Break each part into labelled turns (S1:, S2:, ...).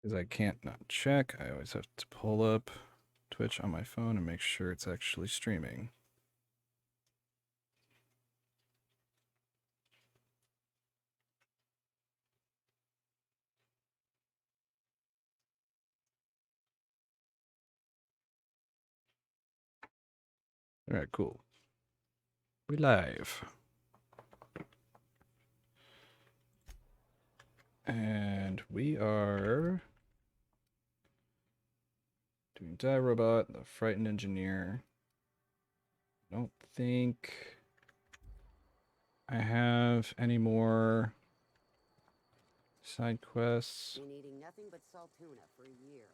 S1: Because I can't not check. I always have to pull up Twitch on my phone and make sure it's actually streaming. All right, cool. We live. And we are doing Die Robot, the Frightened Engineer. I don't think I have any more side quests.
S2: Been eating nothing but salt tuna for a year.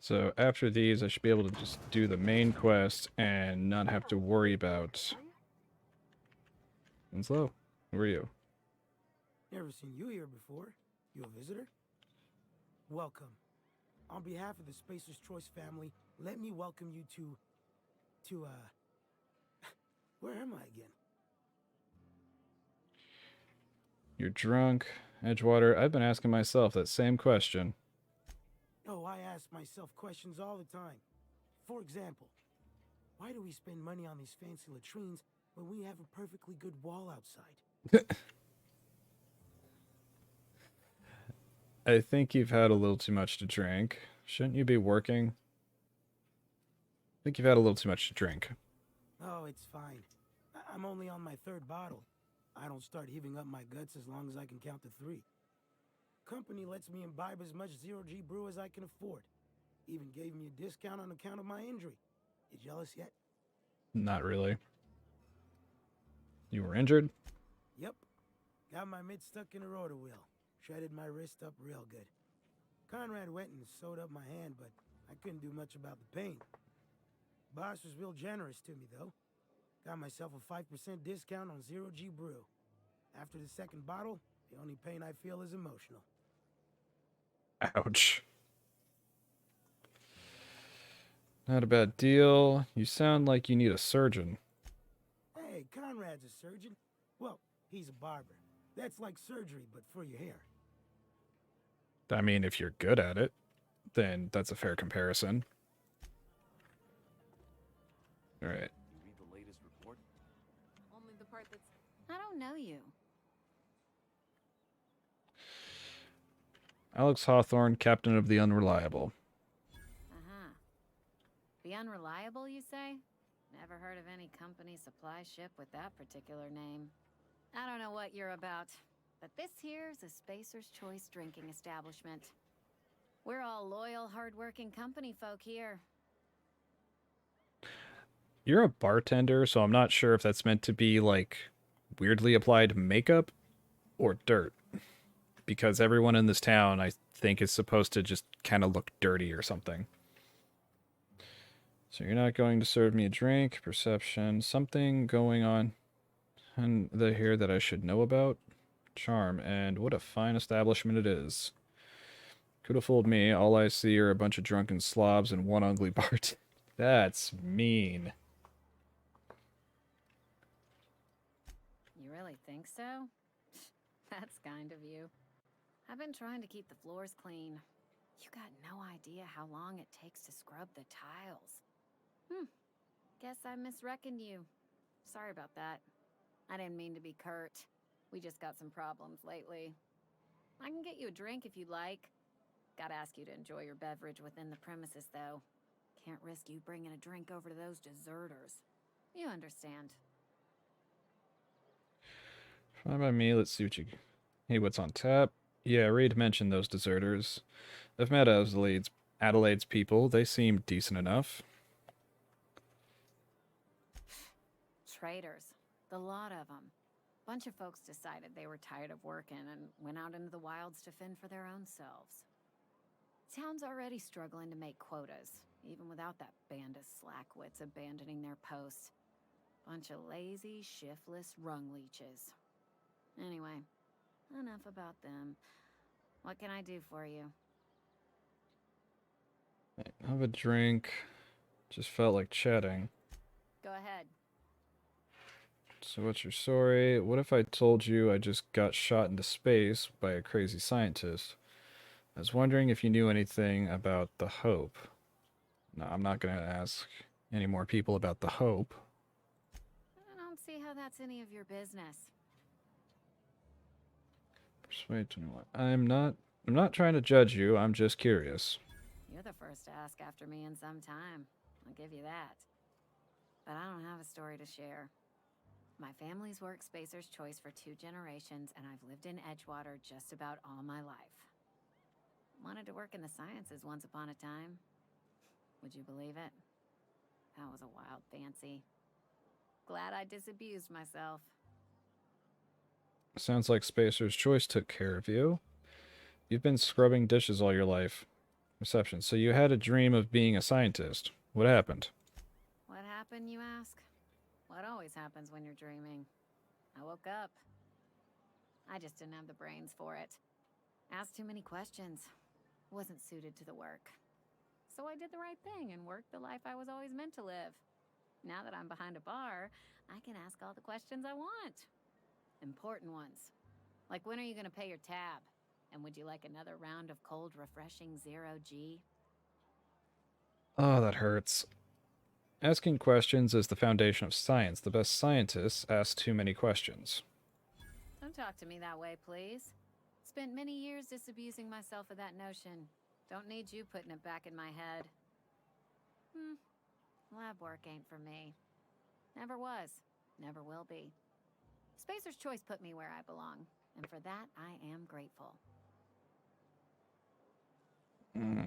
S1: So after these, I should be able to just do the main quest and not have to worry about... Winslow, who are you?
S3: Never seen you here before. You a visitor? Welcome. On behalf of the Spacer's Choice family, let me welcome you to, where am I again?
S1: You're drunk. Edgewater, I've been asking myself that same question.
S3: Oh, I ask myself questions all the time. For example, why do we spend money on these fancy latrines when we have a perfectly good wall outside?
S1: I think you've had a little too much to drink. Shouldn't you be working? I think you've had a little too much to drink.
S3: Oh, it's fine. I'm only on my third bottle. I don't start heaving up my guts as long as I can count to 3. Company lets me imbibe as much zero-G brew as I can afford. Even gave me a discount on account of my injury. You jealous yet?
S1: Not really. You were injured?
S3: Yep. Got my mitt stuck in a rotor wheel. Shredded my wrist up real good. Conrad went and sewed up my hand, but I couldn't do much about the pain. Boss was real generous to me, though. Got myself a 5% discount on zero-G brew. After the second bottle, the only pain I feel is emotional.
S1: Ouch. Not a bad deal. You sound like you need a surgeon.
S3: Hey, Conrad's a surgeon. Well, he's a barber. That's like surgery, but for your hair.
S1: I mean, if you're good at it, then that's a fair comparison. All right.
S4: You read the latest report?
S2: Only the part that's... I don't know you.
S1: Alex Hawthorne, Captain of the Unreliable.
S2: Uh-huh. The Unreliable, you say? Never heard of any company supply ship with that particular name. I don't know what you're about, but this here's a Spacer's Choice drinking establishment. We're all loyal, hard-working company folk here.
S1: You're a bartender, so I'm not sure if that's meant to be, like, weirdly applied makeup or dirt. Because everyone in this town, I think, is supposed to just kind of look dirty or something. So you're not going to serve me a drink, perception, something going on in the here that I should know about. Charm, and what a fine establishment it is. Could have fooled me. All I see are a bunch of drunken slobs and one ugly bart. That's mean.
S2: You really think so? That's kind of you. I've been trying to keep the floors clean. You got no idea how long it takes to scrub the tiles. Guess I misreckoned you. Sorry about that. I didn't mean to be curt. We just got some problems lately. I can get you a drink if you'd like. Gotta ask you to enjoy your beverage within the premises, though. Can't risk you bringing a drink over to those deserters. You understand.
S1: Fine by me. Let's see what you... Hey, what's on tap? Yeah, Reed mentioned those deserters. I've met Adelaide's people. They seem decent enough.
S2: Traitors. The lot of them. Bunch of folks decided they were tired of working and went out into the wilds to fend for their own selves. Town's already struggling to make quotas, even without that band of slackwits abandoning their posts. Bunch of lazy, shiftless rung leeches. Anyway, enough about them. What can I do for you?
S1: Have a drink. Just felt like chatting.
S2: Go ahead.
S1: So what's your story? What if I told you I just got shot into space by a crazy scientist? I was wondering if you knew anything about the Hope. No, I'm not going to ask any more people about the Hope.
S2: I don't see how that's any of your business.
S1: Persuade 21. I'm not trying to judge you. I'm just curious.
S2: You're the first to ask after me in some time. I'll give you that. But I don't have a story to share. My family's worked Spacer's Choice for 2 generations, and I've lived in Edgewater just about all my life. Wanted to work in the sciences once upon a time. Would you believe it? That was a wild fancy. Glad I disabused myself.
S1: Sounds like Spacer's Choice took care of you. You've been scrubbing dishes all your life. Reception. So you had a dream of being a scientist. What happened?
S2: What happened, you ask? What always happens when you're dreaming? I woke up. I just didn't have the brains for it. Asked too many questions. Wasn't suited to the work. So I did the right thing and worked the life I was always meant to live. Now that I'm behind a bar, I can ask all the questions I want. Important ones. Like, when are you gonna pay your tab? And would you like another round of cold, refreshing 0G?
S1: Oh, that hurts. Asking questions is the foundation of science. The best scientists ask too many questions.
S2: Don't talk to me that way, please. Spent many years disabusing myself of that notion. Don't need you putting it back in my head. Lab work ain't for me. Never was. Never will be. Spacer's Choice put me where I belong, and for that, I am grateful.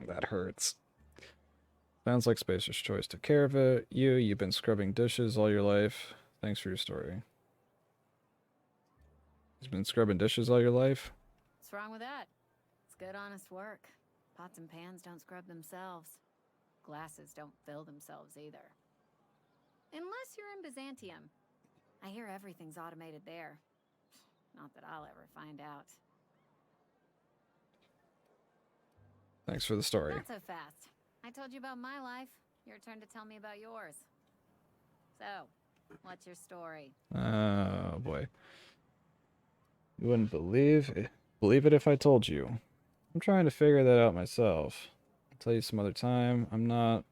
S1: That hurts. Sounds like Spacer's Choice took care of it. You've been scrubbing dishes all your life. Thanks for your story. He's been scrubbing dishes all your life?
S2: What's wrong with that? It's good, honest work. Pots and pans don't scrub themselves. Glasses don't fill themselves either. Unless you're in Byzantium. I hear everything's automated there. Not that I'll ever find out.
S1: Thanks for the story.
S2: Not so fast. I told you about my life. Your turn to tell me about yours. So, what's your story?
S1: Oh, boy. You wouldn't believe it if I told you. I'm trying to figure that out myself. I'll tell you some other time. I'm not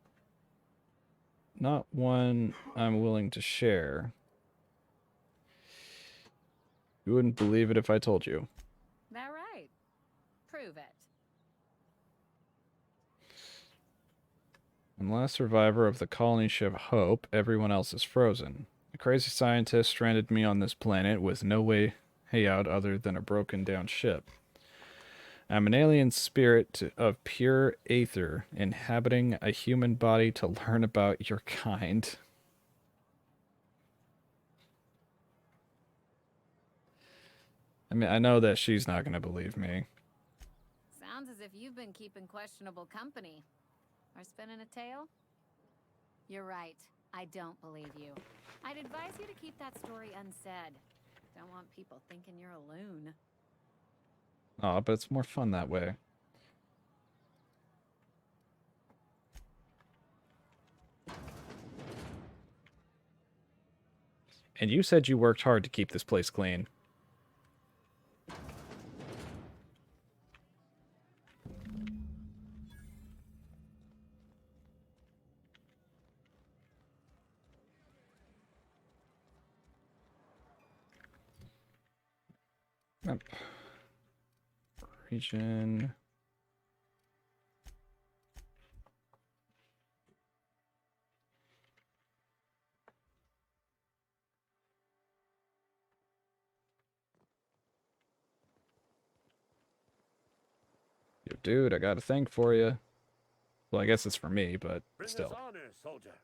S1: one I'm willing to share. You wouldn't believe it if I told you.
S2: That right? Prove it.
S1: I'm the last survivor of the colony ship Hope. Everyone else is frozen. A crazy scientist stranded me on this planet with no way out other than a broken down ship. I'm an alien spirit of pure aether, inhabiting a human body to learn about your kind. I mean, I know that she's not going to believe me.
S2: Sounds as if you've been keeping questionable company. Or spinning a tale? You're right. I don't believe you. I'd advise you to keep that story unsaid. Don't want people thinking you're a loon.
S1: Oh, but it's more fun that way. And you said you worked hard to keep this place clean. Yep. Region. Yo, dude, I got a thing for you. Well, I guess it's for me, but
S4: Bring
S1: still.
S4: us honor, soldier.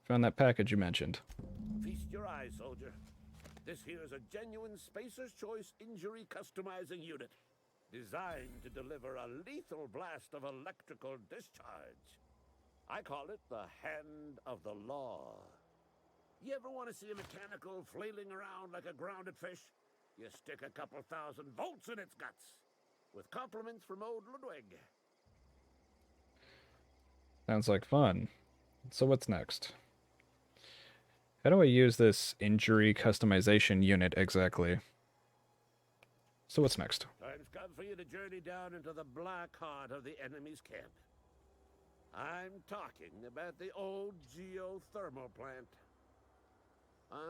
S1: Found that package you mentioned.
S4: Feast your eyes, soldier. This here's a genuine Spacer's Choice injury customizing unit, designed to deliver a lethal blast of electrical discharge. I call it the Hand of the Law. You ever want to see a mechanical flailing around like a grounded fish? You stick a couple thousand volts in its guts. With compliments from old Ludwig.
S1: Sounds like fun. So what's next? How do I use this injury customization unit exactly? So what's next?
S4: Time's come for you to journey down into the black heart of the enemy's camp. I'm talking about the old geothermal plant.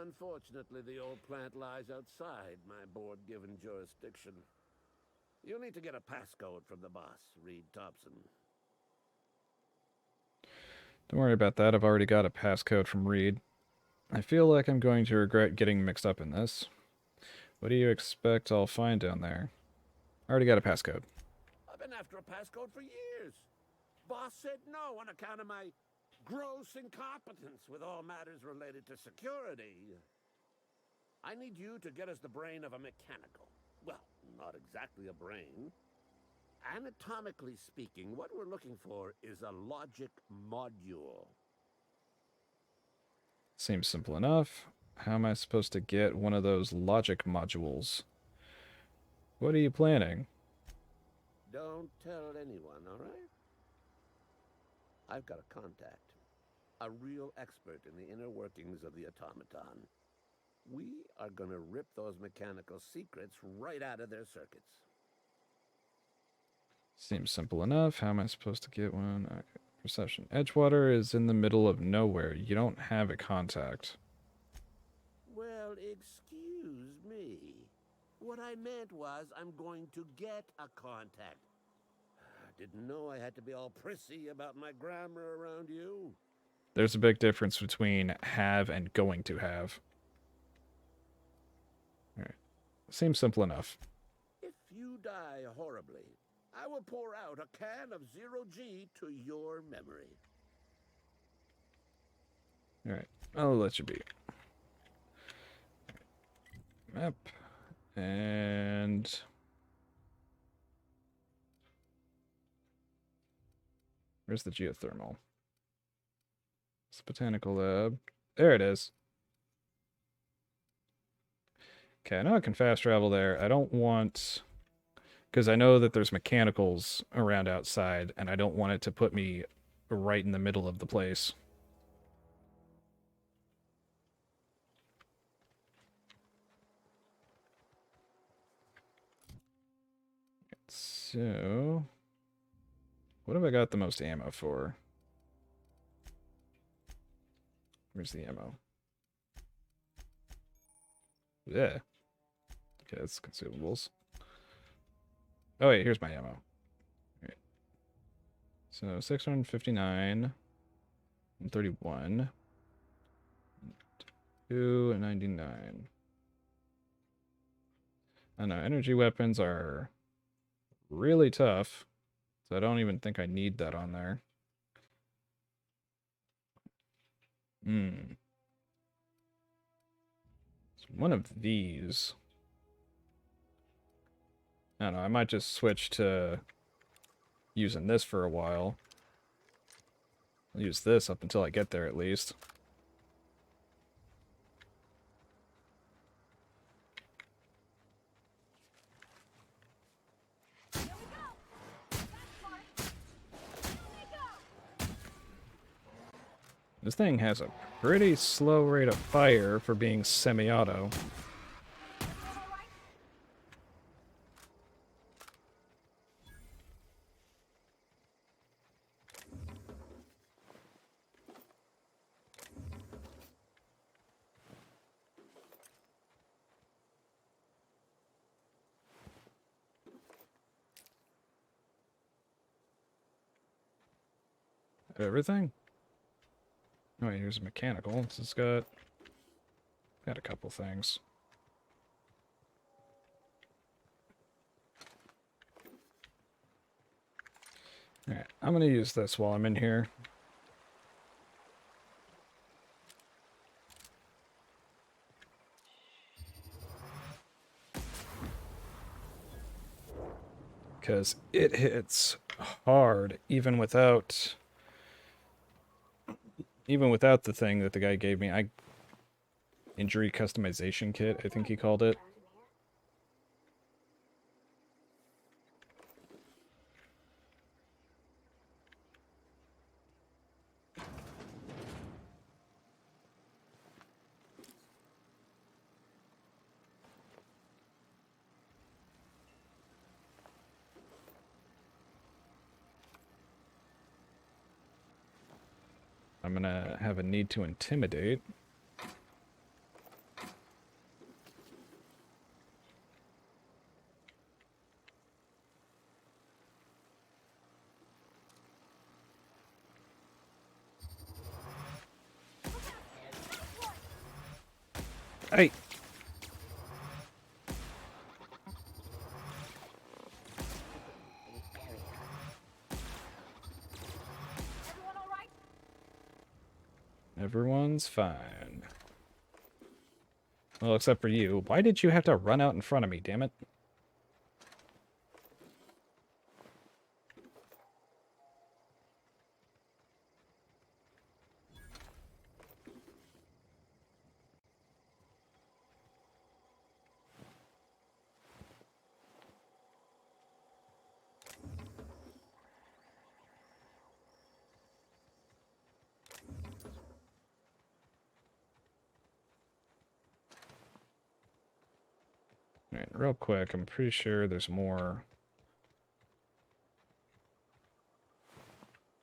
S4: Unfortunately, the old plant lies outside my board-given jurisdiction. You'll need to get a passcode from the boss, Reed Thompson.
S1: Don't worry about that, I've already got a passcode from Reed. I feel like I'm going to regret getting mixed up in this. What do you expect I'll find down there? I already got a passcode.
S4: I've been after a passcode for years. Boss said no on account of my gross incompetence with all matters related to security. I need you to get us the brain of a mechanical. Well, not exactly a brain. Anatomically speaking, what we're looking for is a logic module.
S1: Seems simple enough. How am I supposed to get one of those logic modules? What are you planning?
S4: Don't tell anyone, all right? I've got a contact. A real expert in the inner workings of the automaton. We are gonna rip those mechanical secrets right out of their circuits.
S1: Seems simple enough. How am I supposed to get one? Okay. Perception. Edgewater is in the middle of nowhere. You don't have a contact.
S4: Well, excuse me. What I meant was I'm going to get a contact. Didn't know I had to be all prissy about my grammar around you.
S1: There's a big difference between have and going to have. Alright. Seems simple enough.
S4: If you die horribly, I will pour out a can of 0G to your memory.
S1: Alright. I'll let you be. Map. And... where's the geothermal? It's the botanical lab. There it is. Okay, I know I can fast travel there. I don't want... because I know that there's mechanicals around outside, and I don't want it to put me right in the middle of the place. So... what have I got the most ammo for? Where's the ammo? Yeah. Okay, that's consumables. Oh wait, here's my ammo. Alright. So 659 and 31. 299. I know energy weapons are really tough, so I don't even think I need that on there. So one of these. I don't know, I might just switch to using this for a while. I'll use this up until I get there at least. This thing has a pretty slow rate of fire for being semi-auto. Everything? Oh, wait, here's a mechanical. It's got a couple things. Alright, I'm gonna use this while I'm in here. Because it hits hard, even without the thing that the guy gave me. Injury customization kit, I think he called it. I'm gonna have a need to intimidate. Hey!
S2: Everyone all right?
S1: Everyone's fine. Well, except for you. Why did you have to run out in front of me, damn it? Alright, real quick, I'm pretty sure there's more.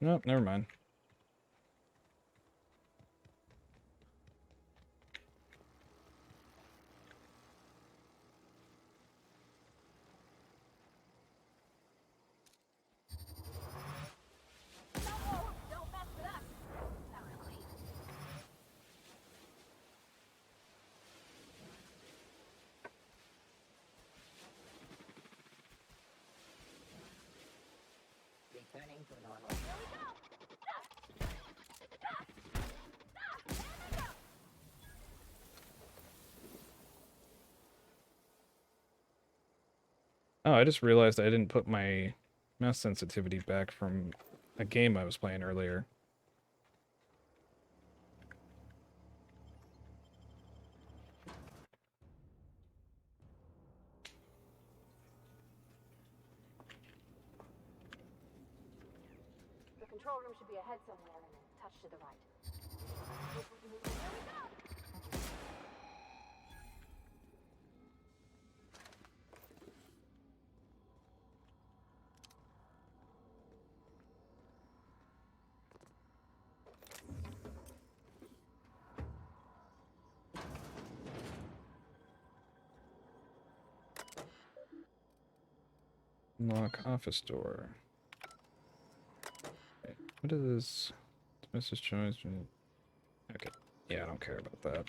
S1: Nope, never mind.
S2: Don't mess with us. Not really.
S5: Returning to normal.
S2: Here we go.
S1: Oh, I just realized I didn't put my mouse sensitivity back from a game I was playing earlier.
S2: The control room should be ahead somewhere and a touch to the right. Here we go.
S1: Unlock office door. Wait, what is Mrs. Choice? Okay. Yeah, I don't care about that.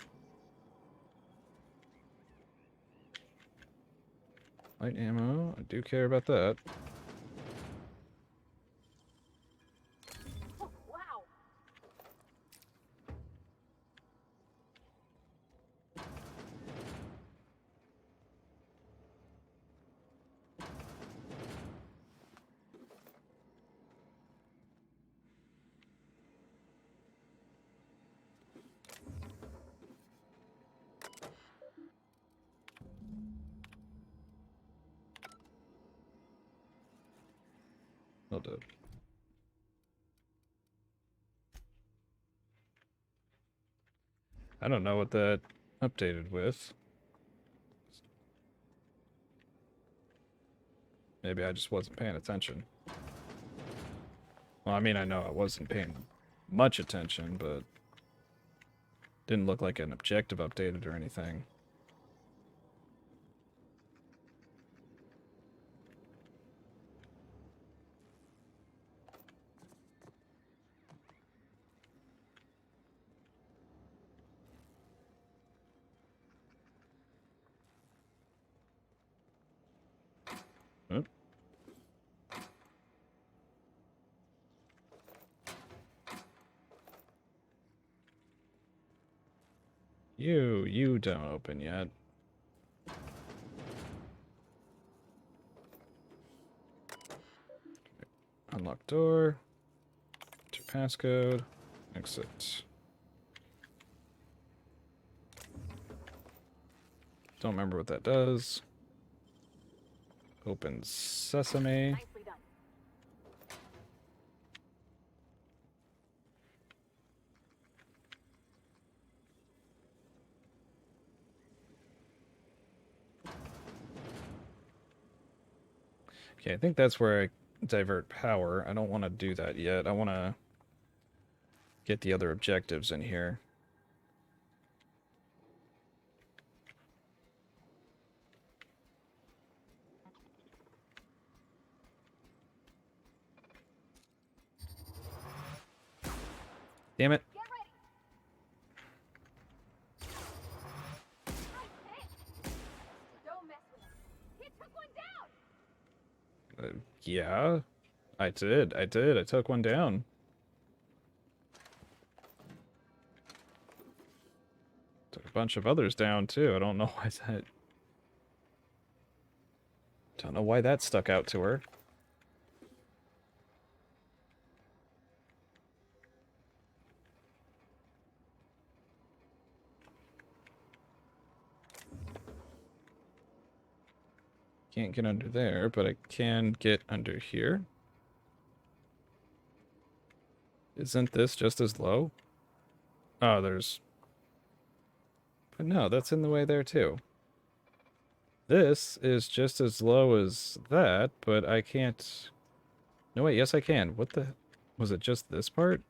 S1: Light ammo. I do care about that.
S2: Oh, wow.
S1: Will do. I don't know what that updated with. Maybe I just wasn't paying attention. Well, I mean, I know I wasn't paying much attention, but didn't look like an objective updated or anything. Oop. You don't open yet. Unlock door. Enter passcode. Exit. Don't remember what that does. Open sesame.
S2: Nicely done.
S1: Okay, I think that's where I divert power. I don't want to do that yet. I want to get the other objectives in here. Damn it.
S2: Don't mess with him. He took one down.
S1: Yeah, I did. I took one down. Took a bunch of others down, too. I don't know why that... Don't know why that stuck out to her. Can't get under there, but I can get under here. Isn't this just as low? Oh, there's... But no, that's in the way there, too. This is just as low as that, but I can't... No, wait, yes I can. What the... Was it just this part?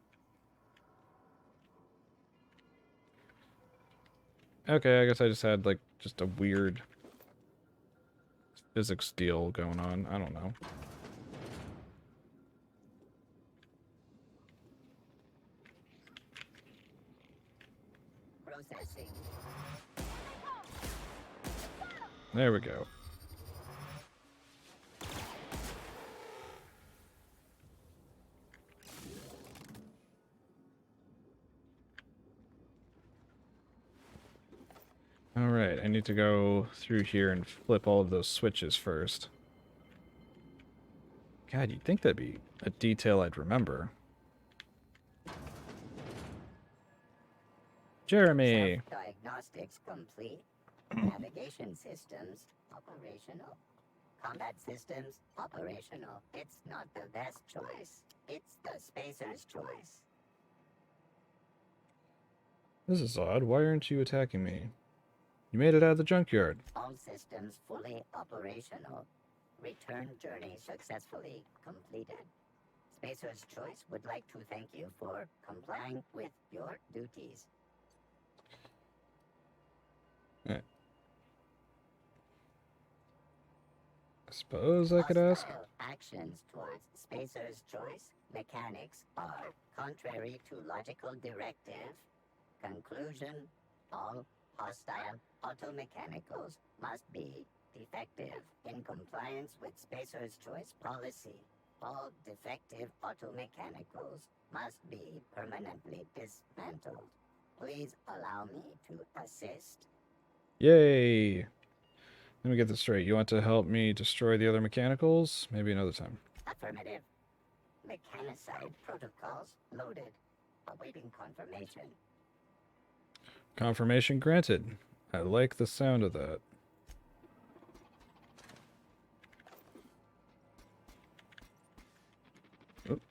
S1: Okay, I guess I just had, like, just a weird physics deal going on. I don't know.
S5: Processing.
S1: There we go. Alright, I need to go through here and flip all of those switches first. God, you'd think that'd be a detail I'd remember. Jeremy!
S5: Self-diagnostics complete. Navigation systems operational. Combat systems operational. It's not the best choice. It's the spacer's choice.
S1: This is odd. Why aren't you attacking me? You made it out of the junkyard.
S5: All systems fully operational. Return journey successfully completed. Spacer's Choice would like to thank you for complying with your duties.
S1: I suppose I could ask.
S5: Hostile actions towards Spacer's Choice mechanics are contrary to logical directive. Conclusion: all hostile automechanicals must be defective in compliance with Spacer's Choice policy. All defective automechanicals must be permanently dismantled. Please allow me to assist.
S1: Yay! Let me get this straight. You want to help me destroy the other mechanicals? Maybe another time.
S5: Affirmative. Mechanicide protocols loaded. Awaiting confirmation.
S1: Confirmation granted. I like the sound of that. Oop.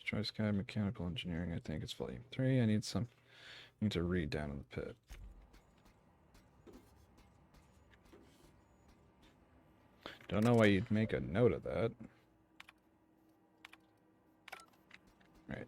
S1: Choice Guide Mechanical Engineering, I think it's volume 3. I need to read down in the pit. Don't know why you'd make a note of that. Right.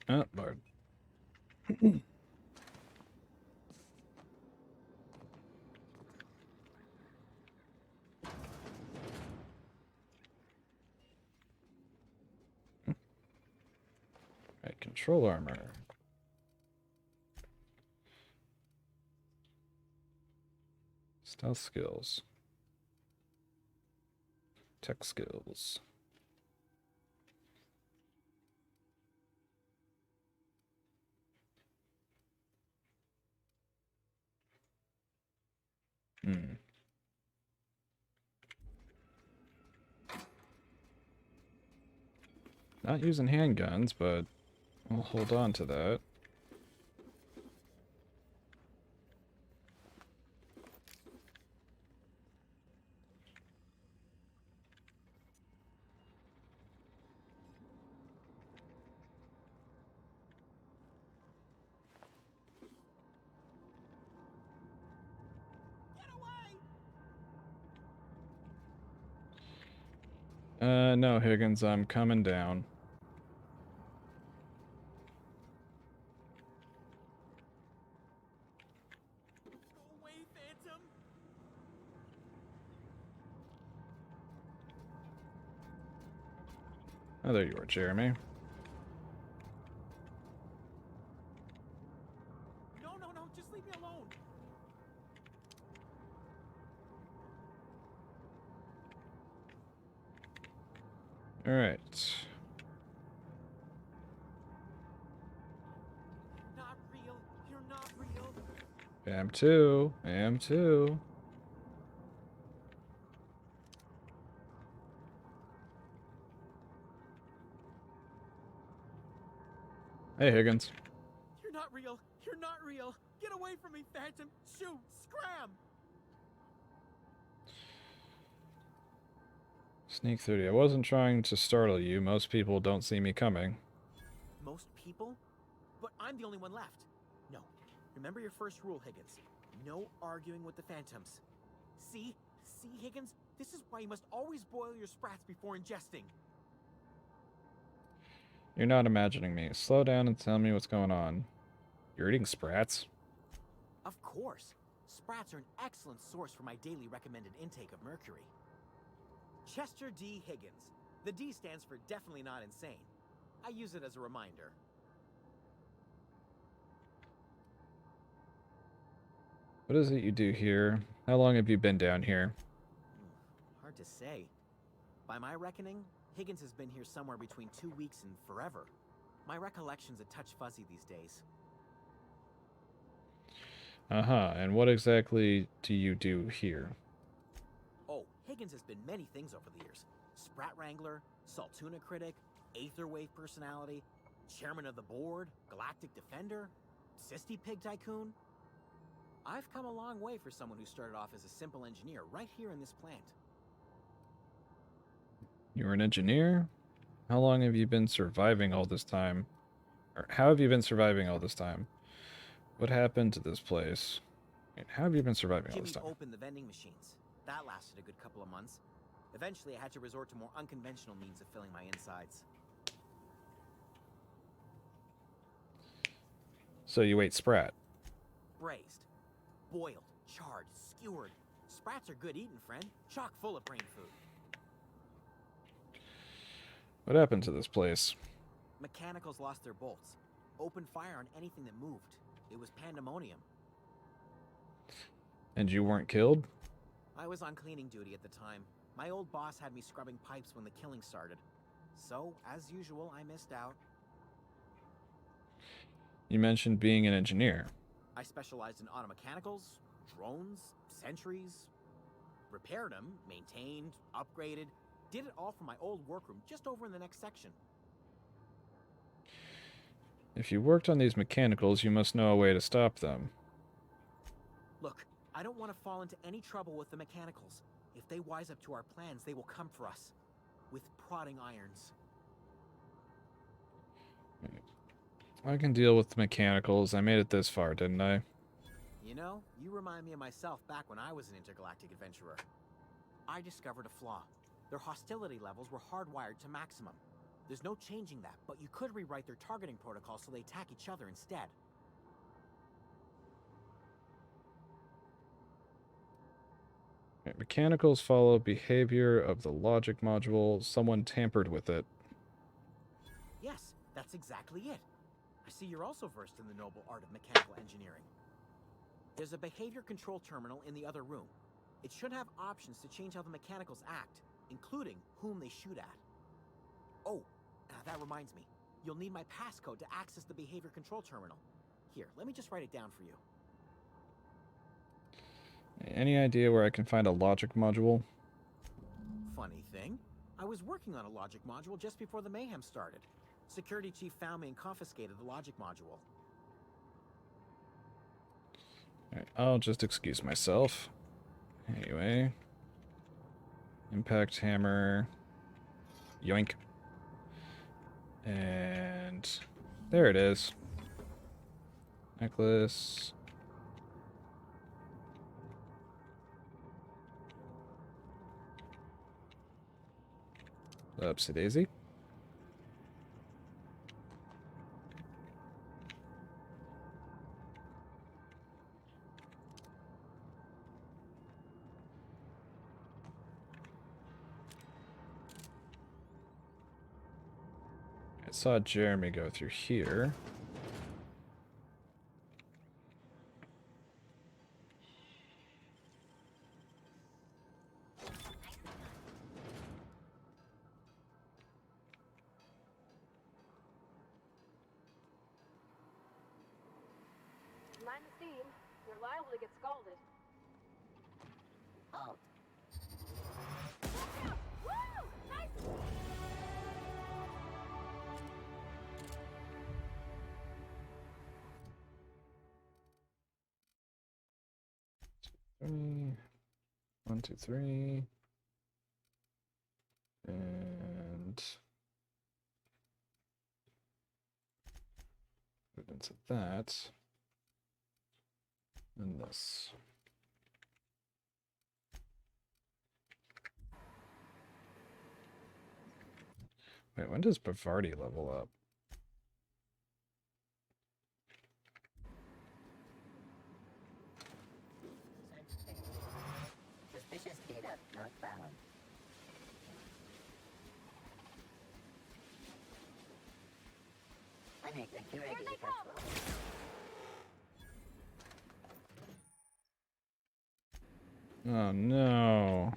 S1: Oh, Bard. Right, control armor. Stealth skills. Tech skills. Hmm. Not using handguns, but I'll hold on to that. No, Higgins, I'm coming down.
S6: Go away, Phantom!
S1: Oh, there you are, Jeremy.
S6: No, no, no, just leave me alone!
S1: Alright.
S6: Not real, you're not real.
S1: Am too. Am too. Hey, Higgins.
S6: You're not real, you're not real. Get away from me, Phantom! Shoot! Scram!
S1: Sneak 30. I wasn't trying to startle you. Most people don't see me coming.
S6: Most people? But I'm the only one left. No. Remember your first rule, Higgins. No arguing with the Phantoms. See? See, Higgins? This is why you must always boil your sprats before ingesting.
S1: You're not imagining me. Slow down and tell me what's going on. You're eating sprats?
S6: Of course. Sprats are an excellent source for my daily recommended intake of mercury. Chester D. Higgins. The D stands for definitely not insane. I use it as a reminder.
S1: What is it you do here? How long have you been down here?
S6: Hard to say. By my reckoning, Higgins has been here somewhere between 2 weeks and forever. My recollection's a touch fuzzy these days.
S1: Uh-huh, and what exactly do you do here?
S6: Oh, Higgins has been many things over the years. Sprat Wrangler, Saltuna Critic, Aetherwave Personality, Chairman of the Board, Galactic Defender, Sisty Pig Tycoon. I've come a long way for someone who started off as a simple engineer right here in this plant.
S1: You're an engineer? How long have you been surviving all this time? Or how have you been surviving all this time? What happened to this place? And how have you been surviving all this
S6: Jimmy
S1: time?
S6: opened the vending machines. That lasted a good couple of months. Eventually, I had to resort to more unconventional means of filling my insides.
S1: So you ate sprat.
S6: Braised, boiled, charred, skewered. Sprats are good eating, friend. Chock full of brain food.
S1: What happened to this place?
S6: Mechanicals lost their bolts. Opened fire on anything that moved. It was pandemonium.
S1: And you weren't killed?
S6: I was on cleaning duty at the time. My old boss had me scrubbing pipes when the killing started. So, as usual, I missed out.
S1: You mentioned being an engineer.
S6: I specialized in automechanicals, drones, sentries. Repaired them, maintained, upgraded. Did it all from my old workroom just over in the next section.
S1: If you worked on these mechanicals, you must know a way to stop them.
S6: Look, I don't want to fall into any trouble with the mechanicals. If they wise up to our plans, they will come for us. With prodding irons.
S1: I can deal with the mechanicals. I made it this far, didn't I?
S6: You know, you remind me of myself back when I was an intergalactic adventurer. I discovered a flaw. Their hostility levels were hardwired to maximum. There's no changing that, but you could rewrite their targeting protocol so they attack each other instead.
S1: Okay, mechanicals follow behavior of the logic module. Someone tampered with it.
S6: Yes, that's exactly it. I see you're also versed in the noble art of mechanical engineering. There's a behavior control terminal in the other room. It should have options to change how the mechanicals act, including whom they shoot at. Oh, that reminds me. You'll need my passcode to access the behavior control terminal. Here, let me just write it down for you.
S1: Any idea where I can find a logic module?
S6: Funny thing, I was working on a logic module just before the mayhem started. Security chief found me and confiscated the logic module.
S1: Alright, I'll just excuse myself. Anyway. Impact hammer. Yoink. And there it is. Necklace. Upsie daisy. I saw Jeremy go through here.
S7: Mind the steam. You're liable to get scalded.
S5: Oh,
S7: Woo! Nice!
S1: Three. 1, 2, 3. And move into that. And this. Wait, when does Bavardi level up?
S5: suspicious data not found. I make security
S7: Here they come!
S5: control.
S1: Oh no.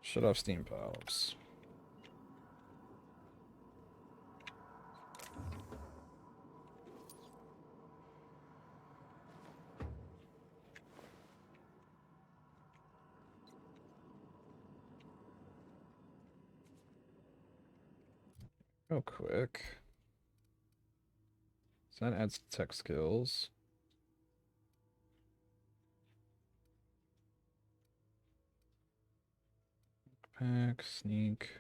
S1: Shut off steam valves. Real quick. So that adds to tech skills. Pack, sneak,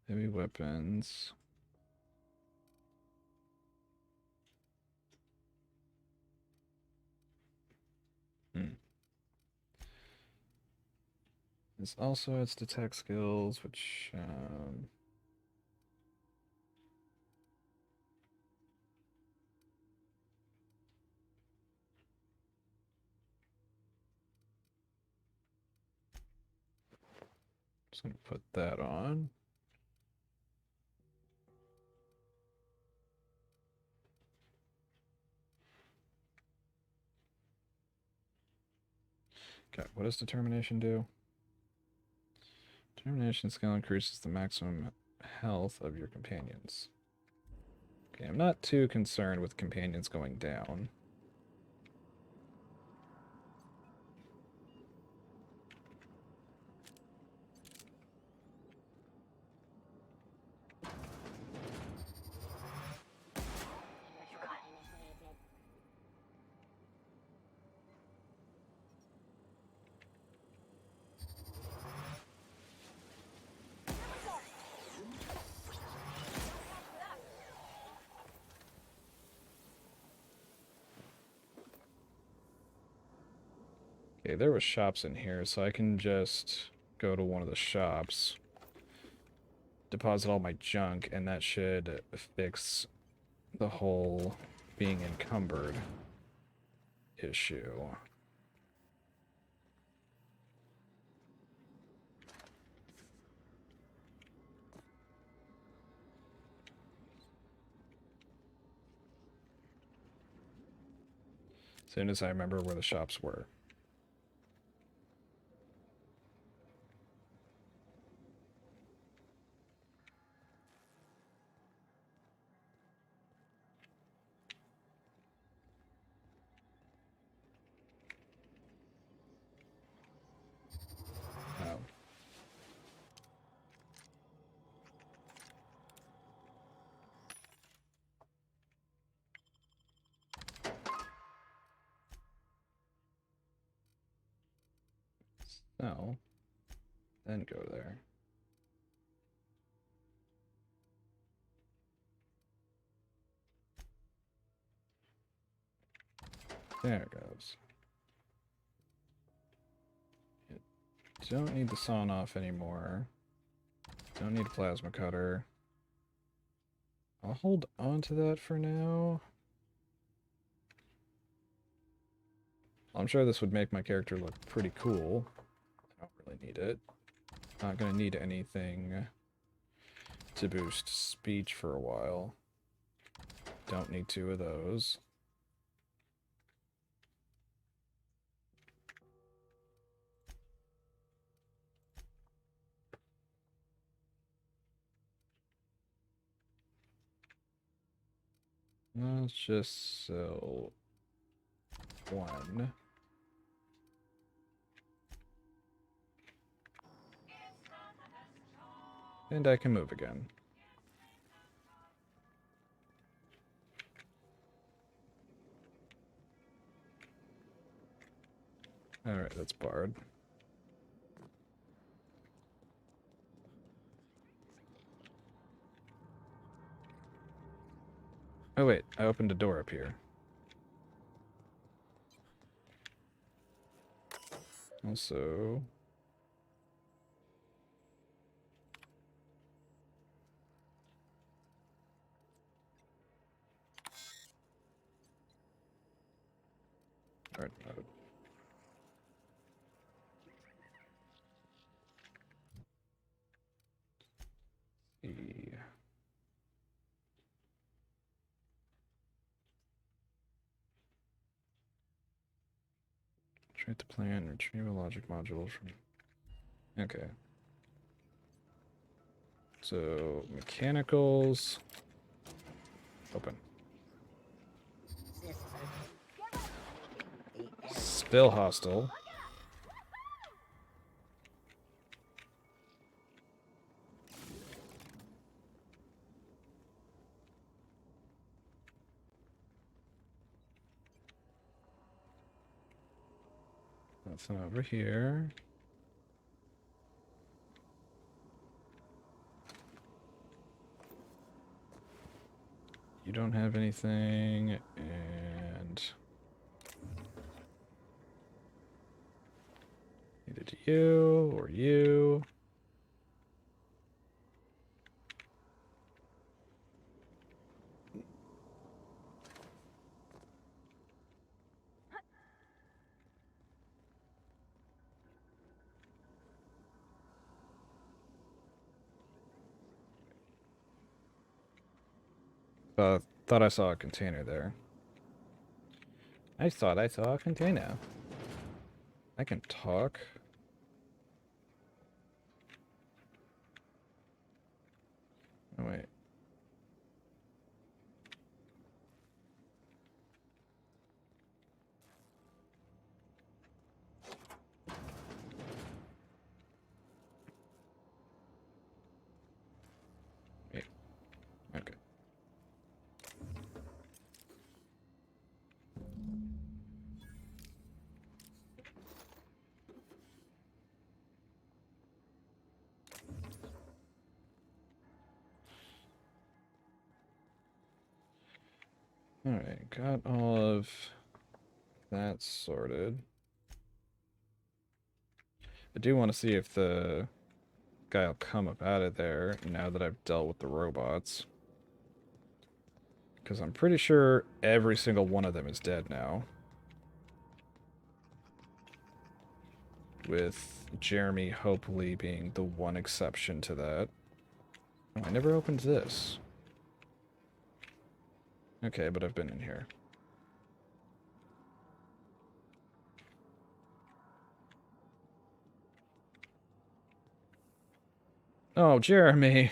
S1: heavy weapons. This also adds to tech skills, which just gonna put that on. Okay, what does determination do? Determination skill increases the maximum health of your companions. Okay, I'm not too concerned with companions going down. Okay, there were shops in here, so I can just go to one of the shops, deposit all my junk, and that should fix the whole being encumbered issue. As soon as I remember where the shops were. No. Then go there. There it goes. Don't need the sawn off anymore. Don't need a plasma cutter. I'll hold on to that for now. I'm sure this would make my character look pretty cool. I don't really need it. Not gonna need anything to boost speech for a while. Don't need 2 of those. Let's just sell 1. And I can move again. Alright, that's barred. Oh wait, I opened a door up here. Also... Alright, Try to plan, retrieve a logic module from... Okay. So, mechanicals... Open. Spill hostile. Nothing over here. You don't have anything, and... Either to you, or you. Thought I saw a container there. I thought I saw a container. I can talk. Oh, wait. Wait. Okay. Alright, got all of that sorted. I do want to see if the guy will come up out of there now that I've dealt with the robots. Because I'm pretty sure every single one of them is dead now. With Jeremy hopefully being the one exception to that. Oh, I never opened this. Okay, but I've been in here. Oh, Jeremy!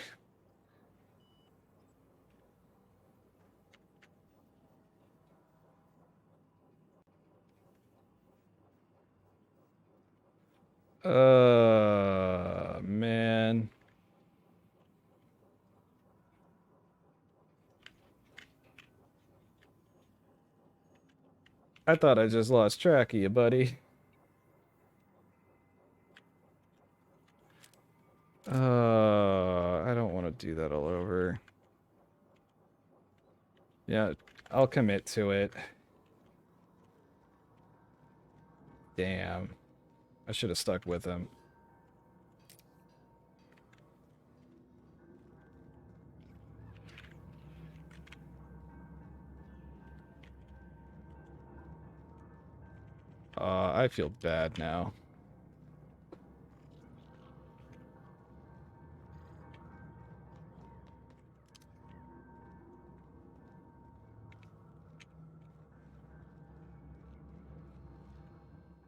S1: Man. I thought I just lost track of you, buddy. I don't want to do that all over. Yeah, I'll commit to it. Damn. I should have stuck with him. I feel bad now.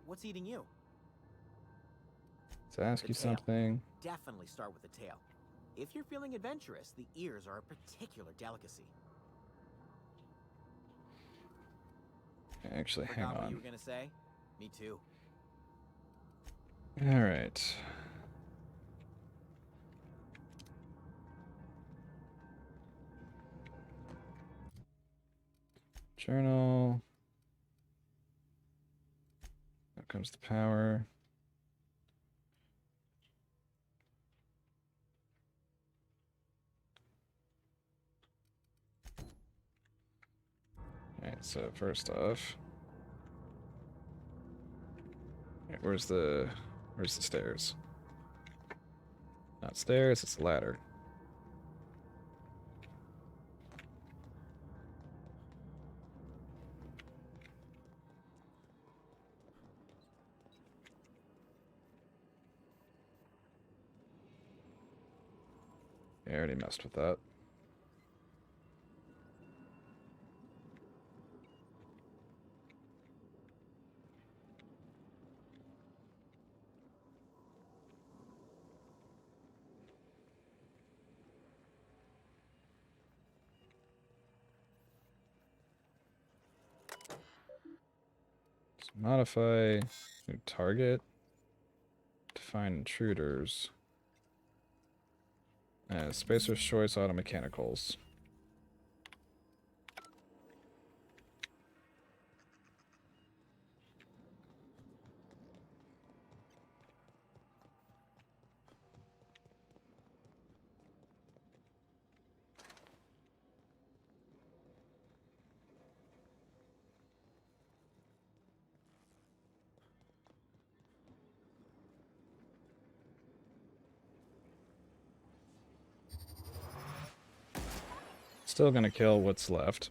S6: What's eating you?
S1: To ask
S6: The
S1: you
S6: tail.
S1: something.
S6: Definitely start with the tail. If you're feeling adventurous, the ears are a particular delicacy.
S1: Actually, hang
S6: Forgot what you
S1: on.
S6: were gonna say? Me too.
S1: Alright. Journal. There comes the power. Alright, so first off. Alright, where's the stairs? Not stairs, it's a ladder. I already messed with that. Let's modify new target. Define intruders. Spacer's choice auto mechanicals. Still gonna kill what's left.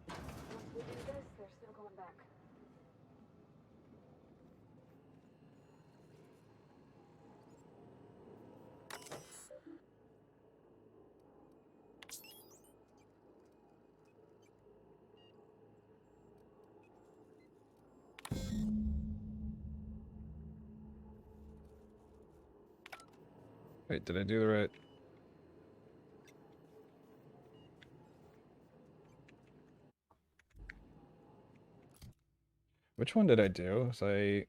S7: Once we do this, there's no going back.
S1: Wait, did I do the right? Which one did I do? Was I...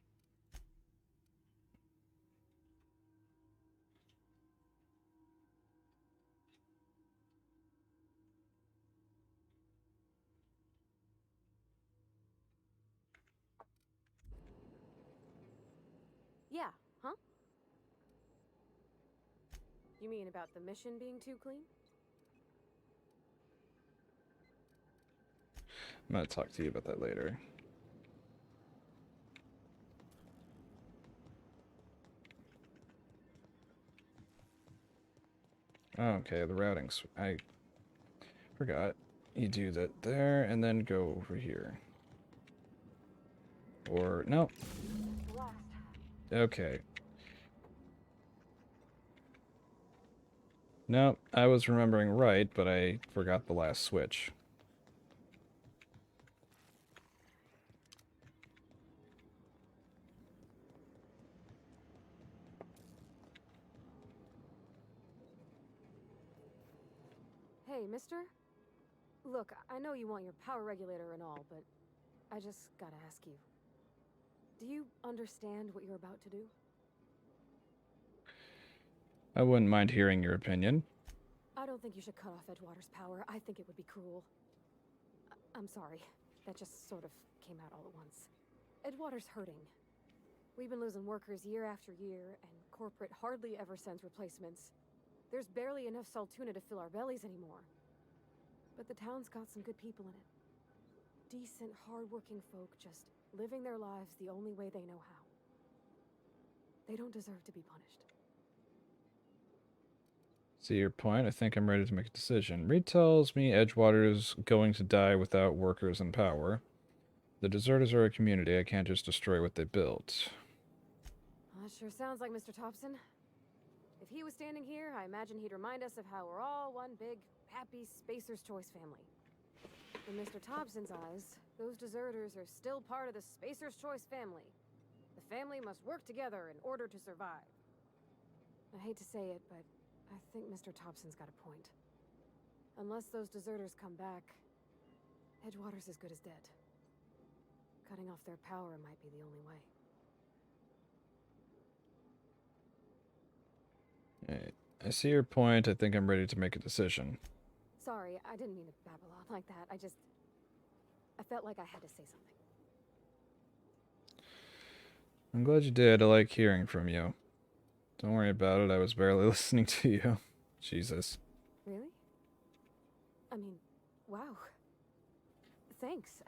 S7: Yeah, huh? You mean about the mission being too clean?
S1: I'm gonna talk to you about that later. Okay, the routing's... I forgot. You do that there, and then go over here. Or... no.
S7: The last.
S1: Okay. No, I was remembering right, but I forgot the last switch.
S7: Hey, mister? Look, I know you want your power regulator and all, but I just gotta ask you. Do you understand what you're about to do?
S1: I wouldn't mind hearing your opinion.
S7: I don't think you should cut off Edgewater's power. I think it would be cruel. I'm sorry. That just sort of came out all at once. Edgewater's hurting. We've been losing workers year after year, and corporate hardly ever sends replacements. There's barely enough Saltuna to fill our bellies anymore. But the town's got some good people in it. Decent, hard-working folk just living their lives the only way they know how. They don't deserve to be punished.
S1: See your point. I think I'm ready to make a decision. Reed tells me Edgewater's going to die without workers in power. The deserters are a community. I can't just destroy what they built.
S7: Well, that sure sounds like Mr. Thompson. If he was standing here, I imagine he'd remind us of how we're all one big, happy Spacer's Choice family. In Mr. Thompson's eyes, those deserters are still part of the Spacer's Choice family. The family must work together in order to survive. I hate to say it, but I think Mr. Thompson's got a point. Unless those deserters come back, Edgewater's as good as dead. Cutting off their power might be the only way.
S1: Alright. I see your point. I think I'm ready to make a decision.
S7: Sorry, I didn't mean to babble on like that. I felt like I had to say something.
S1: I'm glad you did. I like hearing from you. Don't worry about it. I was barely listening to you. Jesus.
S7: Really? I mean, wow. Thanks.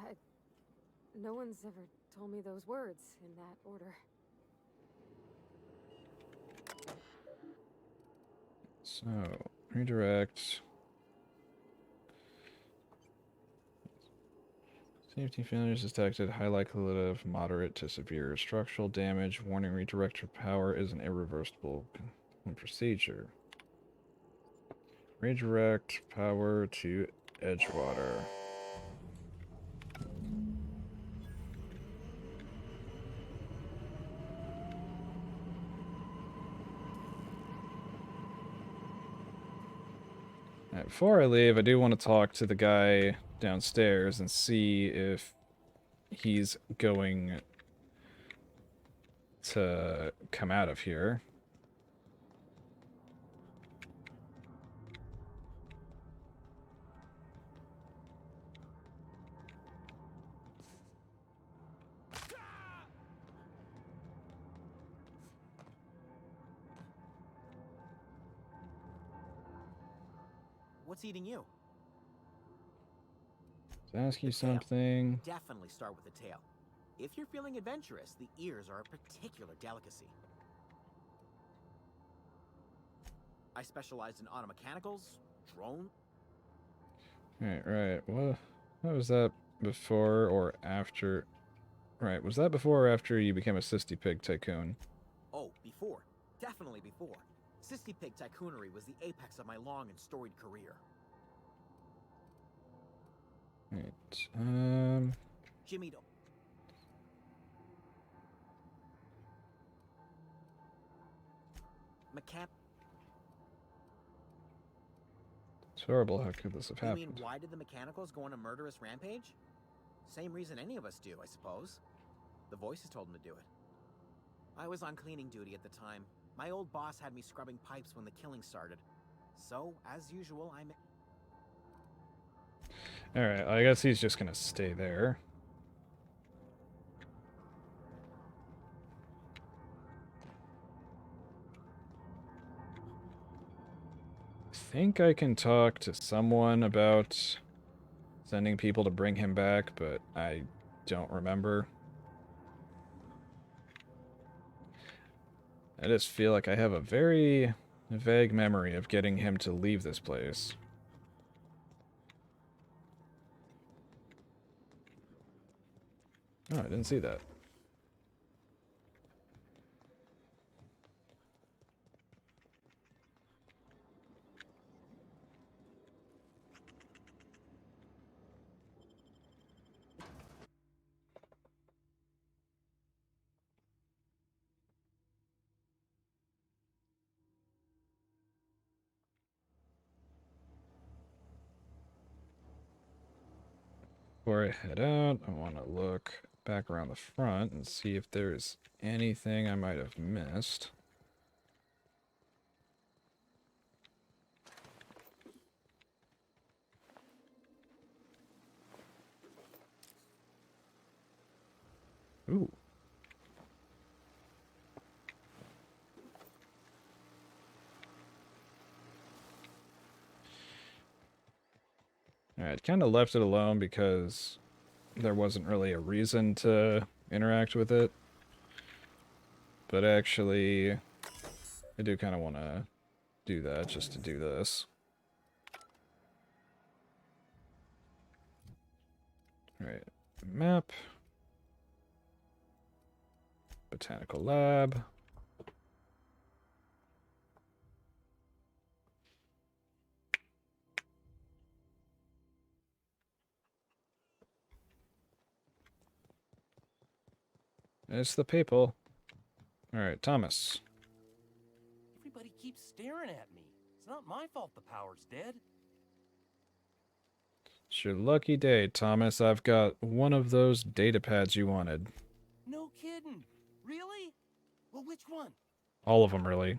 S7: No one's ever told me those words in that order.
S1: So, redirect. Safety failures detected. High likelihood of moderate to severe structural damage. Warning, redirect your power is an irreversible procedure. Redirect power to Edgewater. Alright, before I leave, I do want to talk to the guy downstairs and see if he's going to come out of here.
S6: What's eating you?
S1: To ask you
S6: The tail.
S1: something.
S6: Definitely start with the tail. If you're feeling adventurous, the ears are a particular delicacy. I specialize in automechanicals, drone.
S1: Right. What was that before or after? Right, was that before or after you became a Sisty Pig Tycoon?
S6: Oh, before. Definitely before. Sissy Pig Tycoonery was the apex of my long and storied career.
S1: Right,
S6: Jimmy...
S1: it's horrible. How could this have
S6: You mean,
S1: happened?
S6: why did the mechanicals go on a murderous rampage? Same reason any of us do, I suppose. The voices told them to do it. I was on cleaning duty at the time. My old boss had me scrubbing pipes when the killing started. So, as usual,
S1: Alright, I guess he's just gonna stay there. I think I can talk to someone about sending people to bring him back, but I don't remember. I just feel like I have a very vague memory of getting him to leave this place. Oh, I didn't see that. Before I head out, I want to look back around the front and see if there's anything I might have missed. Ooh. Alright, kind of left it alone because there wasn't really a reason to interact with it. But actually, I do kind of want to do that just to do this. Alright, map. Botanical lab. It's the people. Alright, Thomas.
S8: Everybody keeps staring at me. It's not my fault the power's dead.
S1: It's your lucky day, Thomas. I've got one of those data pads you wanted.
S8: No kidding. Really? Well, which one?
S1: All of them, really.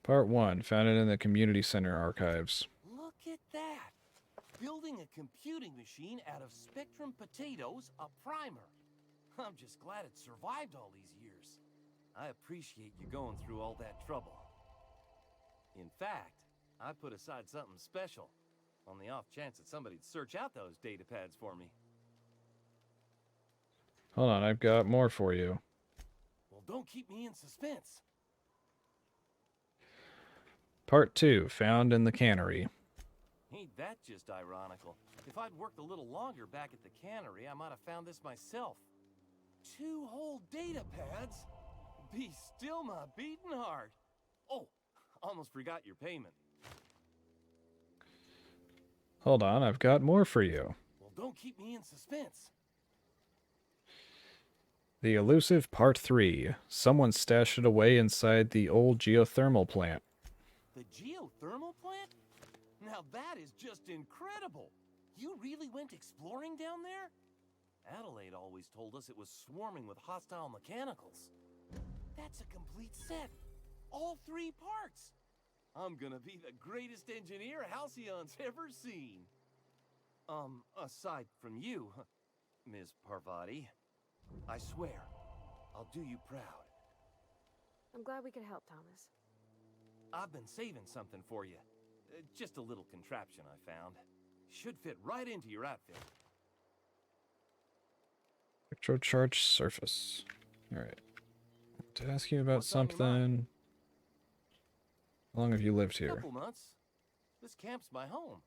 S1: Part 1, found it in the community center archives.
S8: Look at that. Building a computing machine out of Spectrum potatoes, a primer. I'm just glad it survived all these years. I appreciate you going through all that trouble. In fact, I put aside something special on the off chance that somebody'd search out those data pads for me.
S1: Hold on, I've got more for you.
S8: Well, don't keep me in suspense.
S1: Part 2, found in the cannery.
S8: Ain't that just ironical? If I'd worked a little longer back at the cannery, I might have found this myself. 2 whole data pads? Be still my beating heart. Oh, almost forgot your payment.
S1: Hold on, I've got more for you.
S8: Well, don't keep me in suspense.
S1: The elusive Part 3. Someone stashed it away inside the old geothermal plant.
S8: The geothermal plant? Now that is just incredible. You really went exploring down there? Adelaide always told us it was swarming with hostile mechanicals. That's a complete set. All 3 parts. I'm gonna be the greatest engineer Halcyon's ever seen. Aside from you, Ms. Parvati, I swear, I'll do you proud.
S7: I'm glad we could help, Thomas.
S8: I've been saving something for you. Just a little contraption I found. Should fit right into your outfit.
S1: Electrocharged surface. Alright. To ask you about
S8: What's on your mind?
S1: something. How long have you lived here?
S8: Couple months. This camp's my home.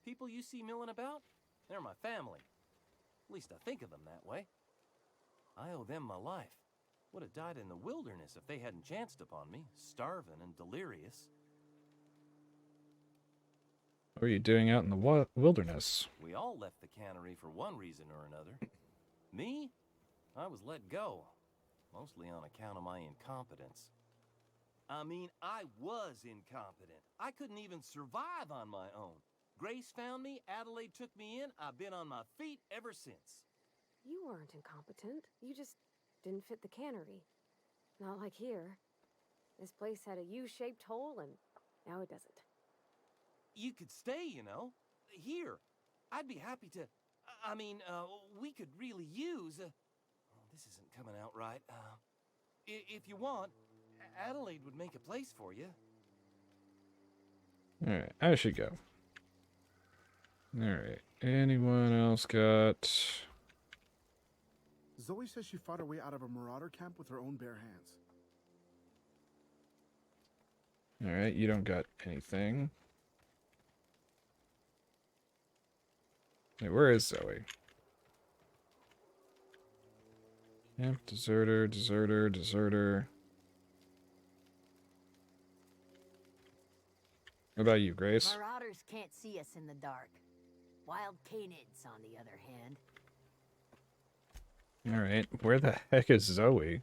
S8: People you see milling about, they're my family. At least I think of them that way. I owe them my life. Would have died in the wilderness if they hadn't chanced upon me, starving and delirious.
S1: What are you doing out in the wilderness?
S8: We all left the cannery for one reason or another. Me? I was let go, mostly on account of my incompetence. I mean, I was incompetent. I couldn't even survive on my own. Grace found me, Adelaide took me in, I've been on my feet ever since.
S7: You weren't incompetent. You just didn't fit the cannery. Not like here. This place had a U-shaped hole, and now it doesn't.
S8: You could stay, you know. Here. I'd be happy to... we could really use... this isn't coming out right. If you want, Adelaide would make a place for you.
S1: Alright, I should go. Alright, anyone else got...
S9: Zoe says she fought her way out of a marauder camp with her own bare hands.
S1: Alright, you don't got anything. Wait, where is Zoe? Camp, deserter, deserter, deserter. What about you, Grace?
S10: Marauders can't see us in the dark. Wild canids, on the other hand.
S1: Alright, where the heck is Zoe?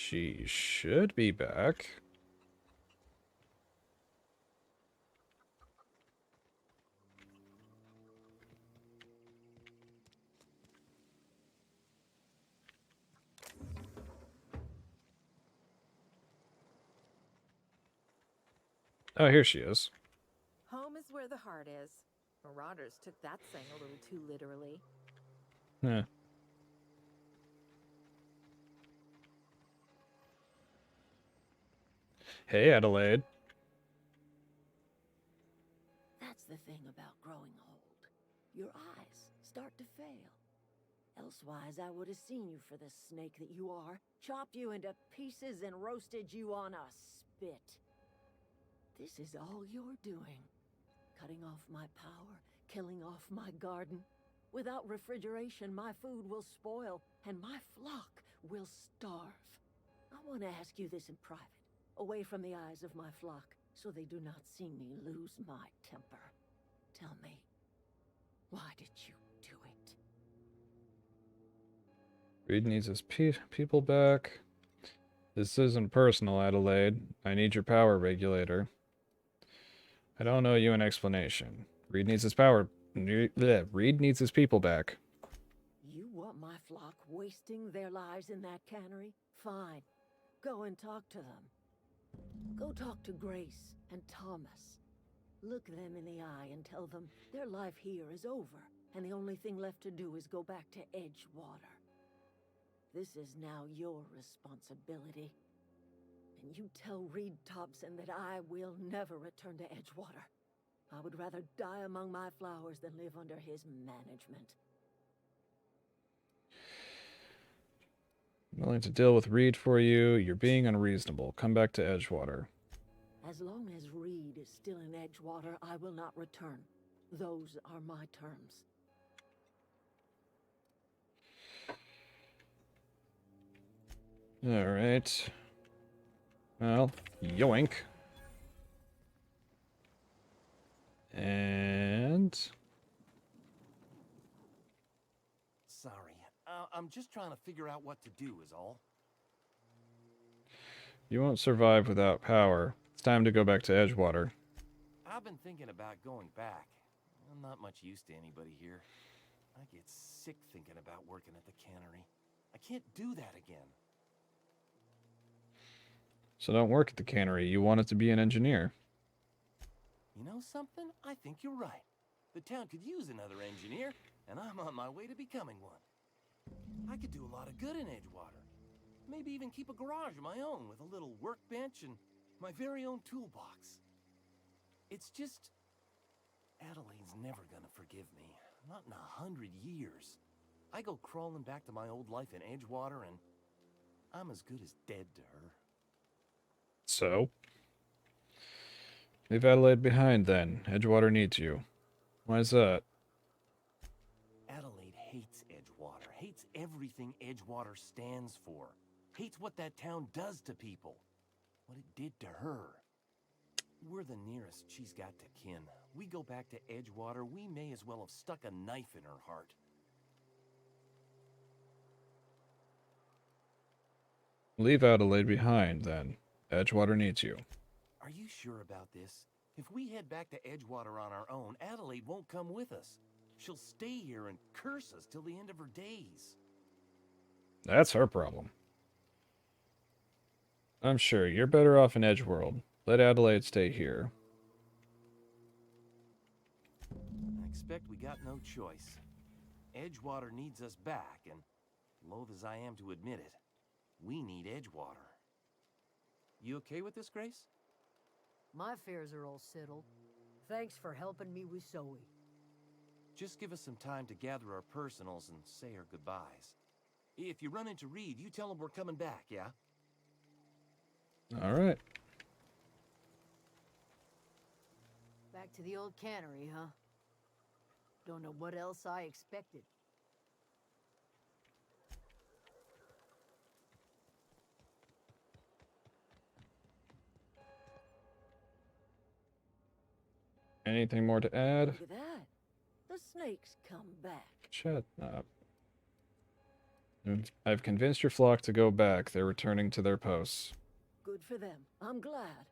S1: She should be back. Oh, here she is.
S11: Home is where the heart is. Marauders took that saying a little too literally.
S1: Yeah. Hey, Adelaide.
S12: That's the thing about growing old. Your eyes start to fail. Elsewise, I would have seen you for the snake that you are, chopped you into pieces and roasted you on a spit. This is all you're doing. Cutting off my power, killing off my garden. Without refrigeration, my food will spoil, and my flock will starve. I want to ask you this in private, away from the eyes of my flock, so they do not see me lose my temper. Tell me, why did you do it?
S1: Reed needs his people back. This isn't personal, Adelaide. I need your power regulator. I don't owe you an explanation. Reed needs his power. Reed needs his people back.
S12: You want my flock wasting their lives in that cannery? Fine. Go and talk to them. Go talk to Grace and Thomas. Look them in the eye and tell them their life here is over, and the only thing left to do is go back to Edgewater. This is now your responsibility. And you tell Reed Thompson that I will never return to Edgewater. I would rather die among my flowers than live under his management.
S1: I'm willing to deal with Reed for you. You're being unreasonable. Come back to Edgewater.
S12: As long as Reed is still in Edgewater, I will not return. Those are my terms.
S1: Alright. Well, yoink. And...
S8: Sorry. I'm just trying to figure out what to do is all.
S1: You won't survive without power. It's time to go back to Edgewater.
S8: I've been thinking about going back. I'm not much use to anybody here. I get sick thinking about working at the cannery. I can't do that again.
S1: So don't work at the cannery. You wanted to be an engineer.
S8: You know something? I think you're right. The town could use another engineer, and I'm on my way to becoming one. I could do a lot of good in Edgewater. Maybe even keep a garage of my own with a little workbench and my very own toolbox. It's just... Adelaide's never gonna forgive me. Not in 100 years. I go crawling back to my old life in Edgewater, and I'm as good as dead to her.
S1: So? Leave Adelaide behind, then. Edgewater needs you. Why is that?
S8: Adelaide hates Edgewater. Hates everything Edgewater stands for. Hates what that town does to people. What it did to her. We're the nearest she's got to kin. We go back to Edgewater, we may as well have stuck a knife in her heart.
S1: Leave Adelaide behind, then. Edgewater needs you.
S8: Are you sure about this? If we head back to Edgewater on our own, Adelaide won't come with us. She'll stay here and curse us till the end of her days.
S1: That's her problem. I'm sure you're better off in Edgeworld. Let Adelaide stay here.
S8: I expect we got no choice. Edgewater needs us back, and loath as I am to admit it, we need Edgewater. You okay with this, Grace?
S10: My affairs are all settled. Thanks for helping me with Zoe.
S8: Just give us some time to gather our personals and say our goodbyes. If you run into Reed, you tell him we're coming back, yeah?
S1: All right.
S10: Back to the old cannery, huh? Don't know what else I expected.
S1: Anything more to add?
S12: Look at that. The snake's come back.
S1: Shut up. I've convinced your flock to go back. They're returning to their posts.
S12: Good for them. I'm glad.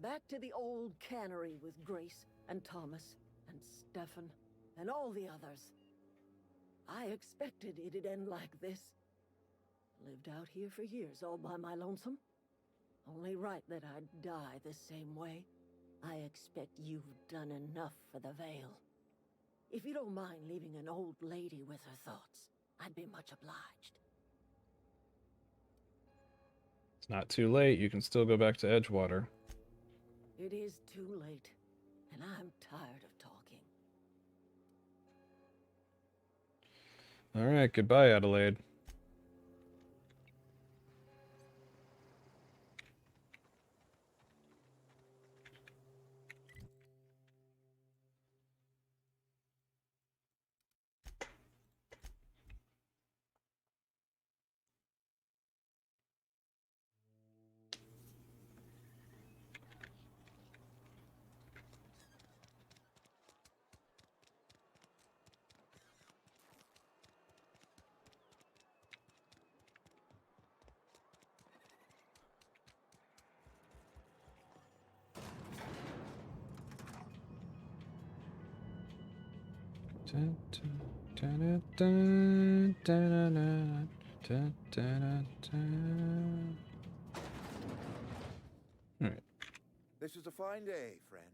S12: Back to the old cannery with Grace and Thomas and Stefan and all the others. I expected it'd end like this. Lived out here for years all by my lonesome. Only right that I'd die the same way. I expect you've done enough for the Vale. If you don't mind leaving an old lady with her thoughts, I'd be much obliged.
S1: It's not too late. You can still go back to Edgewater.
S12: It is too late, and I'm tired of talking.
S1: Alright, goodbye, Adelaide. Alright.
S13: This is a fine day, friend.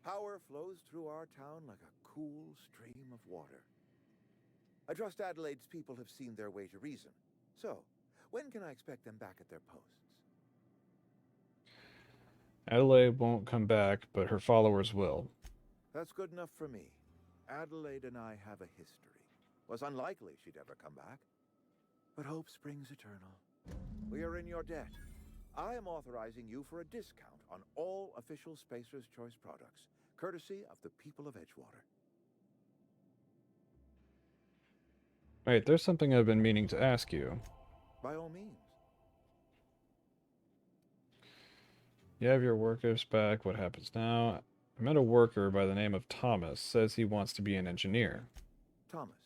S13: Power flows through our town like a cool stream of water. I trust Adelaide's people have seen their way to reason. So, when can I expect them back at their posts?
S1: Adelaide won't come back, but her followers will.
S13: That's good enough for me. Adelaide and I have a history. Was unlikely she'd ever come back. But hope springs eternal. We are in your debt. I am authorizing you for a discount on all official Spacer's Choice products, courtesy of the people of Edgewater.
S1: Wait, there's something I've been meaning to ask you.
S13: By all means.
S1: You have your workers back. What happens now? I met a worker by the name of Thomas. Says he wants to be an engineer.
S13: Thomas.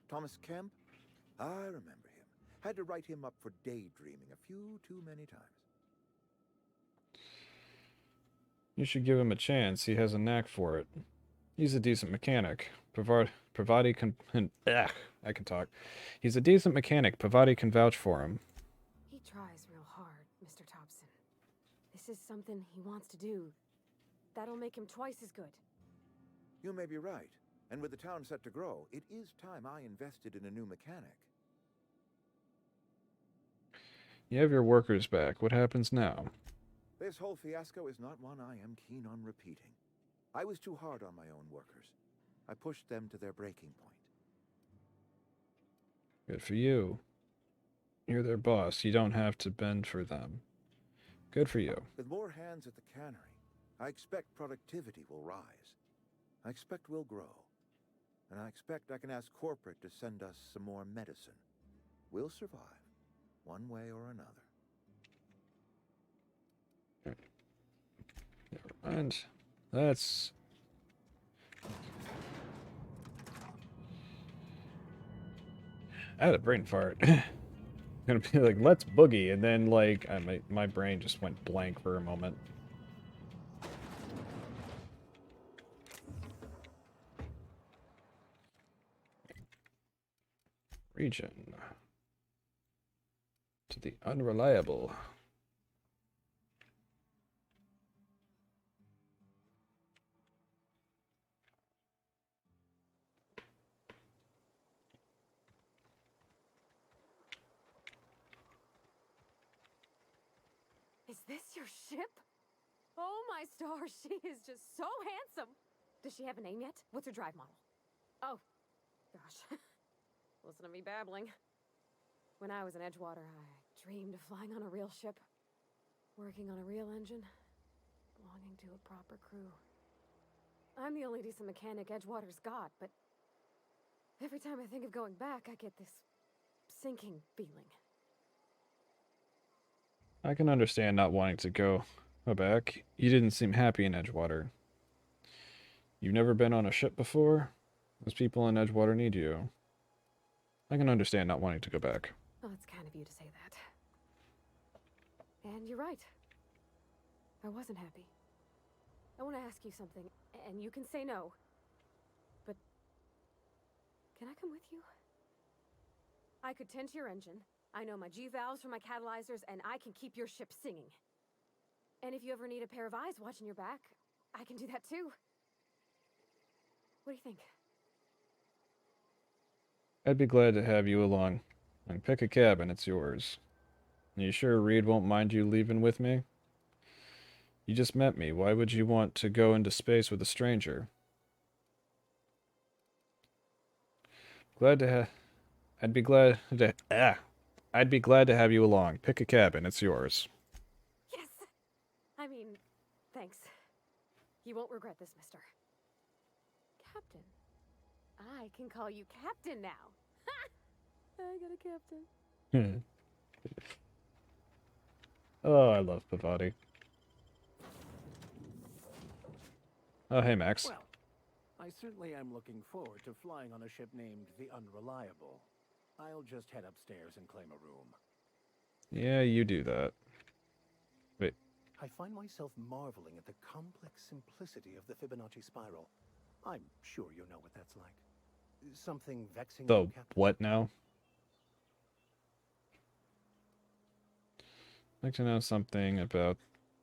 S13: Thomas Kemp? I remember him. Had to write him up for daydreaming a few too many times.
S1: You should give him a chance. He has a knack for it. He's a decent mechanic. Pavati can... I can talk. He's a decent mechanic. Pavati can vouch for him.
S7: He tries real hard, Mr. Thompson. This is something he wants to do. That'll make him twice as good.
S13: You may be right. And with the town set to grow, it is time I invested in a new mechanic.
S1: You have your workers back. What happens now?
S13: This whole fiasco is not one I am keen on repeating. I was too hard on my own workers. I pushed them to their breaking point.
S1: Good for you. You're their boss. You don't have to bend for them. Good for you.
S13: With more hands at the cannery, I expect productivity will rise. I expect we'll grow. And I expect I can ask corporate to send us some more medicine. We'll survive, one way or another.
S1: Never mind. That's... I had a brain fart. Gonna be like, let's boogie, and then like my brain just went blank for a moment. Region to the unreliable.
S7: Is this your ship? Oh my stars, she is just so handsome. Does she have a name yet? What's her drive model? Oh, gosh. Listen to me babbling. When I was in Edgewater, I dreamed of flying on a real ship, working on a real engine, belonging to a proper crew. I'm the only decent mechanic Edgewater's got, but every time I think of going back, I get this sinking feeling.
S1: I can understand not wanting to go back. You didn't seem happy in Edgewater. You've never been on a ship before? Those people in Edgewater need you. I can understand not wanting to go back.
S7: Oh, it's kind of you to say that. And you're right. I wasn't happy. I want to ask you something, and you can say no. But can I come with you? I could tend to your engine. I know my G-valves for my catalyzers, and I can keep your ship singing. And if you ever need a pair of eyes watching your back, I can do that too. What do you think?
S1: I'd be glad to have you along. And pick a cabin, it's yours. You sure Reed won't mind you leaving with me? You just met me. Why would you want to go into space with a stranger? Glad to have... I'd be glad to... I'd be glad to have you along. Pick a cabin, it's yours.
S7: Yes! I mean, thanks. You won't regret this, mister. Captain. I can call you Captain now. Ha! I got a captain.
S1: Oh, I love Pavati. Oh, hey, Max.
S14: Well, I certainly am looking forward to flying on a ship named the Unreliable. I'll just head upstairs and claim a room.
S1: Yeah, you do that. Wait.
S14: I find myself marveling at the complex simplicity of the Fibonacci spiral. I'm sure you know what that's like. Something vexing
S1: The
S14: you, Captain?
S1: what now? I'd like to know something about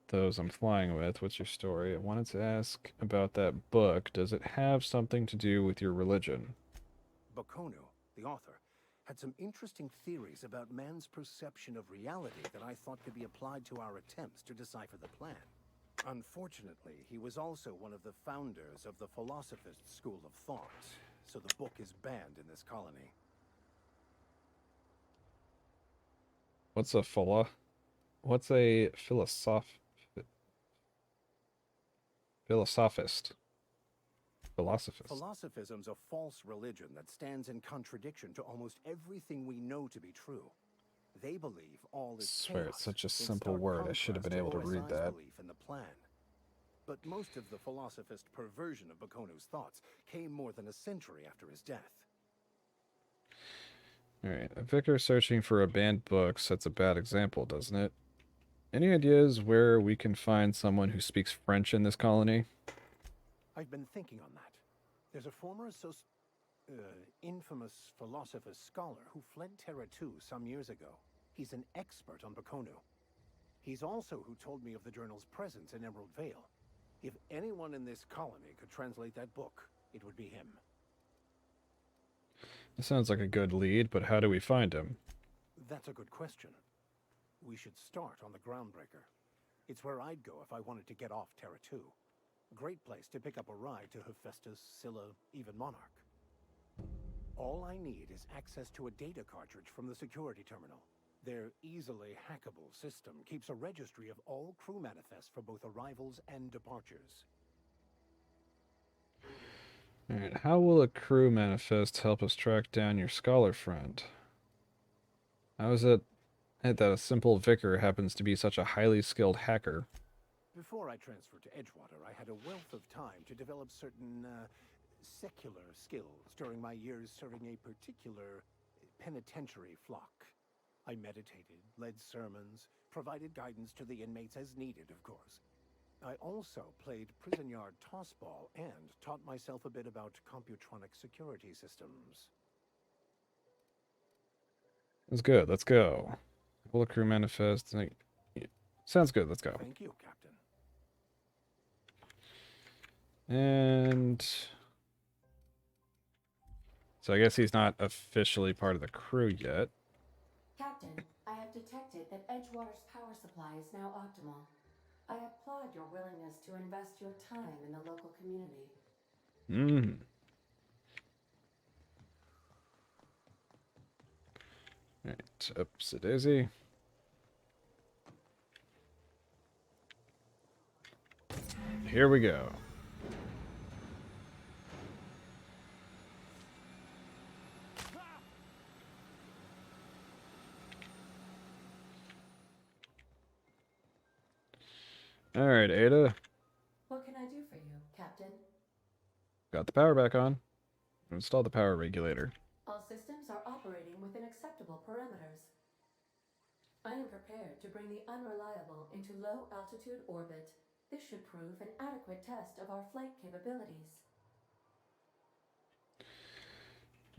S1: those I'm flying with. What's your story? I wanted to ask about that book. Does it have something to do with your religion?
S14: Bakonu, the author, had some interesting theories about man's perception of reality that I thought could be applied to our attempts to decipher the plan. Unfortunately, he was also one of the founders of the Philosophist school of thought, so the book is banned in this colony.
S1: What's a philosophist? Philosophist.
S14: Philosophism's a false religion that stands in contradiction to almost everything we know to be true. They believe all is
S1: I swear
S14: chaos,
S1: it's such a
S14: in
S1: simple
S14: stark
S1: word. I should have been able to
S14: contrast
S1: read
S14: OSI's
S1: that.
S14: belief in the plan. But most of the philosophist perversion of Bakonu's thoughts came more than a century after his death.
S1: Alright, a vicar searching for a banned book sets a bad example, doesn't it? Any ideas where we can find someone who speaks French in this colony?
S14: I've been thinking on that. There's a former infamous Philosophist scholar who fled Terra 2 some years ago. He's an expert on Bakonu. He's also who told me of the journal's presence in Emerald Vale. If anyone in this colony could translate that book, it would be him.
S1: This sounds like a good lead, but how do we find him?
S14: That's a good question. We should start on the Groundbreaker. It's where I'd go if I wanted to get off Terra 2. A great place to pick up a ride to Hephaestus, Scylla, even Monarch. All I need is access to a data cartridge from the security terminal. Their easily hackable system keeps a registry of all crew manifests for both arrivals and departures.
S1: Alright, how will a crew manifest help us track down your scholar friend? How is it that a simple vicar happens to be such a highly skilled hacker?
S14: Before I transferred to Edgewater, I had a wealth of time to develop certain, secular skills during my years serving a particular penitentiary flock. I meditated, led sermons, provided guidance to the inmates as needed, of course. I also played prison yard tossball and taught myself a bit about computronic security systems.
S1: That's good, let's go. Will a crew manifest? Sounds good, let's go.
S14: Thank you, Captain.
S1: And so I guess he's not officially part of the crew yet.
S15: Captain, I have detected that Edgewater's power supply is now optimal. I applaud your willingness to invest your time in the local community.
S1: Alright, oops, daisy. Here we go. Alright, Ada.
S15: What can I do for you, Captain?
S1: Got the power back on. Install the power regulator.
S15: All systems are operating parameters. I am prepared to bring the unreliable into low-altitude orbit. This should prove an adequate test of our flight capabilities.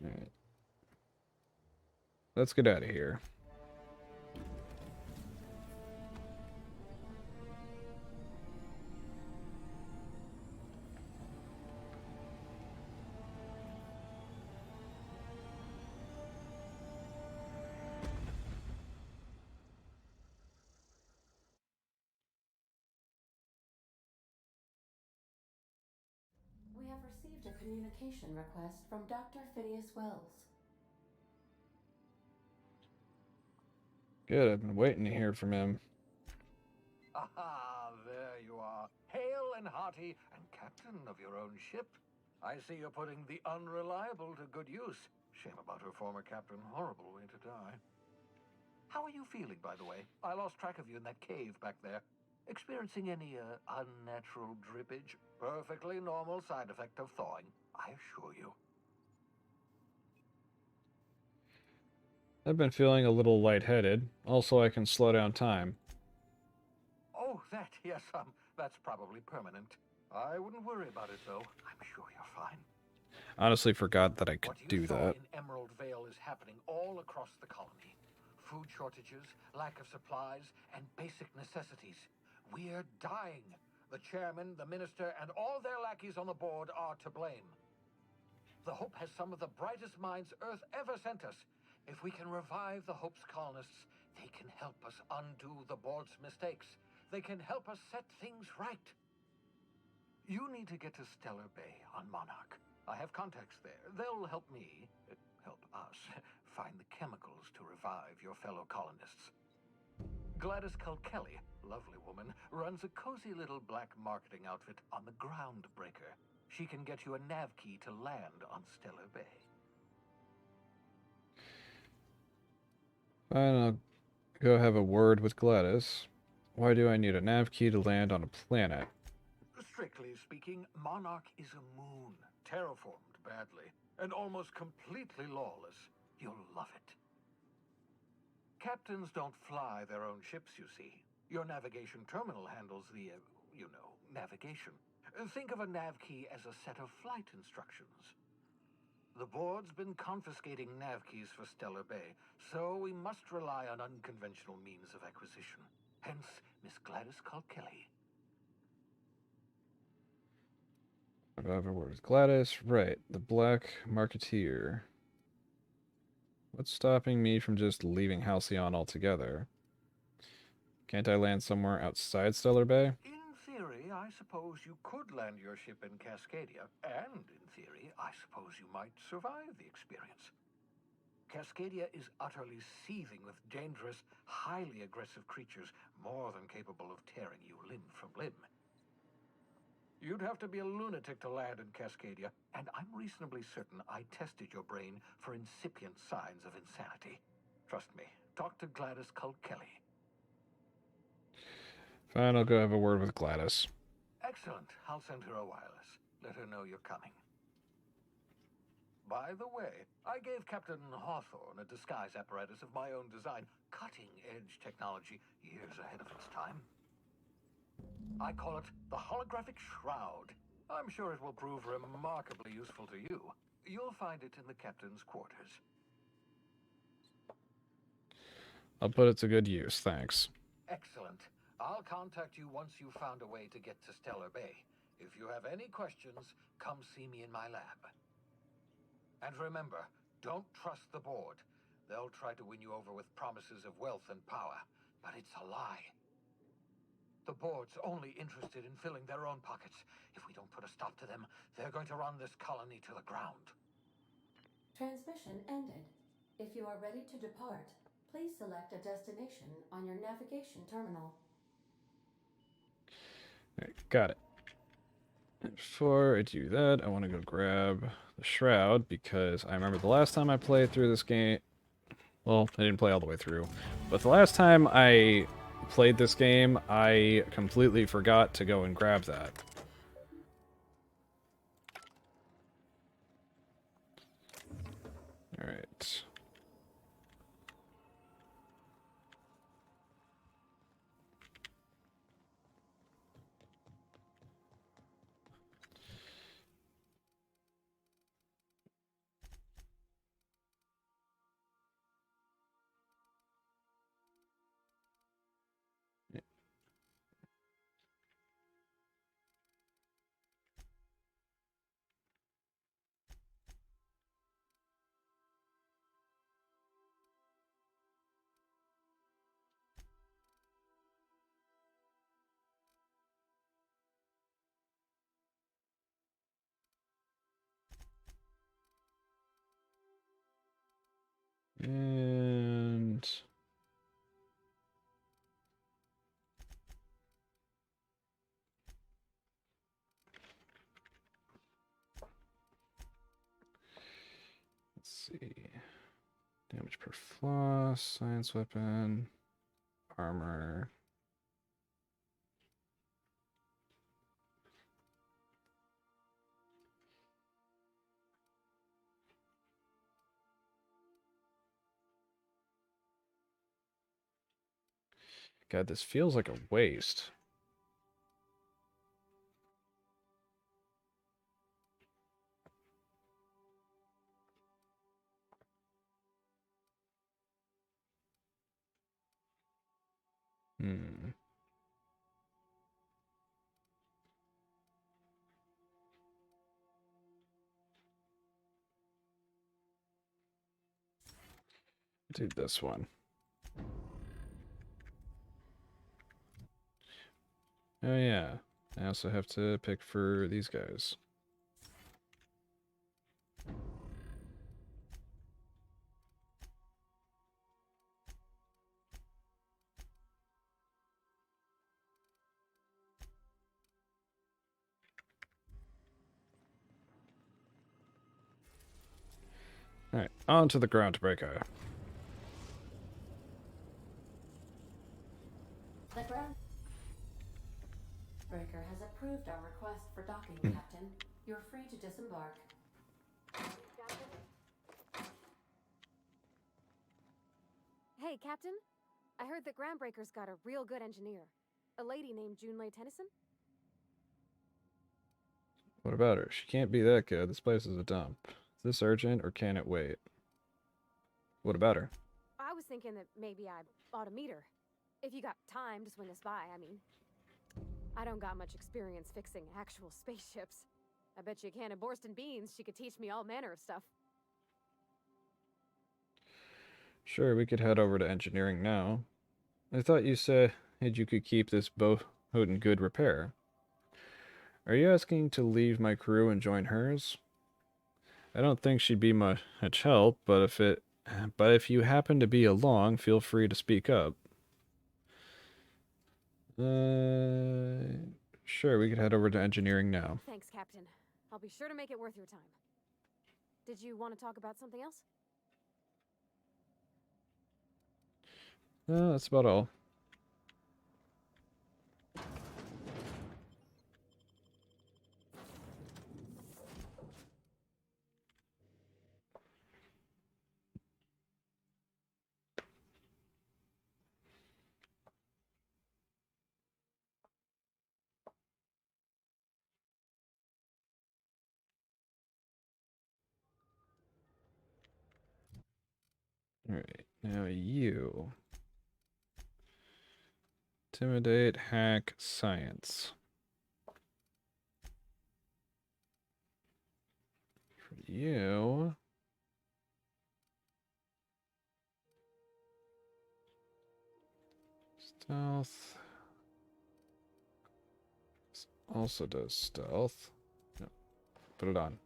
S1: Alright. Let's get out of here.
S15: We have received a communication request from Dr. Phineas Wells.
S1: Good, I've been waiting to hear from him.
S16: Aha, there you are. Hale and hearty, and captain of your own ship. I see you're putting the unreliable to good use. Shame about her former captain. Horrible way to die. How are you feeling, by the way? I lost track of you in that cave back there. Experiencing any, unnatural drippage? Perfectly normal side effect of thawing, I assure you.
S1: I've been feeling a little lightheaded. Also, I can slow down time.
S16: Oh, that, yes, that's probably permanent. I wouldn't worry about it, though. I'm sure you're fine.
S1: Honestly forgot that I could
S16: What you
S1: do
S16: saw
S1: that.
S16: in Emerald Vale is happening all across the colony. Food shortages, lack of supplies, and basic necessities. We're dying. The chairman, the minister, and all their lackeys on the board are to blame. The Hope has some of the brightest minds Earth ever sent us. If we can revive the Hope's colonists, they can help us undo the board's mistakes. They can help us set things right. You need to get to Stellar Bay on Monarch. I have contacts there. They'll help me, help us, find the chemicals to revive your fellow colonists. Gladys Culkelly, lovely woman, runs a cozy little black marketing outfit on the Groundbreaker. She can get you a nav key to land on Stellar Bay.
S1: Fine, I'll go have a word with Gladys. Why do I need a nav key to land on a planet?
S16: Strictly speaking, Monarch is a moon, terraformed badly, and almost completely lawless. You'll love it. Captains don't fly their own ships, you see. Your navigation terminal handles the, navigation. Think of a nav key as a set of flight instructions. The board's been confiscating nav keys for Stellar Bay, so we must rely on unconventional means of acquisition. Hence, Miss Gladys Culkelly.
S1: I'll have a word with Gladys. Right, the Black Marketeer. What's stopping me from just leaving Halcyon altogether? Can't I land somewhere outside Stellar Bay?
S16: In theory, I suppose you could land your ship in Cascadia, and in theory, I suppose you might survive the experience. Cascadia is utterly seething with dangerous, highly aggressive creatures, more than capable of tearing you limb from limb. You'd have to be a lunatic to land in Cascadia, and I'm reasonably certain I tested your brain for incipient signs of insanity. Trust me, talk to Gladys Culkelly.
S1: Fine, I'll go have a word with Gladys.
S16: Excellent. I'll send her a wireless. Let her know you're coming. By the way, I gave Captain Hawthorne a disguise apparatus of my own design, cutting-edge technology, years ahead of its time. I call it the Holographic Shroud. I'm sure it will prove remarkably useful to you. You'll find it in the captain's quarters.
S1: I'll put it to good use, thanks.
S16: Excellent. I'll contact you once you've found a way to get to Stellar Bay. If you have any questions, come see me in my lab. And remember, don't trust the board. They'll try to win you over with promises of wealth and power, but it's a lie. The board's only interested in filling their own pockets. If we don't put a stop to them, they're going to run this colony to the ground.
S15: Transmission ended. If you are ready to depart, please select a destination on your navigation terminal.
S1: Alright, got it. Before I do that, I want to go grab the Shroud, because I remember the last time I played through this game... Well, I didn't play all the way through. But the last time I played this game, I completely forgot to go and grab that. Alright. see. Damage per floss, science weapon, armor. God, this feels like a waste. Hmm. Do this one. Oh yeah. I also have to pick for these guys. Alright, on to the groundbreaker.
S15: The ground breaker has approved our request for docking, Captain. You're free to disembark.
S7: Hey, Captain. I heard that Groundbreaker's got a real good engineer. A lady named Junlei Tennyson?
S1: What about her? She can't be that good. This place is a dump. Is this urgent or can it wait? What about her?
S7: I was thinking that maybe I ought to meet her. If you got time to swing us by, I mean. I don't got much experience fixing actual spaceships. I bet you a can of Borston beans she could teach me all manner of stuff.
S1: Sure, we could head over to engineering now. I thought you said you could keep this boat in good repair. Are you asking to leave my crew and join hers? I don't think she'd be much help, but if you happen to be along, feel free to speak up. Sure, we could head over to engineering now.
S7: Thanks, Captain. I'll be sure to make it worth your time. Did you want to talk about something else?
S1: That's about all. Alright, now you. Intimidate, hack, science. For you... Stealth. This also does stealth. No, put it on.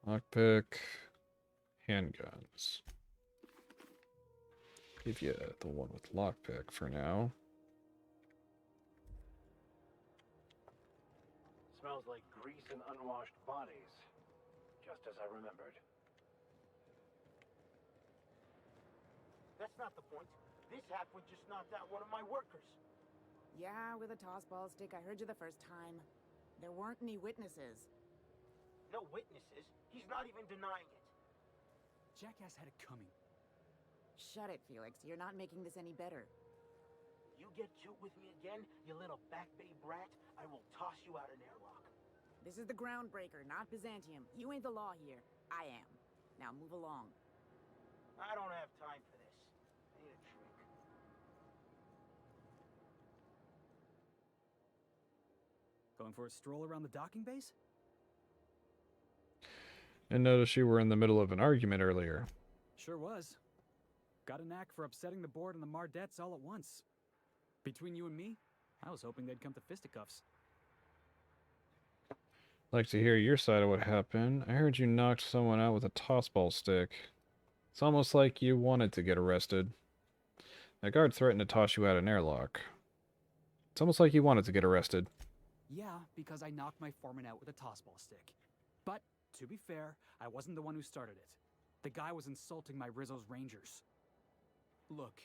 S1: Lockpick. Handguns. Give you the one with lockpick for now.
S14: Smells like grease and unwashed bodies. Just as I remembered.
S3: That's not the point. This halfwit just knocked out one of my workers.
S17: Yeah, with a tossball stick. I heard you the first time. There weren't any witnesses.
S3: No witnesses? He's not even denying it.
S18: Jackass had it coming.
S17: Shut it, Felix. You're not making this any better.
S3: You get cute with me again, you little back bay brat, I will toss you out an airlock.
S17: This is the Groundbreaker, not Byzantium. You ain't the law here. I am. Now move along.
S3: I don't have time for this. I need a drink.
S18: Going for a stroll around the docking base?
S1: And notice you were in the middle of an argument earlier.
S18: Sure was. Got a knack for upsetting the board and the Mardettes all at once. Between you and me, I was hoping they'd come to fisticuffs.
S1: Like to hear your side of what happened. I heard you knocked someone out with a tossball stick. It's almost like you wanted to get arrested. That guard threatened to toss you out an airlock. It's almost like you wanted to get arrested.
S18: Yeah, because I knocked my foreman out with a tossball stick. But to be fair, I wasn't the one who started it. The guy was insulting my Rizzo's Rangers. Look,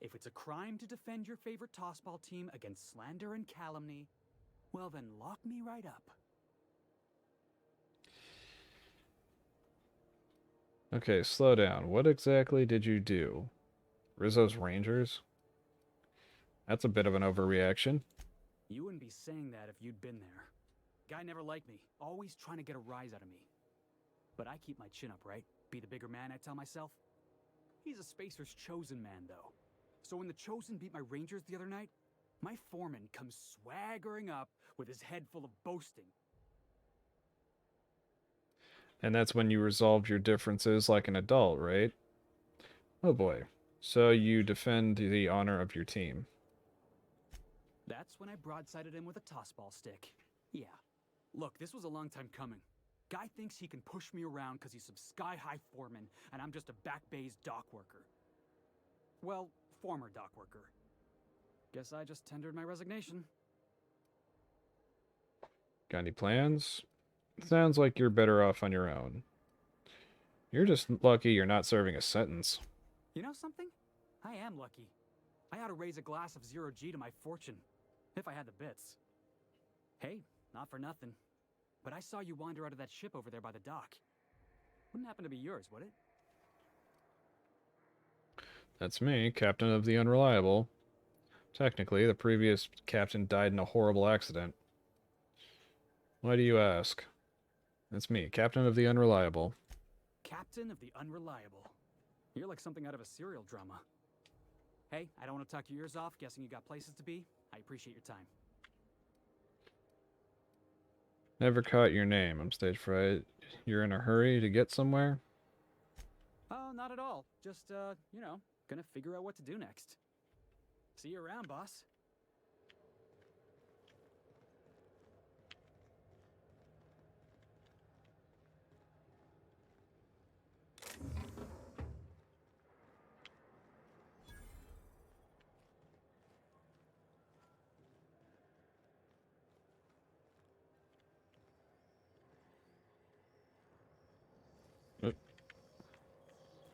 S18: if it's a crime to defend your favorite tossball team against slander and calumny, well then lock me right up.
S1: Okay, slow down. What exactly did you do? Rizzo's Rangers? That's a bit of an overreaction.
S18: You wouldn't be saying that if you'd been there. Guy never liked me, always trying to get a rise out of me. But I keep my chin up, right? Be the bigger man, I tell myself. He's a Spacer's chosen man, though. So when the Chosen beat my Rangers the other night, my foreman comes swaggering up with his head full of boasting.
S1: And that's when you resolved your differences like an adult, right? Oh boy. So you defend the honor of your team.
S18: That's when I broadsided him with a tossball stick. Yeah. Look, this was a long time coming. Guy thinks he can push me around because he's some sky-high foreman, and I'm just a back bay's dock worker. Well, former dock worker. Guess I just tendered my resignation.
S1: Got any plans? Sounds like you're better off on your own. You're just lucky you're not serving a sentence.
S18: You know something? I am lucky. I ought to raise a glass of 0G to my fortune, if I had the bits. Hey, not for nothing, but I saw you wander out of that ship over there by the dock. Wouldn't happen to be yours, would it?
S1: That's me, Captain of the Unreliable. Technically, the previous captain died in a horrible accident. Why do you ask? That's me, Captain of the Unreliable.
S18: Captain of the Unreliable. You're like something out of a serial drama. Hey, I don't want to talk your ears off, guessing you got places to be. I appreciate your time.
S1: Never caught your name. I'm StaijeFright. You're in a hurry to get somewhere?
S18: Oh, not at all. Just, you know, gonna figure out what to do next. See you around, boss.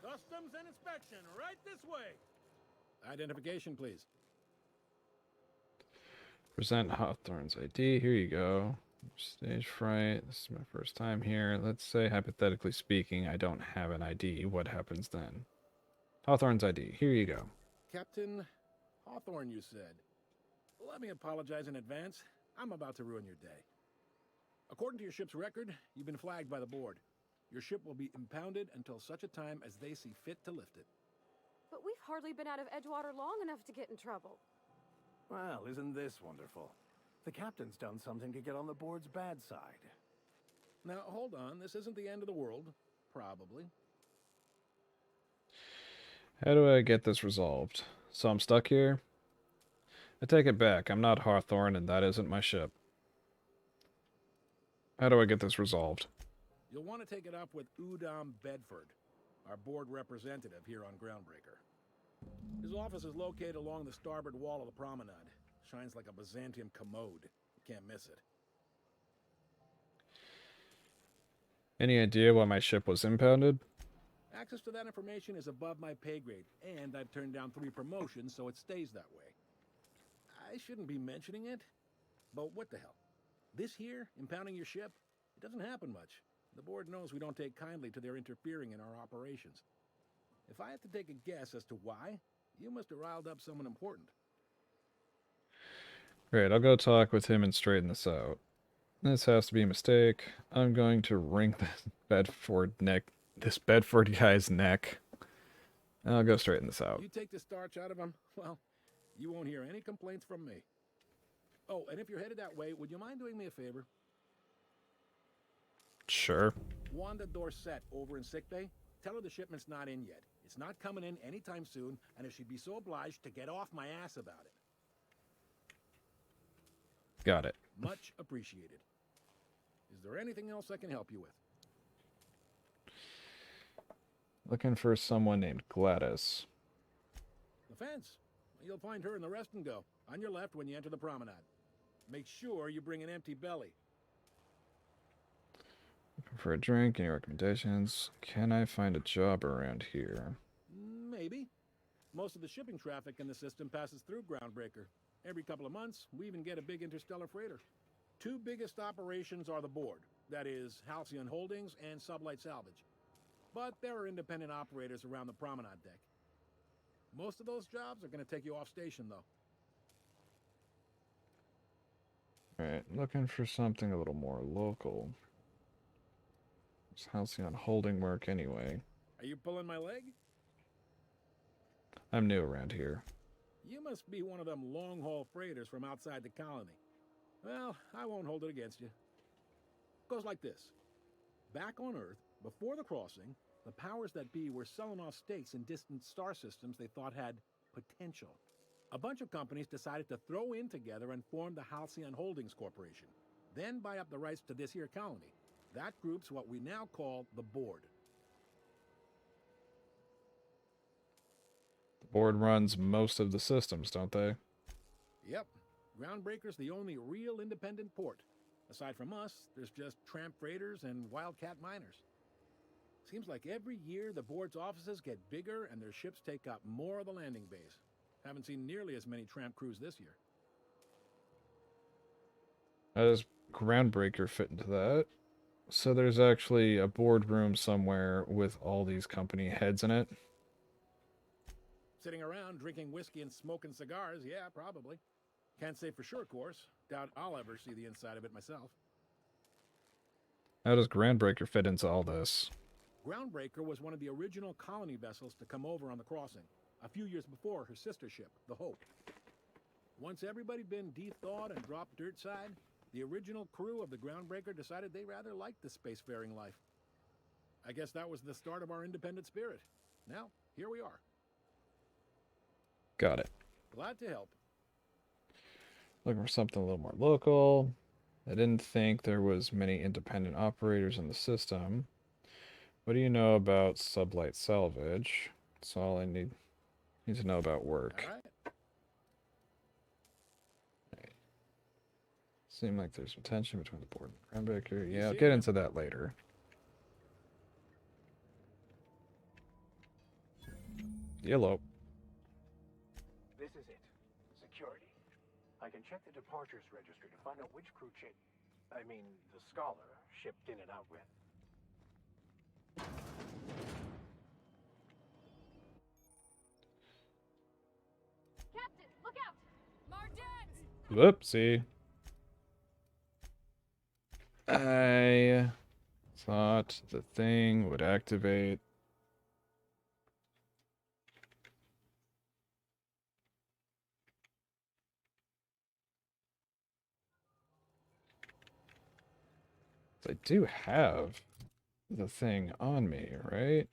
S14: Customs and inspection, right this way. Identification, please.
S1: Present Hawthorne's ID. Here you go. StaijeFright. This is my first time here. Let's say, hypothetically speaking, I don't have an ID. What happens then? Hawthorne's ID. Here you go.
S14: Captain Hawthorne, you said. Let me apologize in advance. I'm about to ruin your day. According to your ship's record, you've been flagged by the board. Your ship will be impounded until such a time as they see fit to lift it.
S7: But we've hardly been out of Edgewater long enough to get in trouble.
S14: Well, isn't this wonderful? The captain's done something to get on the board's bad side. Now, hold on. This isn't the end of the world. Probably.
S1: How do I get this resolved? So I'm stuck here? I take it back. I'm not Hawthorne, and that isn't my ship. How do I get this resolved?
S14: You'll want to take it up with Udom Bedford, our board representative here on Groundbreaker. His office is located along the starboard wall of the promenade. Shines like a Byzantium commode. You can't miss it.
S1: Any idea why my ship was impounded?
S14: Access to that information is above my pay grade, and I've turned down 3 promotions, so it stays that way. I shouldn't be mentioning it, but what the hell? This here, impounding your ship, it doesn't happen much. The board knows we don't take kindly to their interfering in our operations. If I had to take a guess as to why, you must have riled up someone important.
S1: Great, I'll go talk with him and straighten this out. This has to be a mistake. I'm going to wring this Bedford guy's neck. I'll go straighten this out.
S14: You take the starch out of him, well, you won't hear any complaints from me. Oh, and if you're headed that way, would you mind doing me a favor?
S1: Sure.
S14: Wanda Dorset over in sickbay, tell her the shipment's not in yet. It's not coming in anytime soon, and if she'd be so obliged to get off my ass about it.
S1: Got it.
S14: Much appreciated. Is there anything else I can help you with?
S1: Looking for someone named Gladys.
S14: The fence. You'll find her in the rest and go, on your left when you enter the promenade. Make sure you bring an empty belly.
S1: For a drink, any recommendations? Can I find a job around here?
S19: Maybe. Most of the shipping traffic in the system passes through Groundbreaker. Every couple of months, we even get a big interstellar freighter. Two biggest operations are the board, that is, Halcyon Holdings and Sublight Salvage. But there are independent operators around the promenade deck. Most of those jobs are going to take you off station, though.
S1: Alright, looking for something a little more local. Does Halcyon Holding work anyway?
S19: Are you pulling my leg?
S1: I'm new around here.
S19: You must be one of them long-haul freighters from outside the colony. Well, I won't hold it against you. Goes like this. Back on Earth, before the crossing, the powers that be were selling off stakes in distant star systems they thought had potential. A bunch of companies decided to throw in together and form the Halcyon Holdings Corporation, then buy up the rights to this here colony. That group's what we now call the Board.
S1: The board runs most of the systems, don't they?
S19: Yep. Groundbreaker's the only real independent port. Aside from us, there's just tramp freighters and wildcat miners. Seems like every year the board's offices get bigger and their ships take up more of the landing bays. Haven't seen nearly as many tramp crews this year.
S1: How does Groundbreaker fit into that? So there's actually a boardroom somewhere with all these company heads in it?
S19: Sitting around drinking whiskey and smoking cigars, yeah, probably. Can't say for sure, of course. Doubt I'll ever see the inside of it myself.
S1: How does Groundbreaker fit into all this?
S19: Groundbreaker was one of the original colony vessels to come over on the crossing, a few years before her sister ship, the Hope. Once everybody'd been de-thawed and dropped dirt side, the original crew of the Groundbreaker decided they rather liked the spacefaring life. I guess that was the start of our independent spirit. Now, here we are.
S1: Got it.
S19: Glad to help.
S1: Looking for something a little more local. I didn't think there was many independent operators in the system. What do you know about Sublight Salvage? That's all I need to know about work.
S19: All right.
S1: Seemed like there's some tension between the board and Groundbreaker. Yeah, I'll get into that later. Yellow.
S14: This is it. Security. I can check the departures registry to find out which crew the Scholar, shipped in and out with.
S7: Captain, look out! Mardette!
S1: Whoopsie. I thought the thing would activate. I do have the thing on me, right?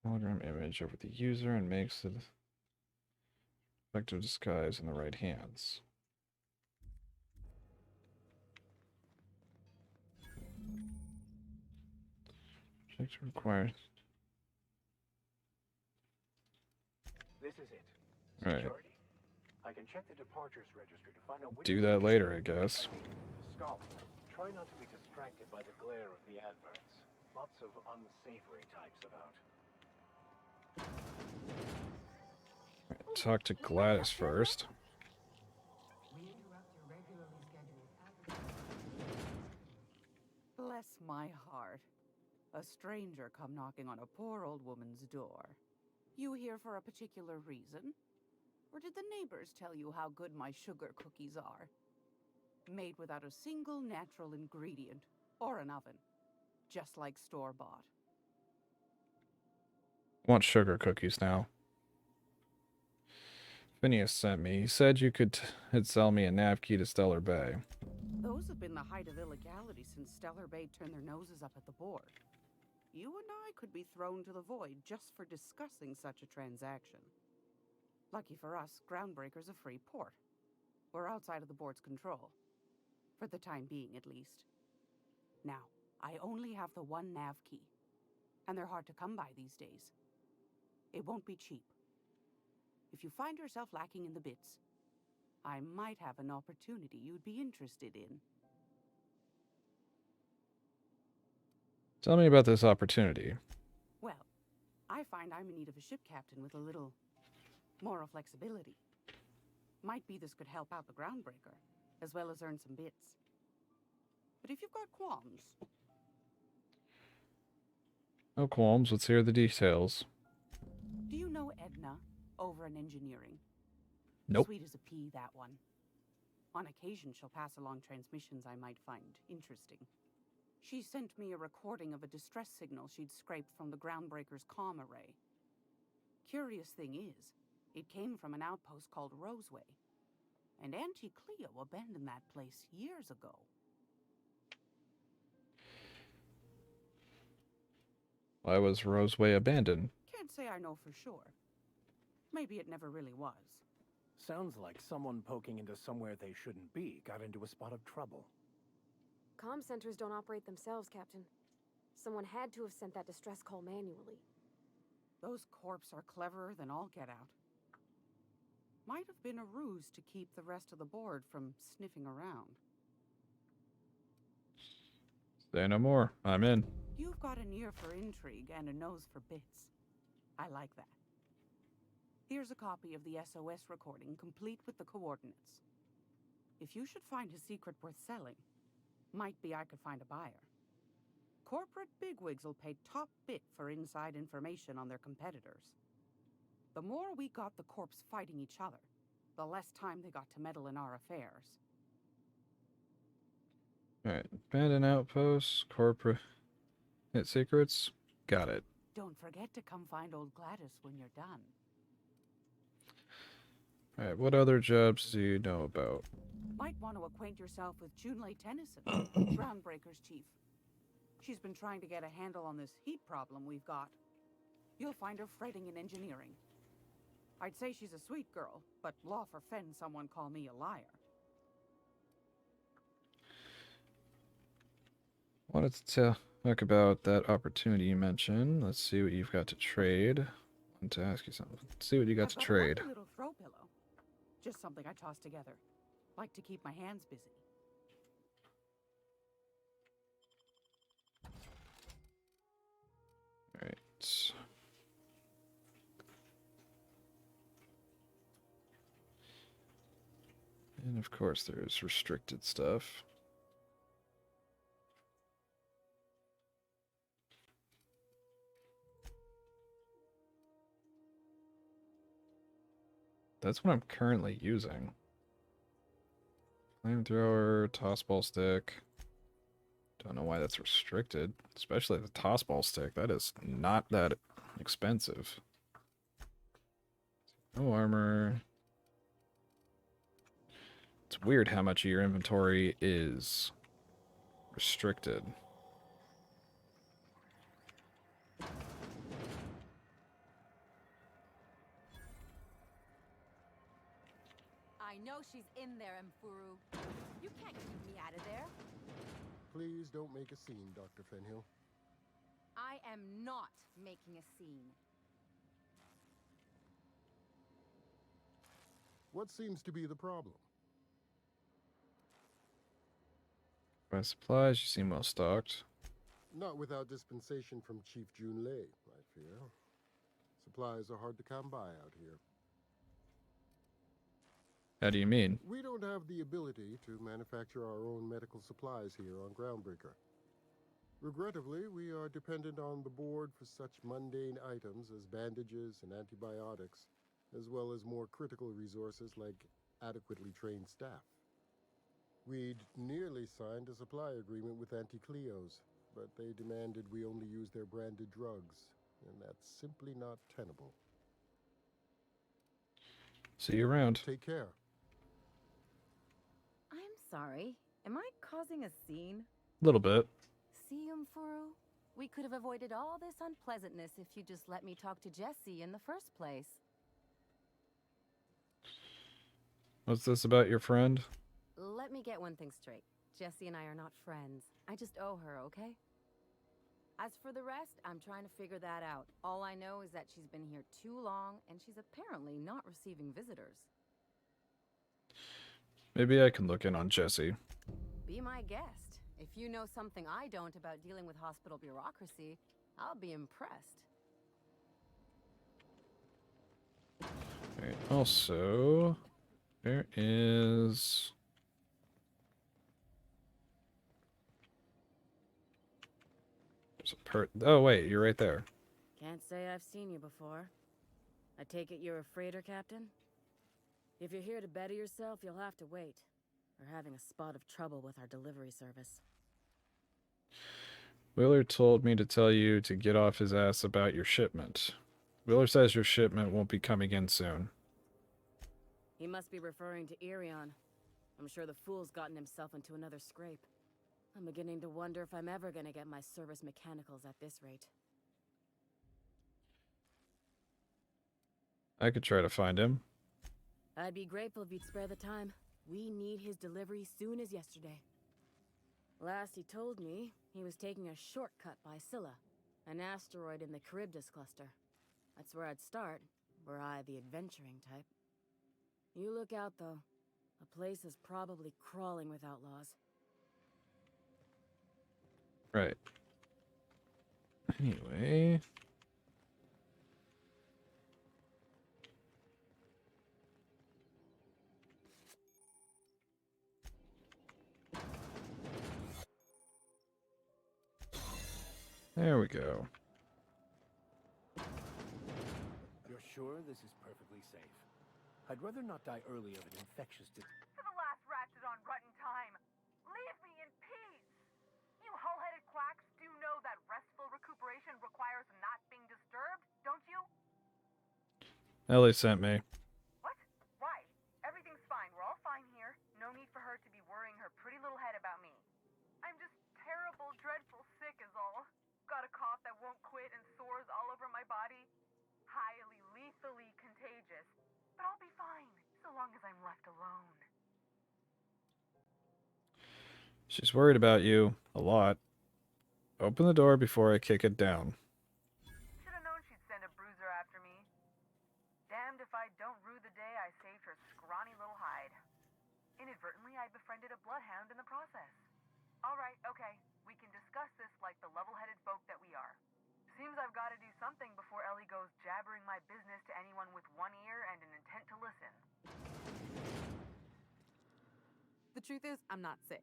S1: Hologram image over the user and makes it effective disguise in the right hands. Check to require.
S14: This is it.
S1: All right.
S14: Security. I can check the departures registry to find out which
S1: Do that later, I guess.
S14: Scholar. Try not to be distracted by the glare of the adverts. Lots of unsavory types about.
S1: Talk to Gladys first.
S20: Bless my heart. A stranger come knocking on a poor old woman's door. You here for a particular reason? Or did the neighbors tell you how good my sugar cookies are? Made without a single natural ingredient or an oven. Just like store-bought.
S1: I want sugar cookies now. Phineas sent me. He said you could sell me a nav key to Stellar Bay.
S20: Those have been the height of illegality since Stellar Bay turned their noses up at the board. You and I could be thrown to the void just for discussing such a transaction. Lucky for us, Groundbreaker's a free port. We're outside of the board's control. For the time being, at least. Now, I only have the one nav key. And they're hard to come by these days. It won't be cheap. If you find yourself lacking in the bits, I might have an opportunity you'd be interested in.
S1: Tell me about this opportunity.
S20: Well, I find I'm in need of a ship captain with a little moral flexibility. Might be this could help out the groundbreaker, as well as earn some bits. But if you've got qualms...
S1: No qualms, let's hear the details.
S20: Do you know Edna, over in engineering?
S1: Nope.
S20: Sweet as a pea, that one. On occasion, she'll pass along transmissions I might find interesting. She sent me a recording of a distress signal she'd scraped from the groundbreaker's comm array. Curious thing is, it came from an outpost called Roseway. And Auntie Cleo abandoned that place years ago.
S1: Why was Roseway abandoned?
S20: Can't say I know for sure. Maybe it never really was.
S14: Sounds like someone poking into somewhere they shouldn't be got into a spot of trouble.
S7: Comm centers don't operate themselves, Captain. Someone had to have sent that distress call manually.
S20: Those corps are cleverer than all get out. Might have been a ruse to keep the rest of the board from sniffing around.
S1: Say no more. I'm in.
S20: You've got an ear for intrigue and a nose for bits. I like that. Here's a copy of the SOS recording, complete with the coordinates. If you should find a secret worth selling, might be I could find a buyer. Corporate bigwigs will pay top bit for inside information on their competitors. The more we got the corps fighting each other, the less time they got to meddle in our affairs.
S1: Alright, abandoned outposts, corporate hit secrets. Got it.
S20: Don't forget to come find old Gladys when you're done.
S1: Alright, what other jobs do you know about?
S20: Might want to acquaint yourself with Junlei Tennyson, Groundbreaker's chief. She's been trying to get a handle on this heat problem we've got. You'll find her fretting in engineering. I'd say she's a sweet girl, but law forfend someone call me a liar.
S1: Wanted to talk about that opportunity you mentioned. Let's see what you've got to trade. Want to ask you something. Let's see what you got
S20: I've
S1: to
S20: got a
S1: trade.
S20: lovely little throw pillow. Just something I toss together. Like to keep my hands busy.
S1: Alright. And of course there's restricted stuff. That's what I'm currently using. Flamethrower, tossball stick. Don't know why that's restricted. Especially the tossball stick. That is not that expensive. No armor. It's weird how much of your inventory is restricted.
S2: I know she's in there, Mfuru. You can't keep me out of there.
S21: Please don't make a scene, Dr. Fenhill.
S2: I am not making a scene.
S21: What seems to be the problem?
S1: By supplies, you seem well stocked.
S21: Not without dispensation from Chief Junlei, I fear. Supplies are hard to come by out here.
S1: How do you mean?
S21: We don't have the ability to manufacture our own medical supplies here on Groundbreaker. Regrettably, we are dependent on the board for such mundane items as bandages and antibiotics, as well as more critical resources like adequately trained staff. We'd nearly signed a supply agreement with Auntie Cleo's, but they demanded we only use their branded drugs, and that's simply not tenable.
S1: See you around.
S21: Take care.
S2: I'm sorry. Am I causing a scene?
S1: A little bit.
S2: See, Mfuru? We could have avoided all this unpleasantness if you just let me talk to Jesse in the first place.
S1: What's this about your friend?
S2: Let me get one thing straight. Jesse and I are not friends. I just owe her, okay? As for the rest, I'm trying to figure that out. All I know is that she's been here too long, and she's apparently not receiving visitors.
S1: Maybe I can look in on Jesse.
S2: Be my guest. If you know something I don't about dealing with hospital bureaucracy, I'll be impressed.
S1: Alright, also, there is... There's a oh wait, you're right there.
S2: Can't say I've seen you before. I take it you're a freighter captain? If you're here to better yourself, you'll have to wait. We're having a spot of trouble with our delivery service.
S1: Wheeler told me to tell you to get off his ass about your shipment. Wheeler says your shipment won't be coming in soon.
S2: He must be referring to Irion. I'm sure the fool's gotten himself into another scrape. I'm beginning to wonder if I'm ever gonna get my service mechanicals at this rate.
S1: I could try to find him.
S2: I'd be grateful if you'd spare the time. We need his delivery soon as yesterday. Last he told me, he was taking a shortcut by Scylla, an asteroid in the Charybdis cluster. That's where I'd start, were I the adventuring type. You look out, though. The place is probably crawling with outlaws.
S1: Right. Anyway... There we go.
S14: You're sure this is perfectly safe? I'd rather not die early of an infectious disease.
S4: For the last ratchet on rotten time, leave me in peace! You hull-headed quacks do know that restful recuperation requires not being disturbed, don't you?
S1: Ellie sent me.
S4: What? Why? Everything's fine. We're all fine here. No need for her to be worrying her pretty little head about me. I'm just terrible, dreadful sick is all. Got a cough that won't quit and sores all over my body. Highly, lethally contagious. But I'll be fine, so long as I'm left alone.
S1: She's worried about you. A lot. Open the door before I kick it down.
S4: Should've known she'd send a bruiser after me. Damned if I don't rue the day I saved her scrawny little hide. Inadvertently, I befriended a bloodhound in the process. Alright, okay. We can discuss this like the level-headed folk that we are. Seems I've got to do something before Ellie goes jabbering my business to anyone with one ear and an intent to listen.
S7: The truth is, I'm not sick.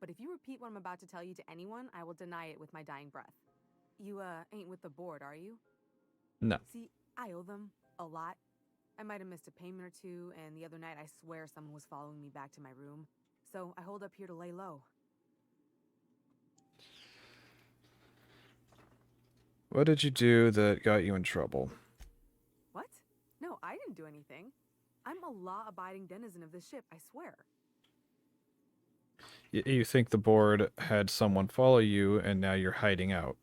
S7: But if you repeat what I'm about to tell you to anyone, I will deny it with my dying breath. You, ain't with the board, are you?
S1: No.
S7: See, I owe them a lot. I might have missed a payment or two, and the other night I swear someone was following me back to my room. So I hold up here to lay low.
S1: What did you do that got you in trouble?
S7: What? No, I didn't do anything. I'm a law-abiding denizen of this ship, I swear.
S1: You think the board had someone follow you and now you're hiding out?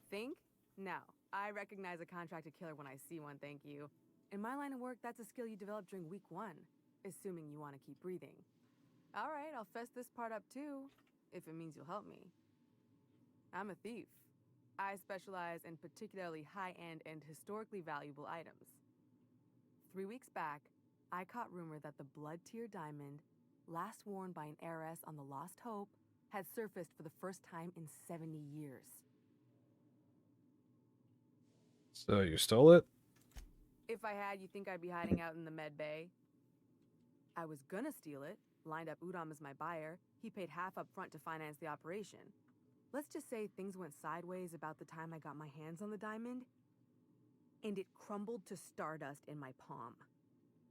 S7: Think? No. I recognize a contracted killer when I see one, thank you. In my line of work, that's a skill you develop during week 1, assuming you want to keep breathing. All right, I'll fess this part up too, if it means you'll help me. I'm a thief. I specialize in particularly high-end and historically valuable items. 3 weeks back, I caught rumor that the blood-tier diamond, last worn by an heiress on the Lost Hope, had surfaced for the first time in 70 years.
S1: So you stole it?
S7: If I had, you think I'd be hiding out in the med bay? I was gonna steal it, lined up Udom as my buyer. He paid half up front to finance the operation. Let's just say things went sideways about the time I got my hands on the diamond, and it crumbled to stardust in my palm.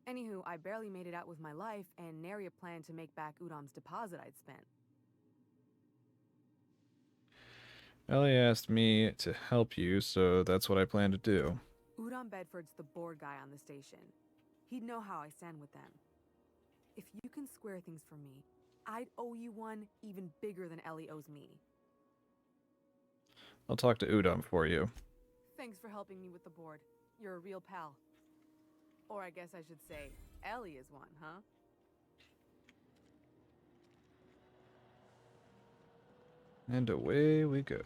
S7: Anywho, I barely made it out with my life, and nary a plan to make back Udom's deposit I'd spent.
S1: Ellie asked me to help you, so that's what I plan to do.
S7: Udom Bedford's the board guy on the station. He'd know how I stand with them. If you can square things for me, I'd owe you one even bigger than Ellie owes me.
S1: I'll talk to Udom for you.
S7: Thanks for helping me with the board. You're a real pal. Or I guess I should say, Ellie is one, huh?
S1: And away we go.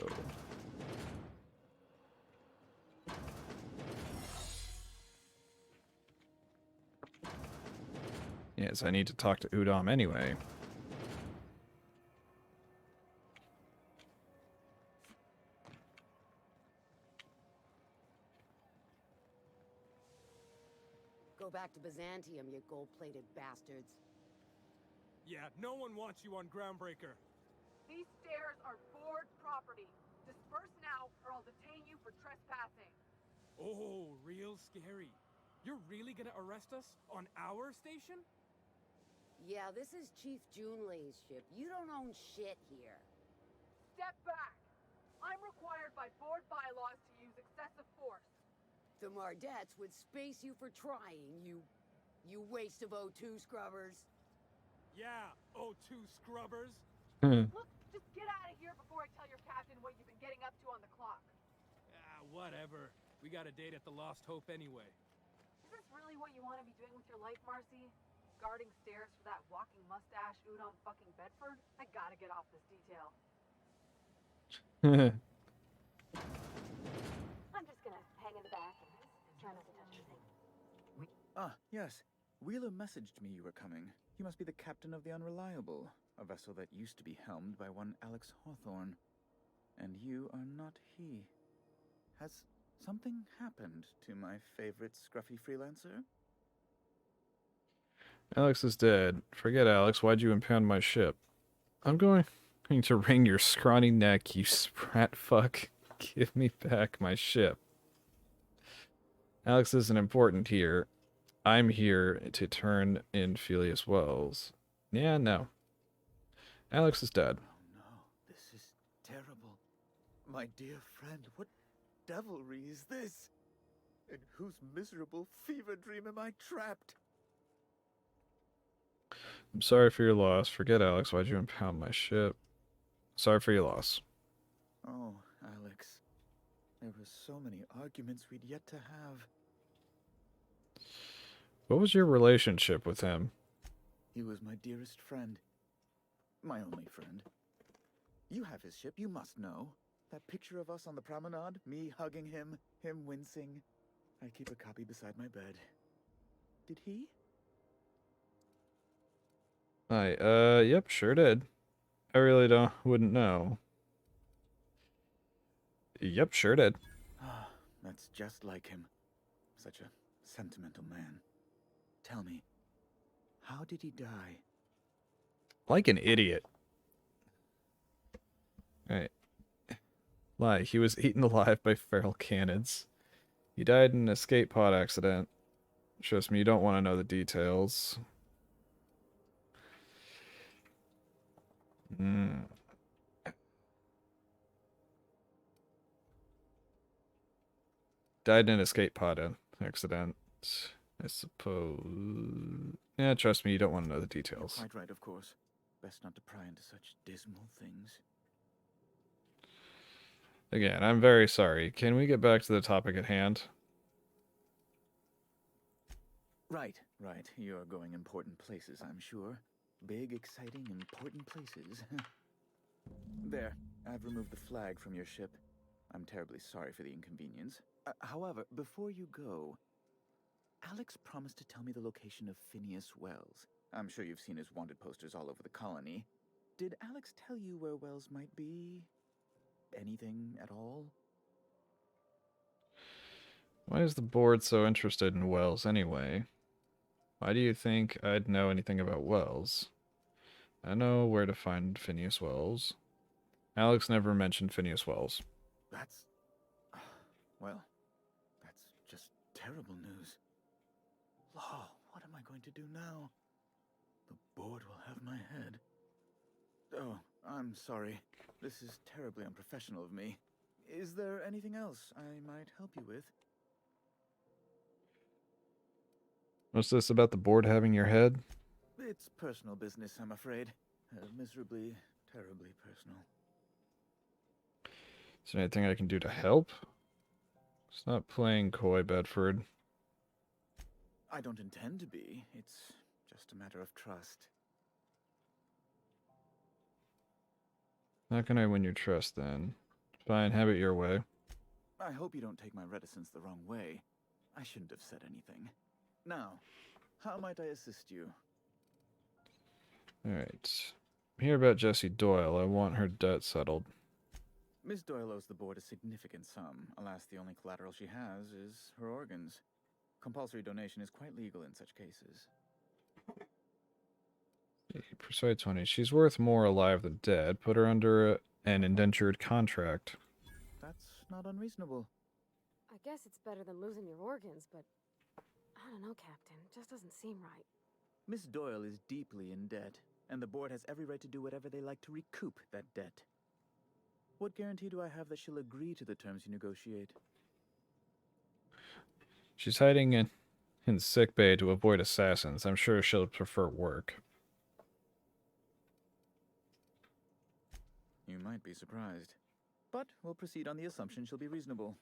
S1: Yes, I need to talk to Udom anyway.
S5: Go back to Byzantium, you gold-plated bastards.
S22: Yeah, no one wants you on Groundbreaker.
S4: These stairs are board property. Disperse now, or I'll detain you for trespassing.
S22: Oh, real scary. You're really gonna arrest us on our station?
S5: Yeah, this is Chief Junlei's ship. You don't own shit here.
S4: Step back. I'm required by board bylaws to use excessive force.
S5: The Mardettes would space you for trying, you waste of O2 scrubbers.
S22: Yeah, O2 scrubbers.
S4: Look, just get out of here before I tell your captain what you've been getting up to on the clock.
S22: Ah, whatever. We got a date at the Lost Hope anyway.
S4: Is this really what you want to be doing with your life, Marcy? Guarding stairs for that walking mustache Udon fucking Bedford? I gotta get off this detail.
S7: I'm just gonna hang in the back and try not to touch anything.
S23: Ah, yes. Wheeler messaged me you were coming. You must be the captain of the Unreliable, a vessel that used to be helmed by one Alex Hawthorne. And you are not he. Has something happened to my favorite scruffy freelancer?
S1: Alex is dead. Forget Alex, why'd you impound my ship? I'm going to wring your scrawny neck, you sprat fuck. Give me back my ship. Alex isn't important here. I'm here to turn in Phileas Wells. Yeah, no. Alex is dead.
S23: Oh no, this is terrible. My dear friend, what devilry is this? In whose miserable fever dream am I trapped?
S1: I'm sorry for your loss. Forget Alex, why'd you impound my ship? Sorry for your loss.
S23: Oh, Alex. There were so many arguments we'd yet to have.
S1: What was your relationship with him?
S23: He was my dearest friend. My only friend. You have his ship, you must know. That picture of us on the promenade, me hugging him, him wincing. I keep a copy beside my bed. Did he?
S1: Yep, sure did. I really wouldn't know. Yep, sure did.
S23: Ah, that's just like him. Such a sentimental man. Tell me, how did he die?
S1: Like an idiot. Right. Lie, he was eaten alive by feral canids. He died in an escape pod accident. Trust me, you don't want to know the details. Died in an escape pod accident, I suppose. Yeah, trust me, you don't want to know the details.
S23: You're quite right, of course. Best not to pry into such dismal things.
S1: Again, I'm very sorry. Can we get back to the topic at hand?
S23: Right. You're going important places, I'm sure. Big, exciting, important places. There, I've removed the flag from your ship. I'm terribly sorry for the inconvenience. However, before you go, Alex promised to tell me the location of Phineas Wells. I'm sure you've seen his wanted posters all over the colony. Did Alex tell you where Wells might be? Anything at all?
S1: Why is the board so interested in Wells anyway? Why do you think I'd know anything about Wells? I know where to find Phineas Wells. Alex never mentioned Phineas Wells.
S23: That's... well, that's just terrible news. Law, what am I going to do now? The board will have my head. Oh, I'm sorry. This is terribly unprofessional of me. Is there anything else I might help you with?
S1: What's this about the board having your head?
S23: It's personal business, I'm afraid. Miserably, terribly personal.
S1: Is there anything I can do to help? It's not playing coy, Bedford.
S23: I don't intend to be. It's just a matter of trust.
S1: How can I win your trust then? Fine, have it your way.
S23: I hope you don't take my reticence the wrong way. I shouldn't have said anything. Now, how might I assist you?
S1: Alright. Hear about Jessie Doyle. I want her debt settled.
S23: Miss Doyle owes the board a significant sum. Alas, the only collateral she has is her organs. Compulsory donation is quite legal in such cases.
S1: Persuade 20. She's worth more alive than dead. Put her under an indentured contract.
S23: That's not unreasonable.
S7: I guess it's better than losing your organs, but I don't know, Captain. It just doesn't seem right.
S23: Miss Doyle is deeply in debt, and the board has every right to do whatever they like to recoup that debt. What guarantee do I have that she'll agree to the terms you negotiate?
S1: She's hiding in sickbay to avoid assassins. I'm sure she'll prefer work.
S23: You might be surprised. But we'll proceed on the assumption she'll be reasonable.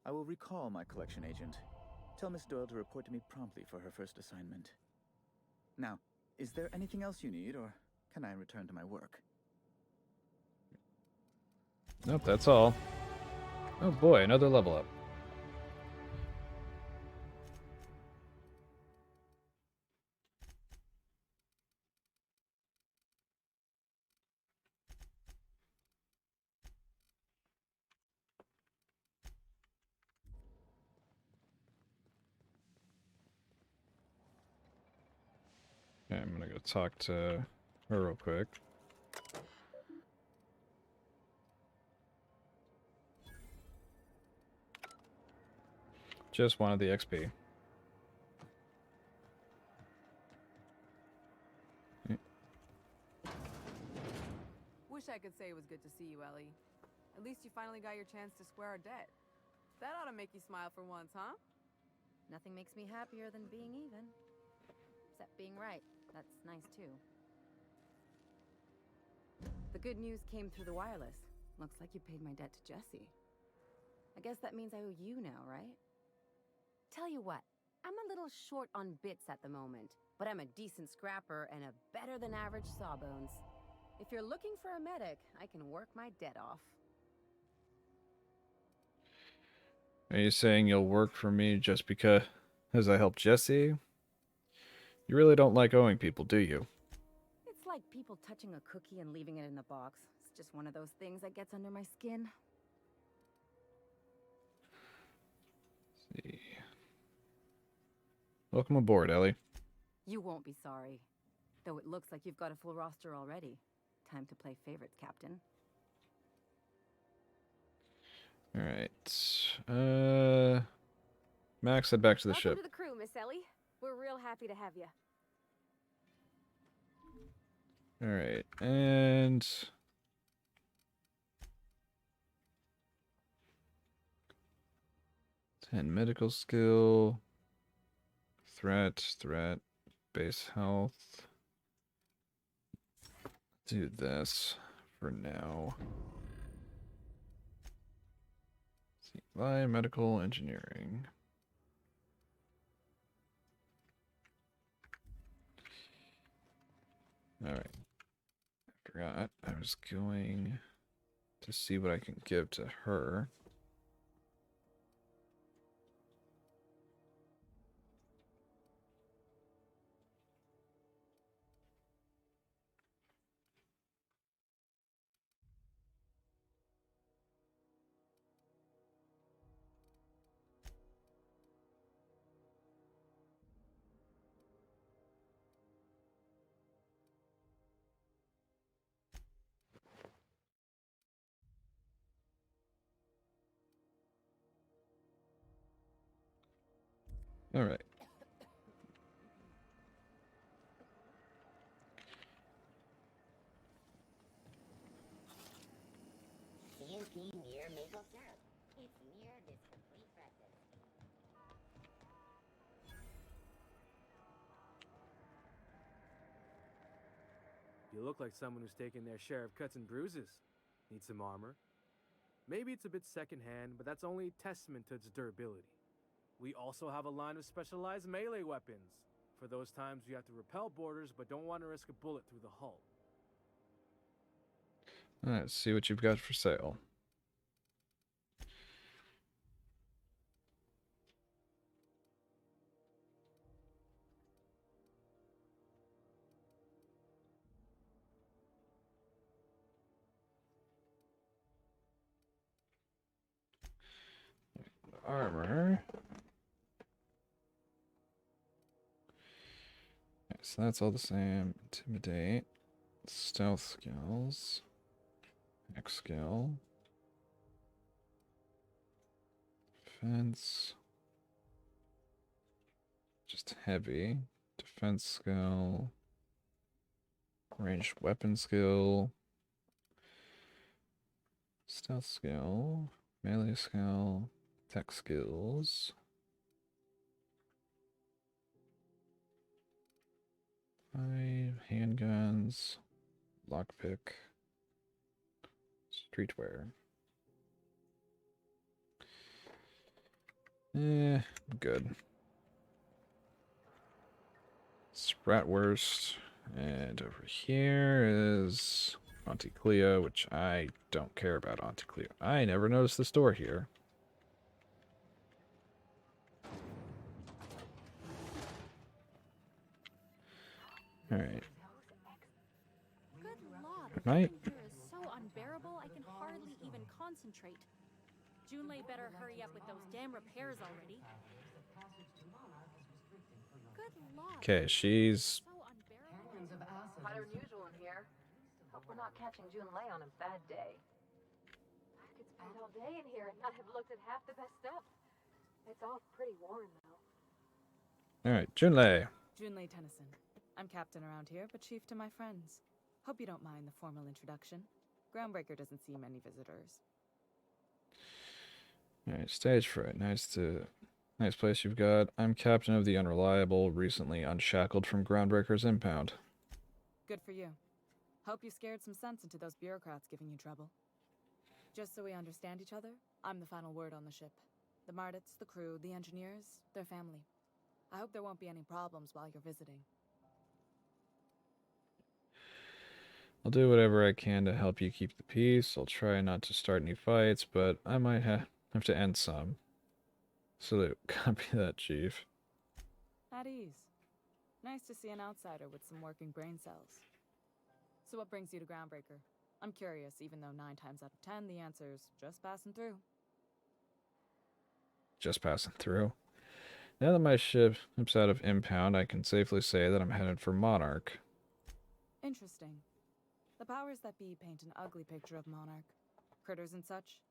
S23: I will recall my collection agent. Tell Miss Doyle to report to me promptly for her first assignment. Now, is there anything else you need, or can I return to my work?
S1: Nope, that's all. Oh boy, another level up. Okay, I'm gonna go talk to her real quick. Just wanted the XP.
S6: Wish I could say it was good to see you, Ellie. At least you finally got your chance to square our debt. That ought to make you smile for once, huh?
S2: Nothing makes me happier than being even. Except being right. That's nice, too.
S6: The good news came through the wireless. Looks like you paid my debt to Jessie.
S2: I guess that means I owe you now, right? Tell you what, I'm a little short on bits at the moment, but I'm a decent scrapper and a better-than-average sawbones. If you're looking for a medic, I can work my debt off.
S1: Are you saying you'll work for me just because I helped Jessie? You really don't like owing people, do you?
S2: It's like people touching a cookie and leaving it in the box. It's just one of those things that gets under my skin.
S1: Let's see. Welcome aboard, Ellie.
S2: You won't be sorry. Though it looks like you've got a full roster already. Time to play favorites, Captain.
S1: Alright. Max, head back to the
S7: Welcome
S1: ship.
S7: to the crew, Miss Ellie. We're real happy to have you.
S1: Alright, and... Ten medical skill. Threat, base health. Do this for now. Let's see, biomedical engineering. Alright. I forgot. I was going to see what I can give to her. Alright.
S9: CNP Mirror Maple Syrup. It's mirrored this complete breakfast.
S22: You look like someone who's taken their share of cuts and bruises. Need some armor? Maybe it's a bit secondhand, but that's only a testament to its durability. We also have a line of specialized melee weapons, for those times you have to repel boarders but don't want to risk a bullet through the hull.
S1: Let's see what you've got for sale. Armor. Okay, so that's all the same. Intimidate. Stealth skills. X skill. Defense. Just heavy. Defense skill. Ranged weapon skill. Stealth skill. Melee skill. Tech skills. Handguns. Lockpick. Streetwear. Good. Spratwurst. And over here is Auntie Cleo, which I don't care about Auntie Cleo. I never noticed the store here. Alright.
S8: Good lord,
S1: Good night.
S8: here is so unbearable I can hardly even concentrate. Junlei better hurry up with those damn repairs already. Good lord.
S1: Okay, she's...
S10: Hotter than usual in here. Hope we're not catching Junlei on a bad day.
S7: I could spend all day in here and not have looked at half the best stuff. It's all pretty worn, though.
S1: Alright, Junlei.
S6: Junlei Tennyson. I'm captain around here, but chief to my friends. Hope you don't mind the formal introduction. Groundbreaker doesn't see many visitors.
S1: Alright, StaijeFright. Nice place you've got. I'm captain of the Unreliable, recently unshackled from Groundbreaker's impound.
S6: Good for you. Hope you scared some sense into those bureaucrats giving you trouble. Just so we understand each other, I'm the final word on the ship. The Mardits, the crew, the engineers, their family. I hope there won't be any problems while you're visiting.
S1: I'll do whatever I can to help you keep the peace. I'll try not to start any fights, but I might have to end some. Salute. Copy that, Chief.
S6: At ease. Nice to see an outsider with some working brain cells. So what brings you to Groundbreaker? I'm curious, even though 9 times out of 10 the answer's just passing through.
S1: Just passing through. Now that my ship's out of impound, I can safely say that I'm headed for Monarch.
S6: Interesting. The powers that be paint an ugly picture of Monarch. Critters and such.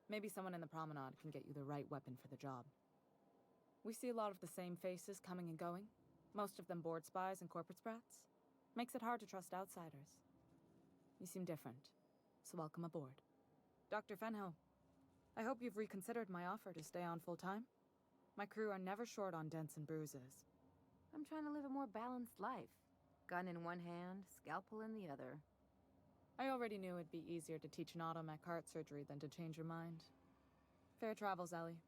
S6: Maybe someone in the promenade can get you the right weapon for the job. We see a lot of the same faces coming and going. Most of them board spies and corporate sprats. Makes it hard to trust outsiders. You seem different, so welcome aboard. Dr. Fenho, I hope you've reconsidered my offer to stay on full-time. My crew are never short on dents and bruises.
S10: I'm trying to live a more balanced life. Gun in one hand, scalpel in the other.
S6: I already knew it'd be easier to teach an automech heart surgery than to change your mind. Fair travels, Ellie.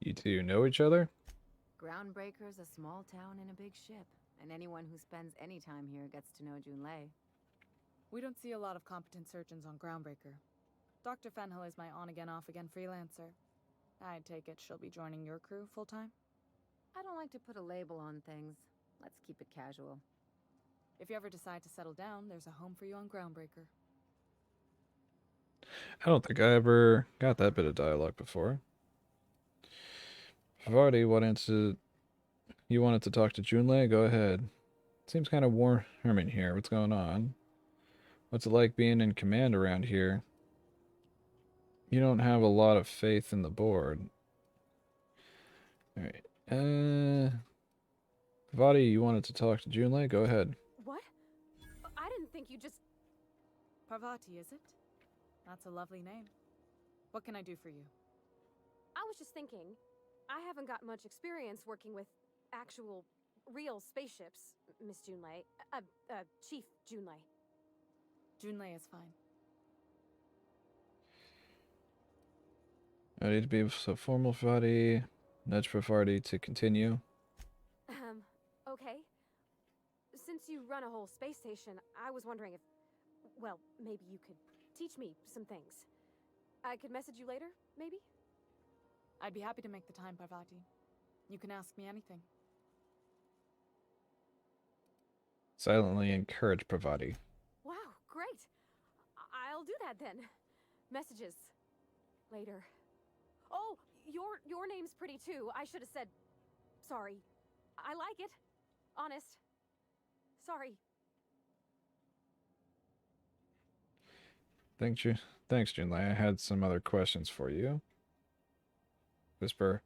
S1: You two know each other?
S10: Groundbreaker's a small town in a big ship, and anyone who spends any time here gets to know Junlei.
S6: We don't see a lot of competent surgeons on Groundbreaker. Dr. Fenhill is my on-again, off-again freelancer. I take it she'll be joining your crew full-time?
S10: I don't like to put a label on things. Let's keep it casual.
S6: If you ever decide to settle down, there's a home for you on Groundbreaker.
S1: I don't think I ever got that bit of dialogue before. Vardy you wanted to talk to Junlei? Go ahead. Seems kind of warm in here. What's going on? What's it like being in command around here? You don't have a lot of faith in the board. Alright. Vardy, you wanted to talk to Junlei? Go ahead.
S7: What? I didn't think you just...
S6: Parvati, is it? That's a lovely name. What can I do for you?
S7: I was just thinking, I haven't got much experience working with actual, real spaceships, Miss Junlei. Chief Junlei.
S6: Junlei is fine.
S1: I need to be so formal, Vardy. Nudge for Vardy to continue.
S7: Okay. Since you run a whole space station, I was wondering if well, maybe you could teach me some things. I could message you later, maybe?
S6: I'd be happy to make the time, Parvati. You can ask me anything.
S1: Silently encourage Pravati.
S7: Wow, great. I'll do that then. Messages. Later. Oh, your name's pretty too. I should have said sorry. I like it. Honest. Sorry.
S1: Thanks, Junlei. I had some other questions for you. Whisper,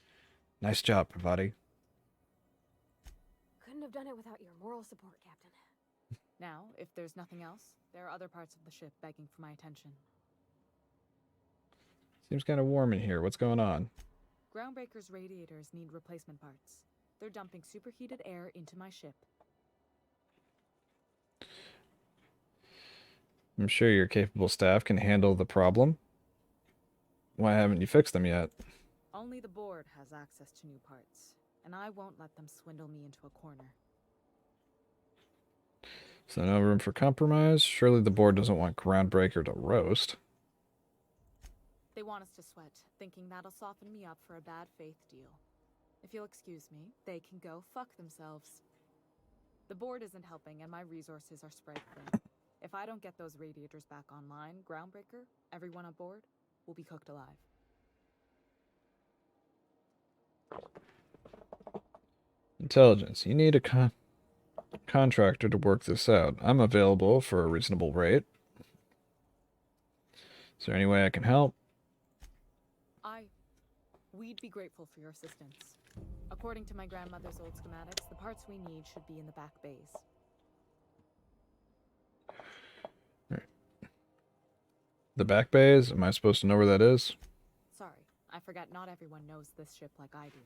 S1: nice job, Pravati.
S7: Couldn't have done it without your moral support, Captain.
S6: Now, if there's nothing else, there are other parts of the ship begging for my attention.
S1: Seems kind of warm in here. What's going on?
S6: Groundbreaker's radiators need replacement parts. They're dumping superheated air into my ship.
S1: I'm sure your capable staff can handle the problem. Why haven't you fixed them yet?
S6: Only the board has access to new parts, and I won't let them swindle me into a corner.
S1: So no room for compromise? Surely the board doesn't want Groundbreaker to roast.
S6: They want us to sweat, thinking that'll soften me up for a bad faith deal. If you'll excuse me, they can go fuck themselves. The board isn't helping, and my resources are spread thin. If I don't get those radiators back online, Groundbreaker, everyone on board, will be cooked alive.
S1: Intelligence. You need a contractor to work this out. I'm available for a reasonable rate. Is there any way I can help?
S6: We'd be grateful for your assistance. According to my grandmother's old schematics, the parts we need should be in the back bays.
S1: Right. The back bays? Am I supposed to know where that is?
S6: Sorry, I forgot not everyone knows this ship like I do.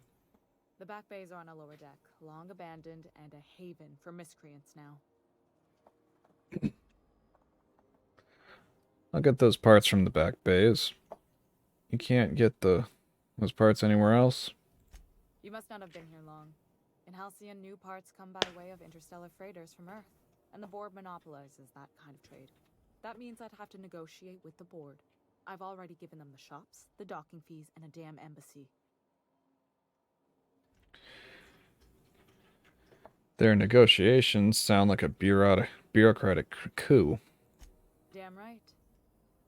S6: The back bays are on a lower deck, long abandoned and a haven for miscreants now.
S1: I'll get those parts from the back bays. You can't get those parts anywhere else?
S6: You must not have been here long. In Halcyon, new parts come by way of interstellar freighters from Earth, and the board monopolizes that kind of trade. That means I'd have to negotiate with the board. I've already given them the shops, the docking fees, and a damn embassy.
S1: Their negotiations sound like a bureaucratic coup.
S6: Damn right.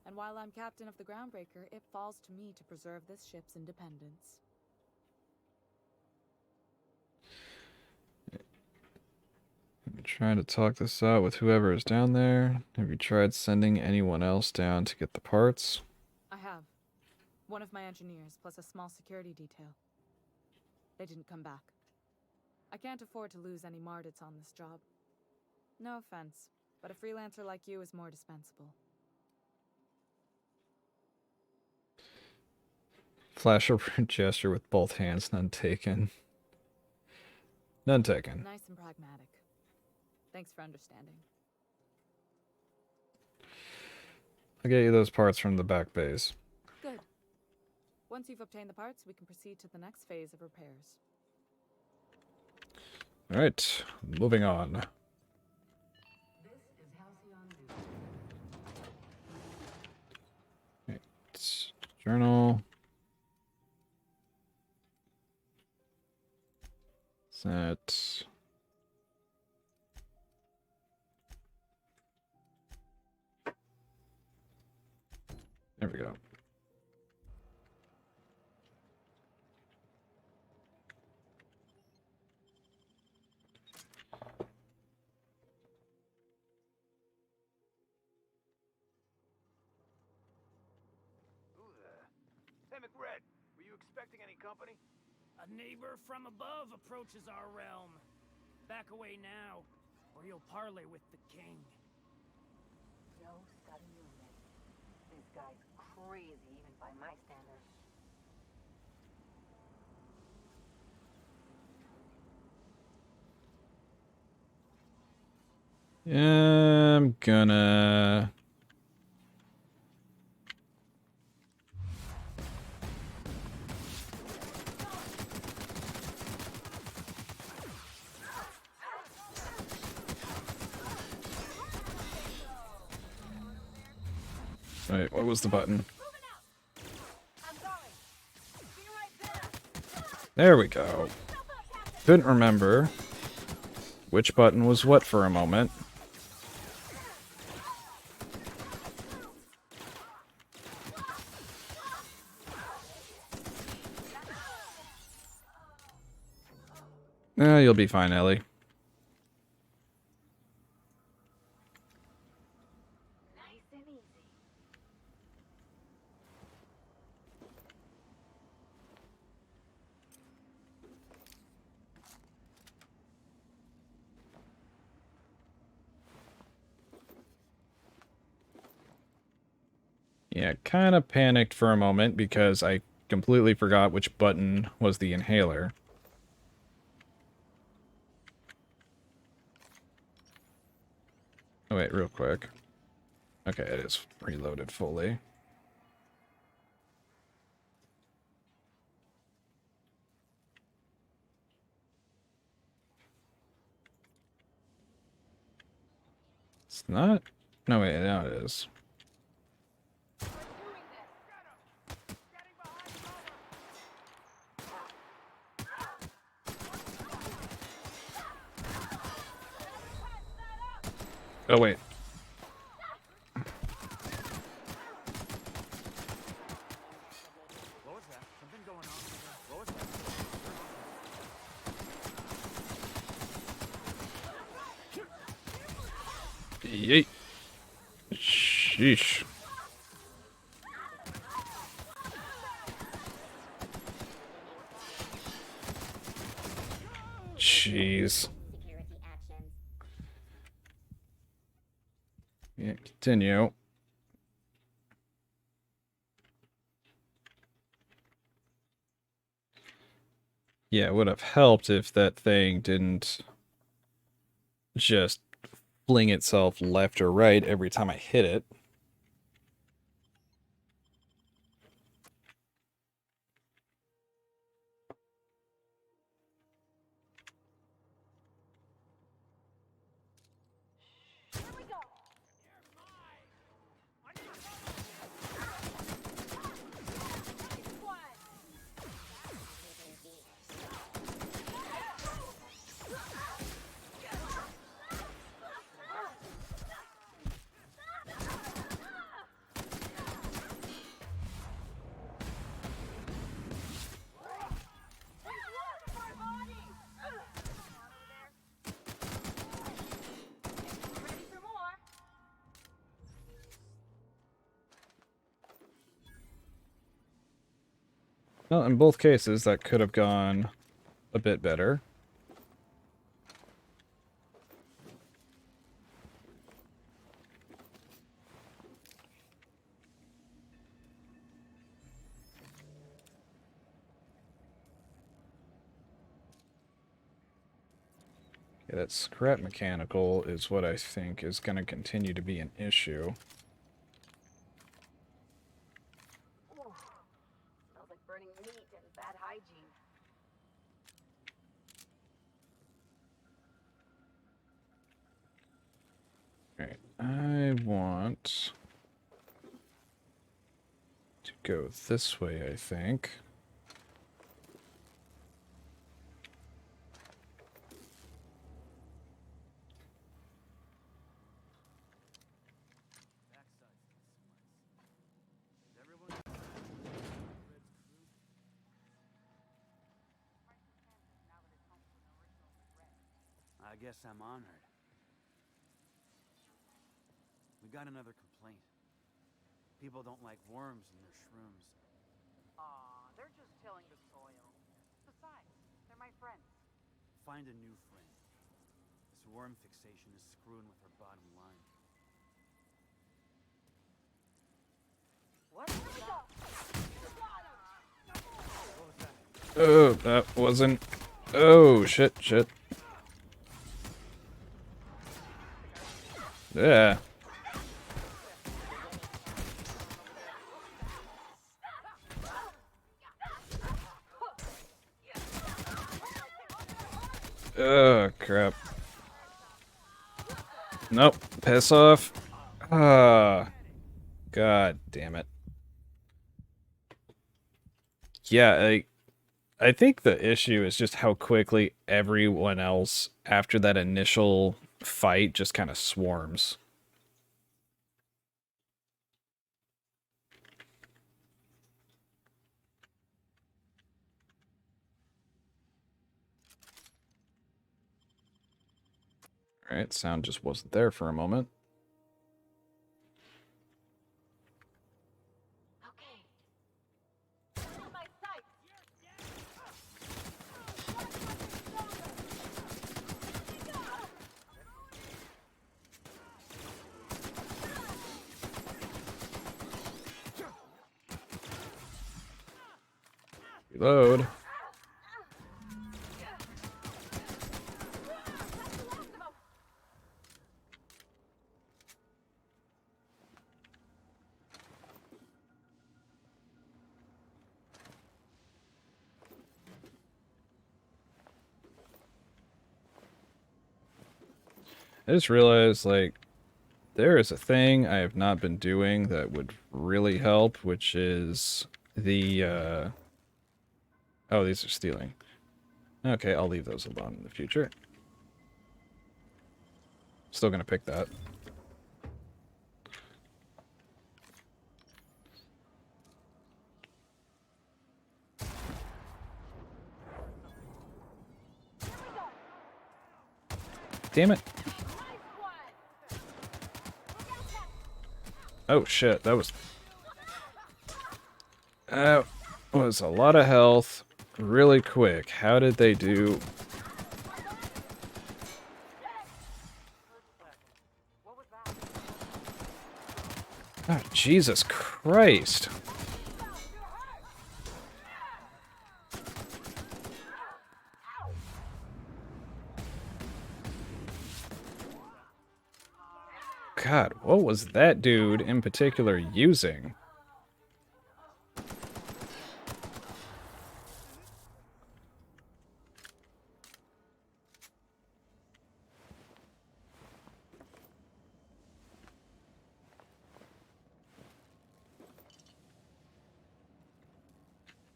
S6: And while I'm captain of the Groundbreaker, it falls to me to preserve this ship's independence.
S1: I'm trying to talk this out with whoever is down there. Have you tried sending anyone else down to get the parts?
S6: I have. One of my engineers, plus a small security detail. They didn't come back. I can't afford to lose any Mardits on this job. No offense, but a freelancer like you is more dispensable.
S1: Flash a gesture with both hands, none taken. None taken.
S6: Nice and pragmatic. Thanks for understanding.
S1: I'll get you those parts from the back bays.
S6: Good. Once you've obtained the parts, we can proceed to the next phase of repairs.
S1: Alright, moving on.
S15: This is Halcyon News.
S1: Right. Journal. Set. There we go.
S11: Hey, McRed, were you expecting any company?
S12: A neighbor from above approaches our realm. Back away now, or you'll parley with the king.
S9: No study unit. This guy's crazy even by my standards.
S1: I'm gonna... Wait, what was the button? There we go. Couldn't remember which button was what for a moment. You'll be fine, Ellie. Yeah, kind of panicked for a moment because I completely forgot which button was the inhaler. Oh wait, real quick. Okay, it is reloaded fully. It's not... No, wait, now it is. Oh, wait.
S18: What was that? Something going on. What was that?
S1: Yeet. Sheesh. Jeez. Yeah, continue. Yeah, it would have helped if that thing didn't just fling itself left or right every time I hit it. Well, in both cases, that could have gone a bit better. Yeah, that scrap mechanical is what I think is going to continue to be an issue.
S4: Smells like burning meat and bad hygiene.
S1: Alright, I want to go this way, I think.
S18: I guess I'm honored. We got another complaint. People don't like worms in their shrooms.
S4: Aw, they're just tilling the soil. Besides, they're my friends.
S18: Find a new friend. This worm fixation is screwing with our bottom line.
S4: What?
S1: Oh, that wasn't... Oh, shit. Yeah. Oh, crap. Nope. Piss off. Ah. God damn it. Yeah, I think the issue is just how quickly everyone else, after that initial fight, just kind of swarms. Alright, sound just wasn't there for a moment. Reload. I just realized, like, there is a thing I have not been doing that would really help, which is the, Oh, these are stealing. Okay, I'll leave those alone in the future. Still gonna pick that. Damn it. Oh shit, that was a lot of health really quick. How did they do? Oh, Jesus Christ. God, what was that dude in particular using?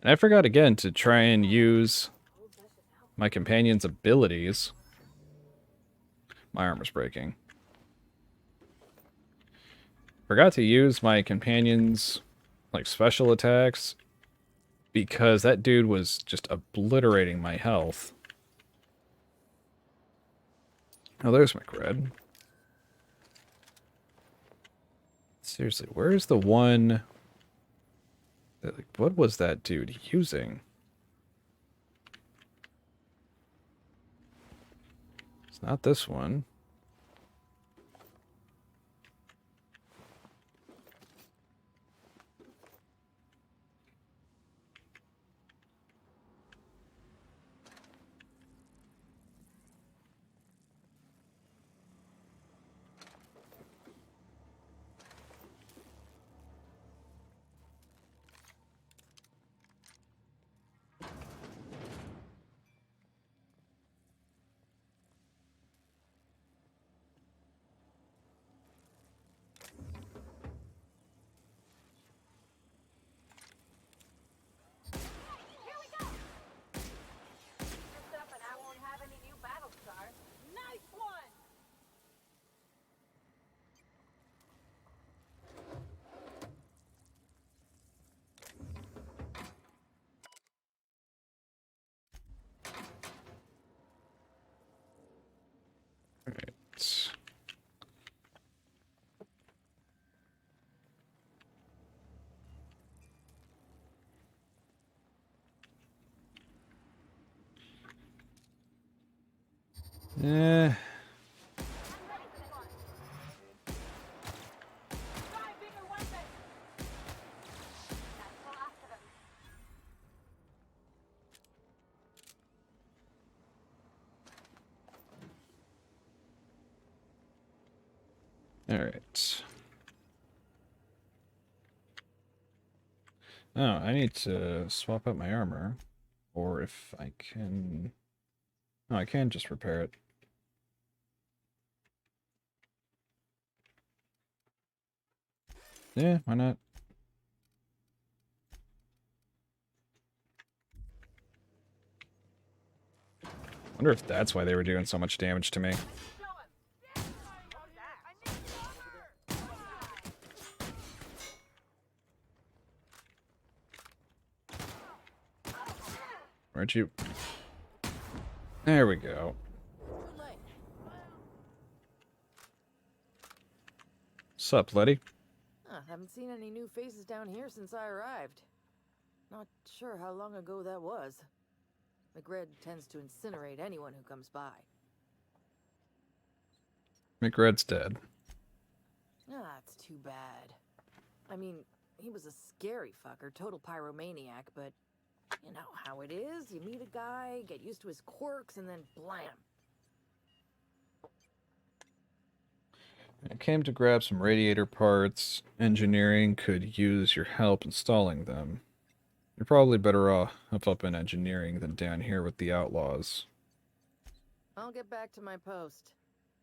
S1: And I forgot again to try and use my companion's abilities. My armor's breaking. Forgot to use my companion's, like, special attacks because that dude was just obliterating my health. Oh, there's my cred. Seriously, where's the one... that, like, what was that dude using? It's not this one. Alright. Eh. Alright. Oh, I need to swap out my armor. Or if I can... Oh, I can just repair it. Yeah, why not? Wonder if that's why they were doing so much damage to me. Where'd you... There we go. Sup, Letty?
S13: Haven't seen any new faces down here since I arrived. Not sure how long ago that was. McRed tends to incinerate anyone who comes by.
S1: McRed's dead.
S13: It's too bad. I mean, he was a scary fucker, total pyromaniac, but you know how it is. You meet a guy, get used to his quirks, and then blam.
S1: I came to grab some radiator parts. Engineering could use your help installing them. You're probably better off up in engineering than down here with the outlaws.
S13: I'll get back to my post.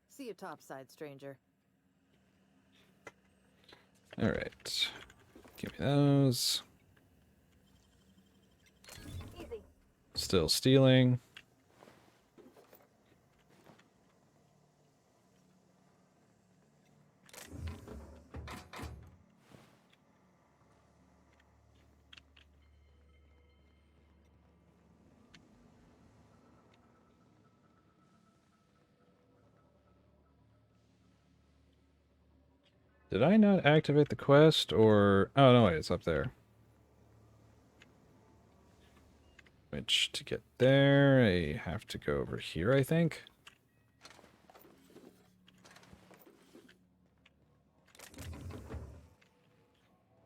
S13: See you topside, stranger.
S1: Alright. Give me those.
S7: Easy.
S1: Still stealing. Did I not activate the quest, or... Oh, no, wait, it's up there. Which, to get there, I have to go over here, I think?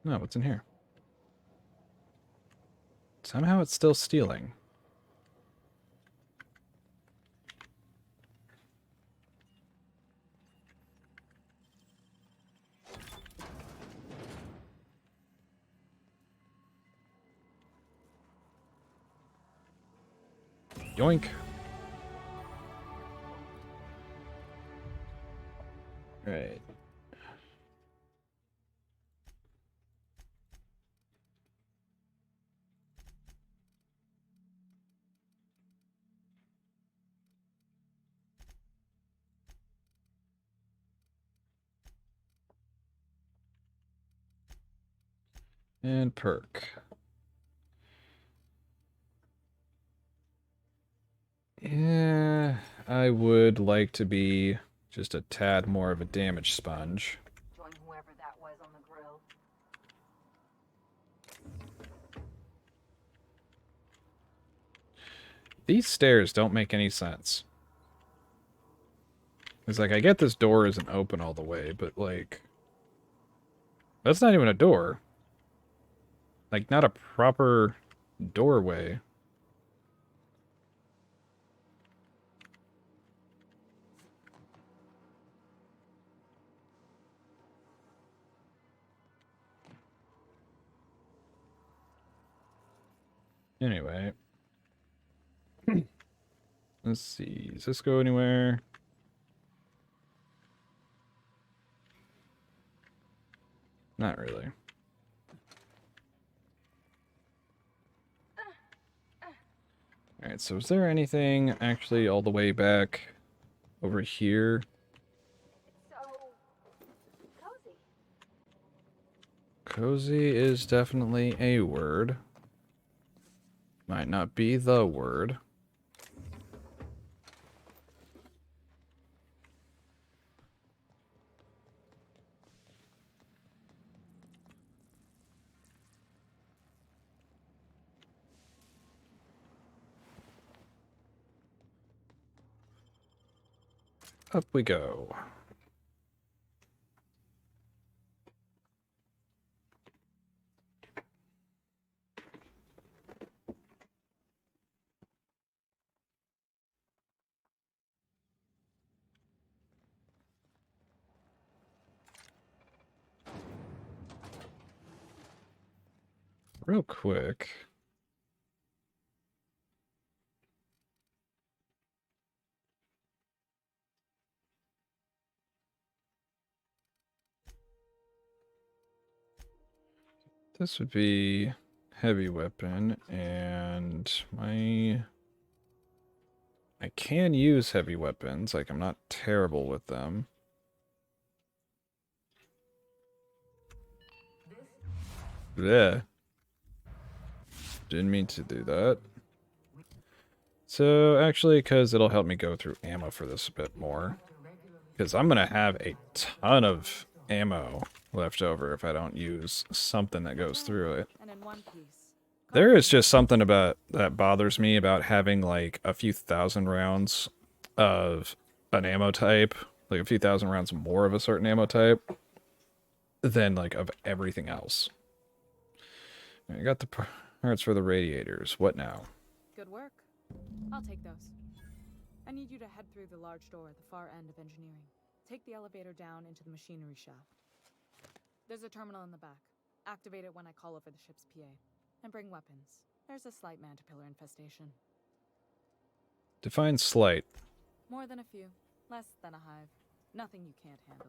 S1: No, what's in here? Somehow it's still stealing. Yoink. Right. And perk. Yeah, I would like to be just a tad more of a damage sponge.
S9: Join whoever that was on the grill.
S1: These stairs don't make any sense. It's like, I get this door isn't open all the way, but like... That's not even a door. Like, not a proper doorway. Anyway. Let's see. Does this go anywhere? Not really. Alright, so is there anything actually all the way back over here? Cozy is definitely a word. Might not be the word. Up we go. Real quick. This would be heavy weapon, and I can use heavy weapons, like I'm not terrible with them. Yeah. Didn't mean to do that. So, actually, because it'll help me go through ammo for this a bit more. Because I'm going to have a ton of ammo left over if I don't use something that goes through it.
S6: And in one piece.
S1: There is just something about that bothers me about having like a few thousand rounds of an ammo type, like a few thousand rounds more of a certain ammo type than like of everything else. I got the parts for the radiators. What now?
S6: Good work. I'll take those. I need you to head through the large door at the far end of engineering. Take the elevator down into the machinery shaft. There's a terminal in the back. Activate it when I call over the ship's PA. And bring weapons. There's a slight mantipillar infestation.
S1: Define slight.
S6: More than a few. Less than a hive. Nothing you can't handle.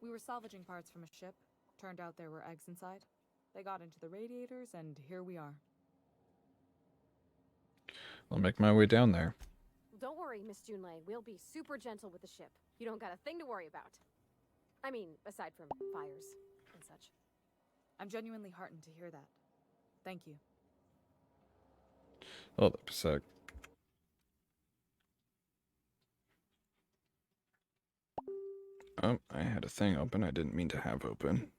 S6: We were salvaging parts from a ship. Turned out there were eggs inside. They got into the radiators, and here we are.
S1: I'll make my way down there.
S7: Don't worry, Miss Junlei. We'll be super gentle with the ship. You don't got a thing to worry about. I mean, aside from fires and such.
S6: I'm genuinely heartened to hear that. Thank you.
S1: Hold up a sec. Oh, I had a thing open I didn't mean to have open.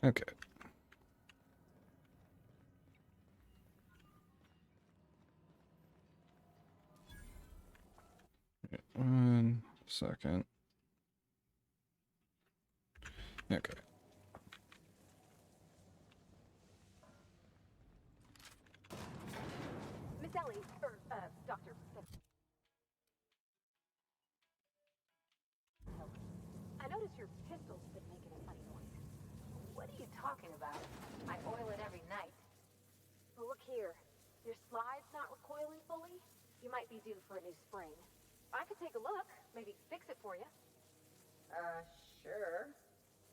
S1: Okay. One second. Okay.
S7: Miss Ellie, or, Doctor. I noticed your pistol's been making a funny noise.
S9: What are you talking about? I oil it every night.
S7: Well, look here. Your slide's not recoiling fully. You might be due for a new spring. I could take a look, maybe fix it for you.
S9: Sure.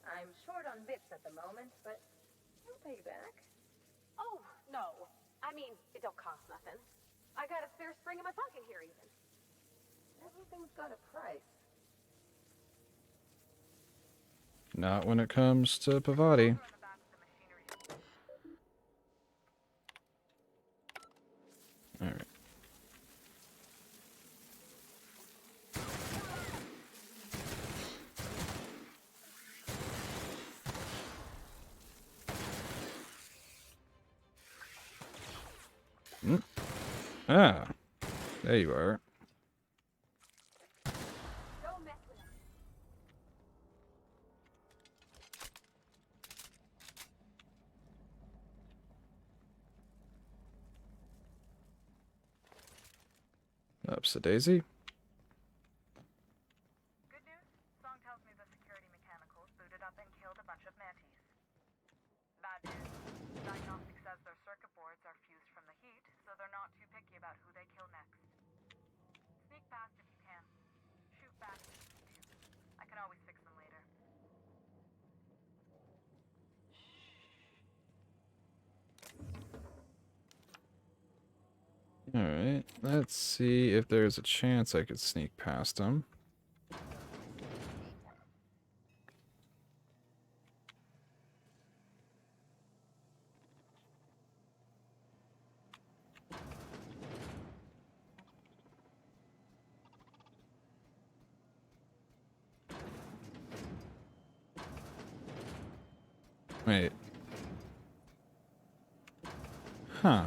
S9: I'm short on bits at the moment, but I'll pay back.
S7: Oh, no. I mean, it don't cost nothing. I got a spare spring in my pocket here, even.
S9: Everything's got a price.
S1: Not when it comes to Pavati. Alright. Ah, there you are.
S7: Don't mess with it.
S1: Ups a daisy.
S4: Good news? Song tells me the security mechanicals booted up and killed a bunch of mantis. Bad news. Diagnostic says their circuit boards are fused from the heat, so they're not too picky about who they kill next. Sneak past if you can. Shoot back if you need to. I can always fix them later.
S1: Alright, let's see if there's a chance I could sneak past him. Wait. Huh.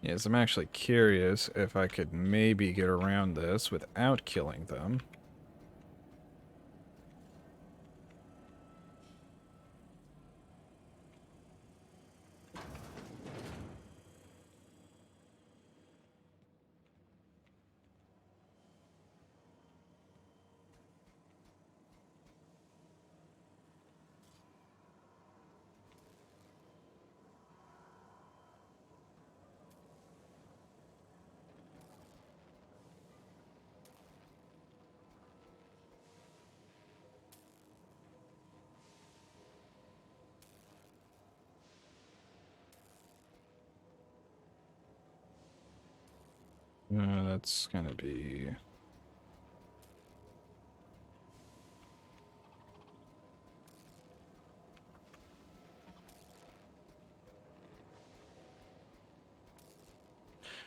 S1: Yes, I'm actually curious if I could maybe get around this without killing them. That's gonna be...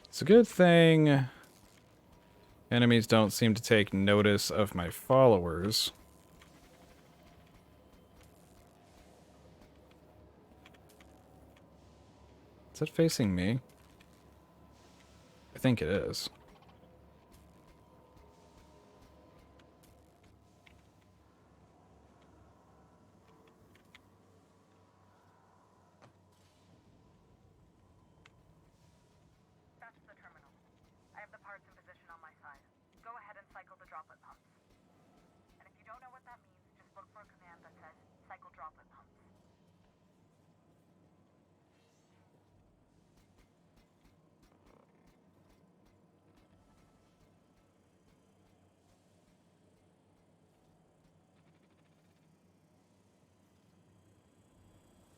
S1: It's a good thing enemies don't seem to take notice of my followers. Is it facing me? I think it is.
S4: That's the terminal. I have the parts in position on my side. Go ahead and cycle the droplet pumps. And if you don't know what that means, just look for a command that says cycle droplet pumps.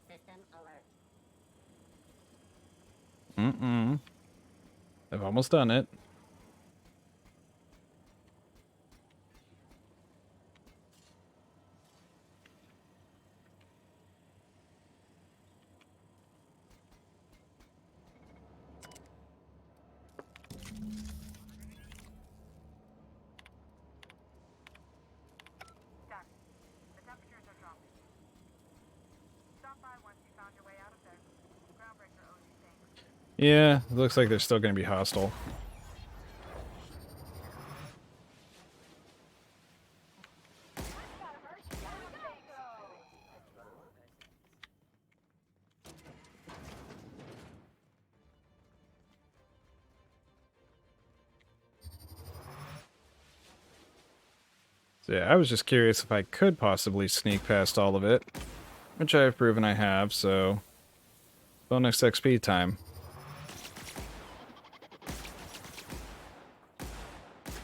S15: System alert.
S1: I've almost done it.
S4: Done. The temperatures are dropping. Stop by once you found your way out of there. Groundbreaker owes you thanks.
S1: Yeah, it looks like they're still going to be hostile. So yeah, I was just curious if I could possibly sneak past all of it, which I have proven I have, so bonus XP time.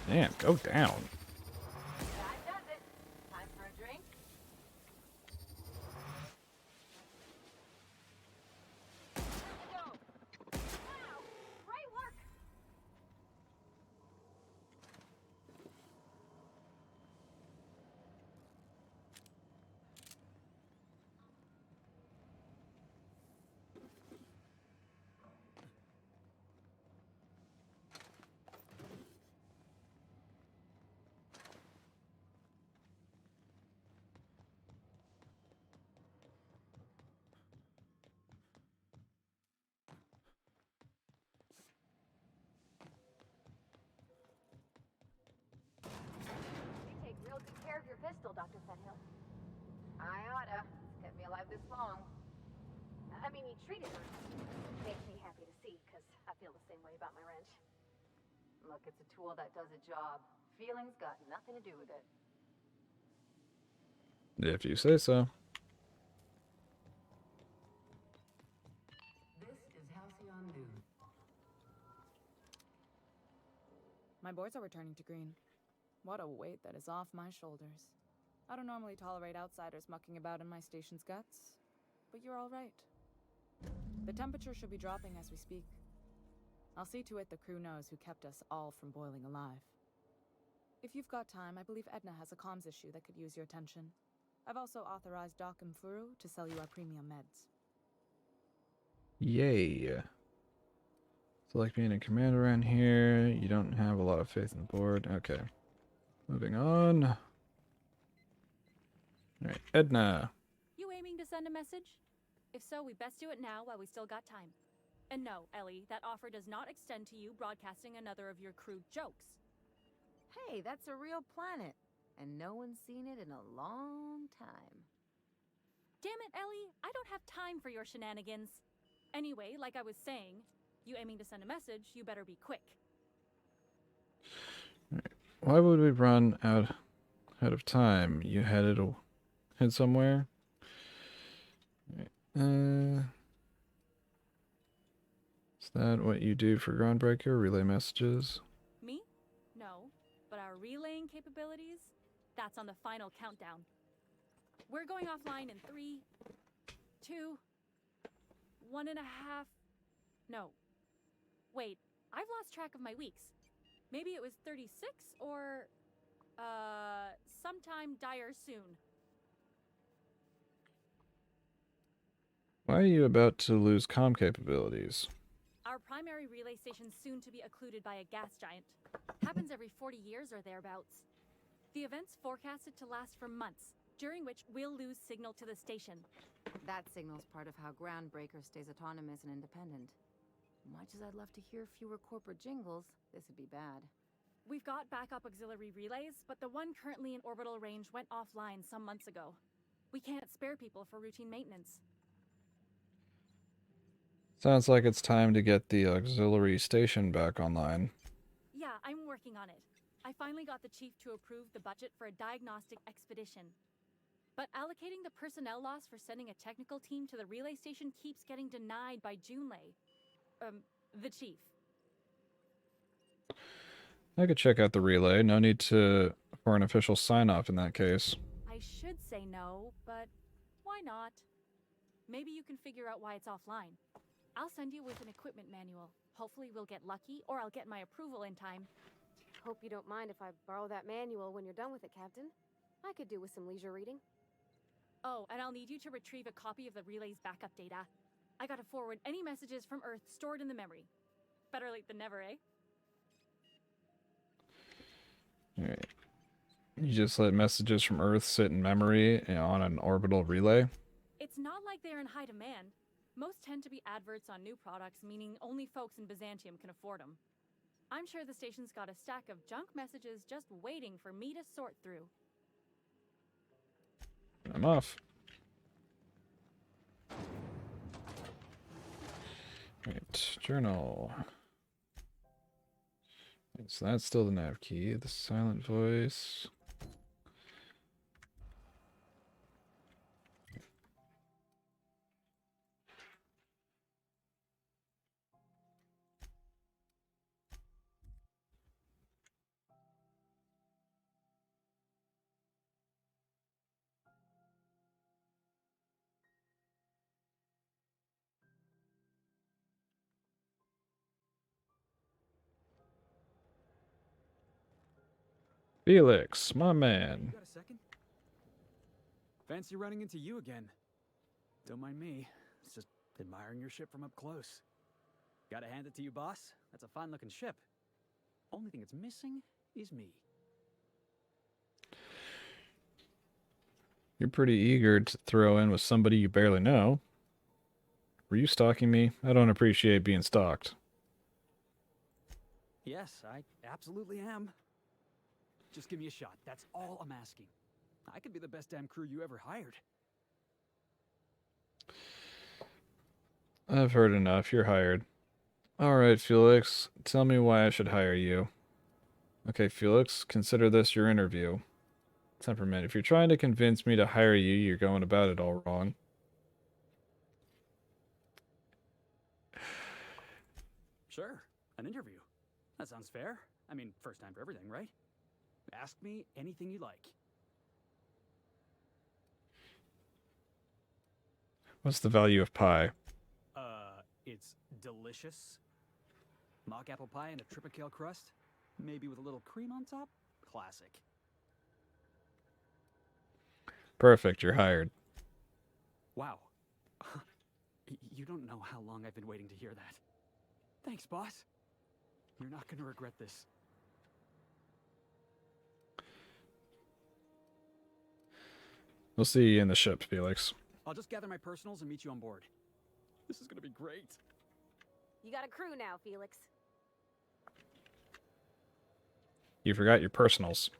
S1: Damn, go down.
S10: That does it. Time for a drink?
S7: Wow! Great work!
S10: You take real good care of your pistol, Dr. Fethill. I oughta. It's kept me alive this long. I mean, you treated her. Makes me happy to see, because I feel the same way about my wrench. Look, it's a tool that does a job. Feelings got nothing to do with it.
S1: If you say so.
S15: This is Halcyon News.
S6: My boards are returning to green. What a weight that is off my shoulders. I don't normally tolerate outsiders mucking about in my station's guts, but you're all right. The temperature should be dropping as we speak. I'll see to it the crew knows who kept us all from boiling alive. If you've got time, I believe Edna has a comms issue that could use your attention. I've also authorized Doc and Furu to sell you our premium meds.
S1: Yay. Select being a commander around here. You don't have a lot of faith in the board. Okay. Moving on. Alright, Edna.
S8: You aiming to send a message? If so, we best do it now while we still got time. And no, Ellie, that offer does not extend to you broadcasting another of your crude jokes.
S10: Hey, that's a real planet. And no one's seen it in a long time.
S8: Damn it, Ellie, I don't have time for your shenanigans. Anyway, like I was saying, you aiming to send a message, you better be quick.
S1: Why would we run out of time? You head somewhere? Is that what you do for Groundbreaker? Relay messages?
S8: Me? No. But our relaying capabilities? That's on the final countdown. We're going offline in 3, 2, 1.5... No. Wait, I've lost track of my weeks. Maybe it was 36 or, sometime dire soon.
S1: Why are you about to lose comm capabilities?
S8: Our primary relay station's soon to be occluded by a gas giant. Happens every 40 years or thereabouts. The event's forecasted to last for months, during which we'll lose signal to the station.
S2: That signal's part of how Groundbreaker stays autonomous and independent. Much as I'd love to hear fewer corporate jingles, this would be bad.
S8: We've got backup auxiliary relays, but the one currently in orbital range went offline some months ago. We can't spare people for routine maintenance.
S1: Sounds like it's time to get the auxiliary station back online.
S8: Yeah, I'm working on it. I finally got the chief to approve the budget for a diagnostic expedition. But allocating the personnel loss for sending a technical team to the relay station keeps getting denied by Junlei. The chief.
S1: I could check out the relay. No need for an official sign-off in that case.
S8: I should say no, but why not? Maybe you can figure out why it's offline. I'll send you with an equipment manual. Hopefully we'll get lucky, or I'll get my approval in time.
S7: Hope you don't mind if I borrow that manual when you're done with it, Captain. I could do with some leisure reading.
S8: Oh, and I'll need you to retrieve a copy of the relay's backup data. I gotta forward any messages from Earth stored in the memory. Better late than never, eh?
S1: Alright. You just let messages from Earth sit in memory on an orbital relay?
S8: It's not like they're in high demand. Most tend to be adverts on new products, meaning only folks in Byzantium can afford them. I'm sure the station's got a stack of junk messages just waiting for me to sort through.
S1: I'm off. Right, journal. So that's still the nav key. The silent voice. Felix, my man.
S18: You got a second? Fancy running into you again. Don't mind me. It's just admiring your ship from up close. Gotta hand it to you, boss. That's a fine-looking ship. Only thing it's missing is me.
S1: You're pretty eager to throw in with somebody you barely know. Were you stalking me? I don't appreciate being stalked.
S18: Yes, I absolutely am. Just give me a shot. That's all I'm asking. I could be the best damn crew you ever hired.
S1: I've heard enough. You're hired. Alright, Felix. Tell me why I should hire you. Okay, Felix, consider this your interview. Temperament. If you're trying to convince me to hire you, you're going about it all wrong.
S18: Sure, an interview. That sounds fair. I mean, first time for everything, right? Ask me anything you like.
S1: What's the value of pie?
S18: It's delicious. Mock apple pie and a tripicale crust. Maybe with a little cream on top. Classic.
S1: Perfect, you're hired.
S18: Wow. You don't know how long I've been waiting to hear that. Thanks, boss. You're not gonna regret this.
S1: We'll see you in the ship, Felix.
S18: I'll just gather my personals and meet you on board. This is gonna be great.
S7: You got a crew now, Felix.
S1: You forgot your personals.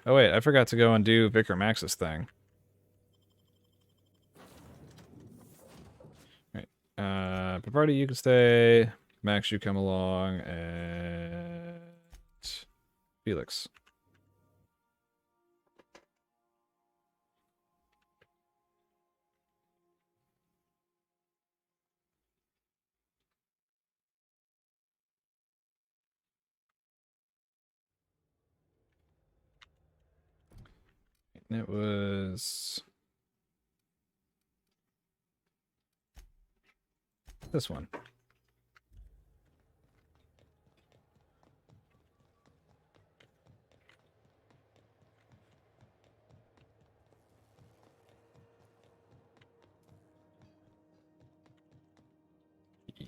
S1: Oh wait, I forgot to go and do Vicar Max's thing. Right. Papardi, you can stay. Max, you come along, and Felix. It was this one.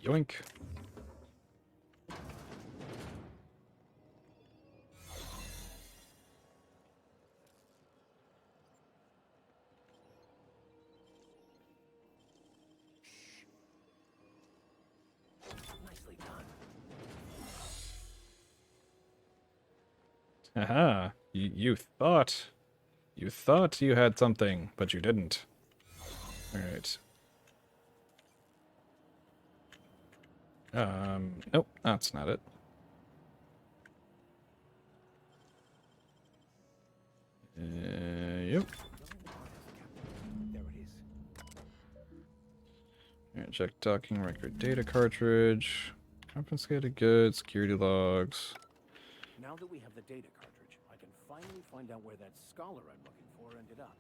S1: Yoink.
S14: Nicely done.
S1: Haha. You thought you had something, but you didn't. All right. Nope, that's not it. Yep.
S14: There it is.
S1: Alright, check docking record data cartridge. Confiscated goods, security logs.
S14: Now that we have the data cartridge, I can finally find out where that scholar I'm looking for ended up.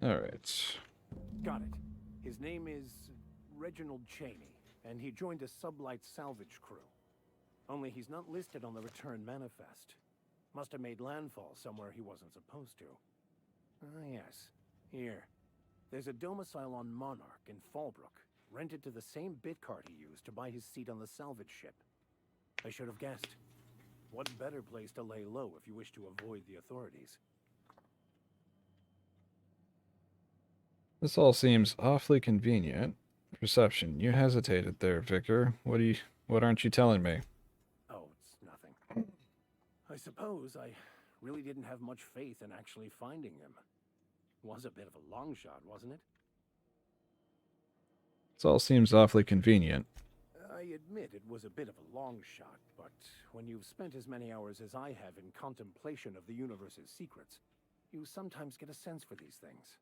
S1: Alright.
S14: Got it. His name is Reginald Cheney, and he joined a sublight salvage crew. Only he's not listed on the return manifest. Must have made landfall somewhere he wasn't supposed to. Ah, yes. Here. There's a domicile on Monarch in Fallbrook, rented to the same bit card he used to buy his seat on the salvage ship. I should have guessed. What better place to lay low if you wish to avoid the authorities?
S1: This all seems awfully convenient. Perception. You hesitated there, Vicar. What aren't you telling me?
S14: Oh, it's nothing. I suppose I really didn't have much faith in actually finding him. Was a bit of a long shot, wasn't it?
S1: This all seems awfully convenient.
S14: I admit it was a bit of a long shot, but when you've spent as many hours as I have in contemplation of the universe's secrets, you sometimes get a sense for these things.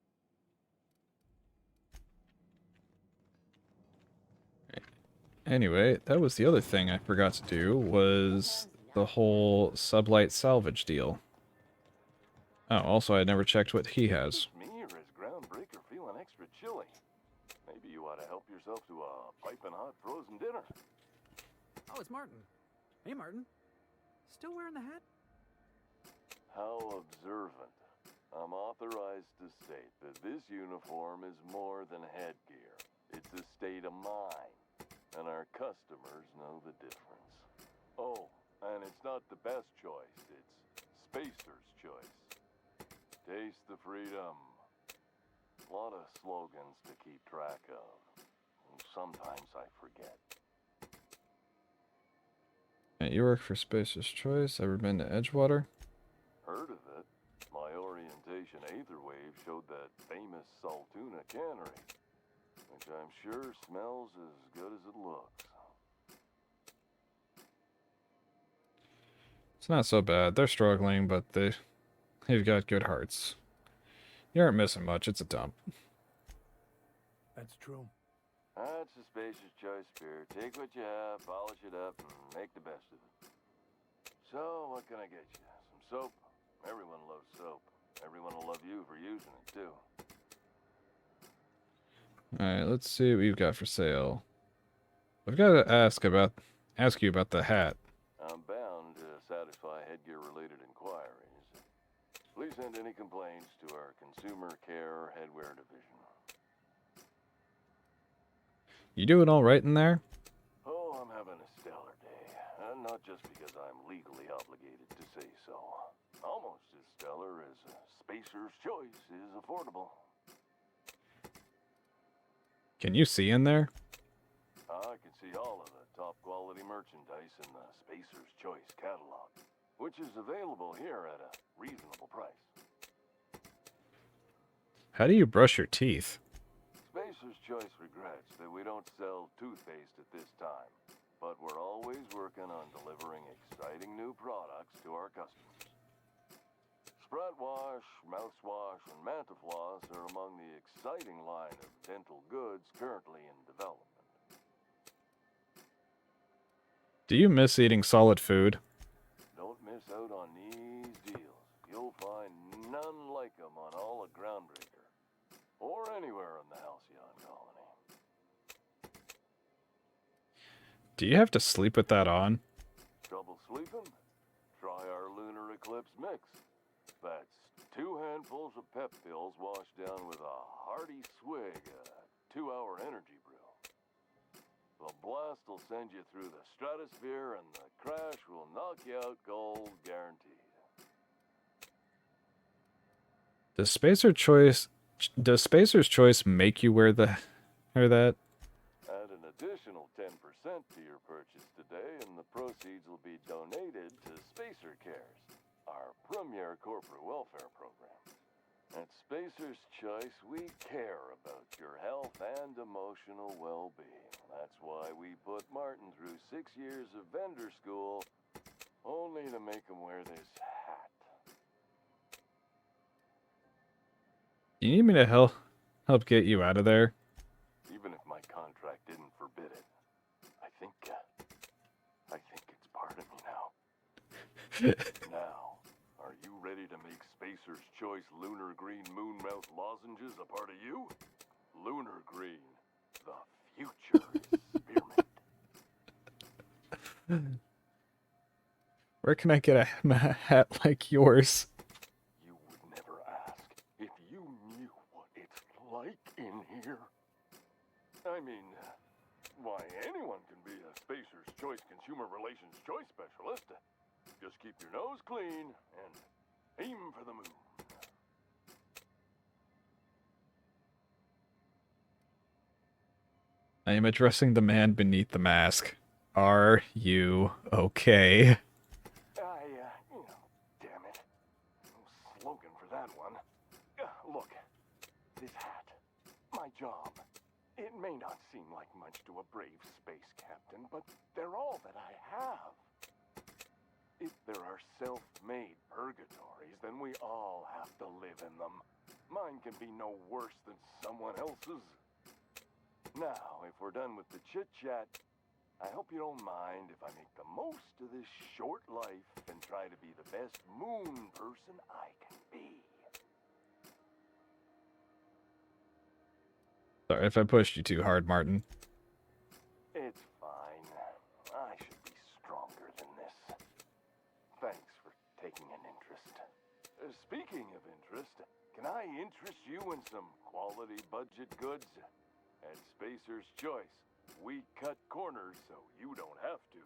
S1: Anyway, that was the other thing I forgot to do, was the whole sublight salvage deal. Oh, also I never checked what he has.
S3: Me or is Groundbreaker feeling extra chilly? Maybe you ought to help yourself to a piping hot frozen dinner.
S18: Oh, it's Martin. Hey, Martin. Still wearing the hat?
S3: How observant. I'm authorized to state that this uniform is more than headgear. It's a state of mind, and our customers know the difference. Oh, and it's not the best choice, it's Spacer's choice. Taste the freedom. A lot of slogans to keep track of. And sometimes I forget.
S1: You work for Spacer's Choice. Ever been to Edgewater?
S3: Heard of it. My orientation Aetherwave showed that famous Saltuna cannery, which I'm sure smells as good as it looks.
S1: It's not so bad. They're struggling, but they've got good hearts. You aren't missing much. It's a dump.
S14: That's true.
S3: That's a Spacer's Choice beer. Take what you have, polish it up, and make the best of it. So, what can I get you? Some soap? Everyone loves soap. Everyone will love you for using it, too.
S1: Alright, let's see what we've got for sale. I've got to ask you about the hat.
S3: I'm bound to satisfy headgear-related inquiries. Please send any complaints to our Consumer Care Headwear Division.
S1: You doing alright in there?
S3: Oh, I'm having a stellar day. And not just because I'm legally obligated to say so. Almost as stellar as a Spacer's Choice is affordable.
S1: Can you see in there?
S3: I can see all of the top-quality merchandise in the Spacer's Choice catalog, which is available here at a reasonable price.
S1: How do you brush your teeth?
S3: Spacer's Choice regrets that we don't sell toothpaste at this time, but we're always working on delivering exciting new products to our customers. Sprout Wash, Mouthwash, and Mantafloss are among the exciting line of dental goods currently in development.
S1: Do you miss eating solid food?
S3: Don't miss out on these deals. You'll find none like them on all of Groundbreaker. Or anywhere in the Halcyon colony.
S1: Do you have to sleep with that on?
S3: Trouble sleeping? Try our Lunar Eclipse mix. That's 2 handfuls of pep pills washed down with a hearty swig of 2-hour energy brew. The blast will send you through the stratosphere and the crash will knock you out cold, guaranteed.
S1: Does Spacer's Choice make you wear that?
S3: Add an additional 10% to your purchase today, and the proceeds will be donated to Spacer Cares, our premier corporate welfare program. At Spacer's Choice, we care about your health and emotional well-being. That's why we put Martin through 6 years of vendor school, only to make him wear this hat.
S1: You need me to help get you out of there?
S3: Even if my contract didn't forbid it, I think it's part of me now. Now, are you ready to make Spacer's Choice Lunar Green Moonmouth lozenges a part of you? Lunar Green, the future is spearmint.
S1: Where can I get a hat like yours?
S3: You would never ask if you knew what it's like in here. I mean, why, anyone can be a Spacer's Choice Consumer Relations Choice Specialist. Just keep your nose clean and aim for the moon.
S1: I am addressing the man beneath the mask. Are you okay?
S3: Damn it. No slogan for that one. Look, this hat, my job. It may not seem like much to a brave space captain, but they're all that I have. If there are self-made purgatories, then we all have to live in them. Mine can be no worse than someone else's. Now, if we're done with the chit-chat, I hope you don't mind if I make the most of this short life and try to be the best moon person I can be.
S1: Sorry if I pushed you too hard, Martin.
S3: It's fine. I should be stronger than this. Thanks for taking an interest. Speaking of interest, can I interest you in some quality budget goods? At Spacer's Choice, we cut corners so you don't have to.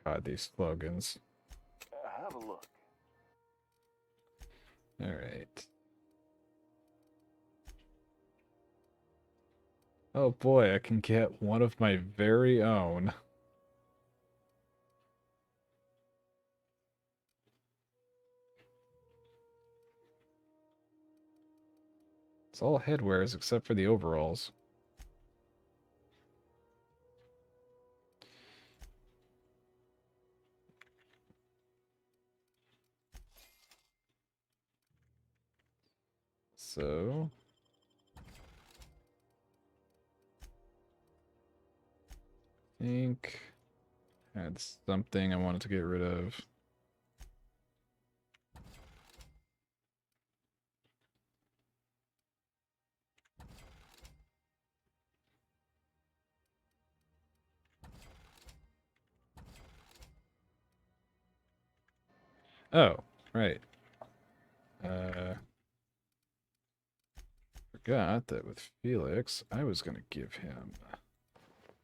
S1: God, these slogans.
S3: Have a look.
S1: Alright. Oh boy, I can get one of my very own. It's all headwears except for the overalls. So... I think... I had something I wanted to get rid of. Oh, right. Forgot that with Felix, I was gonna give him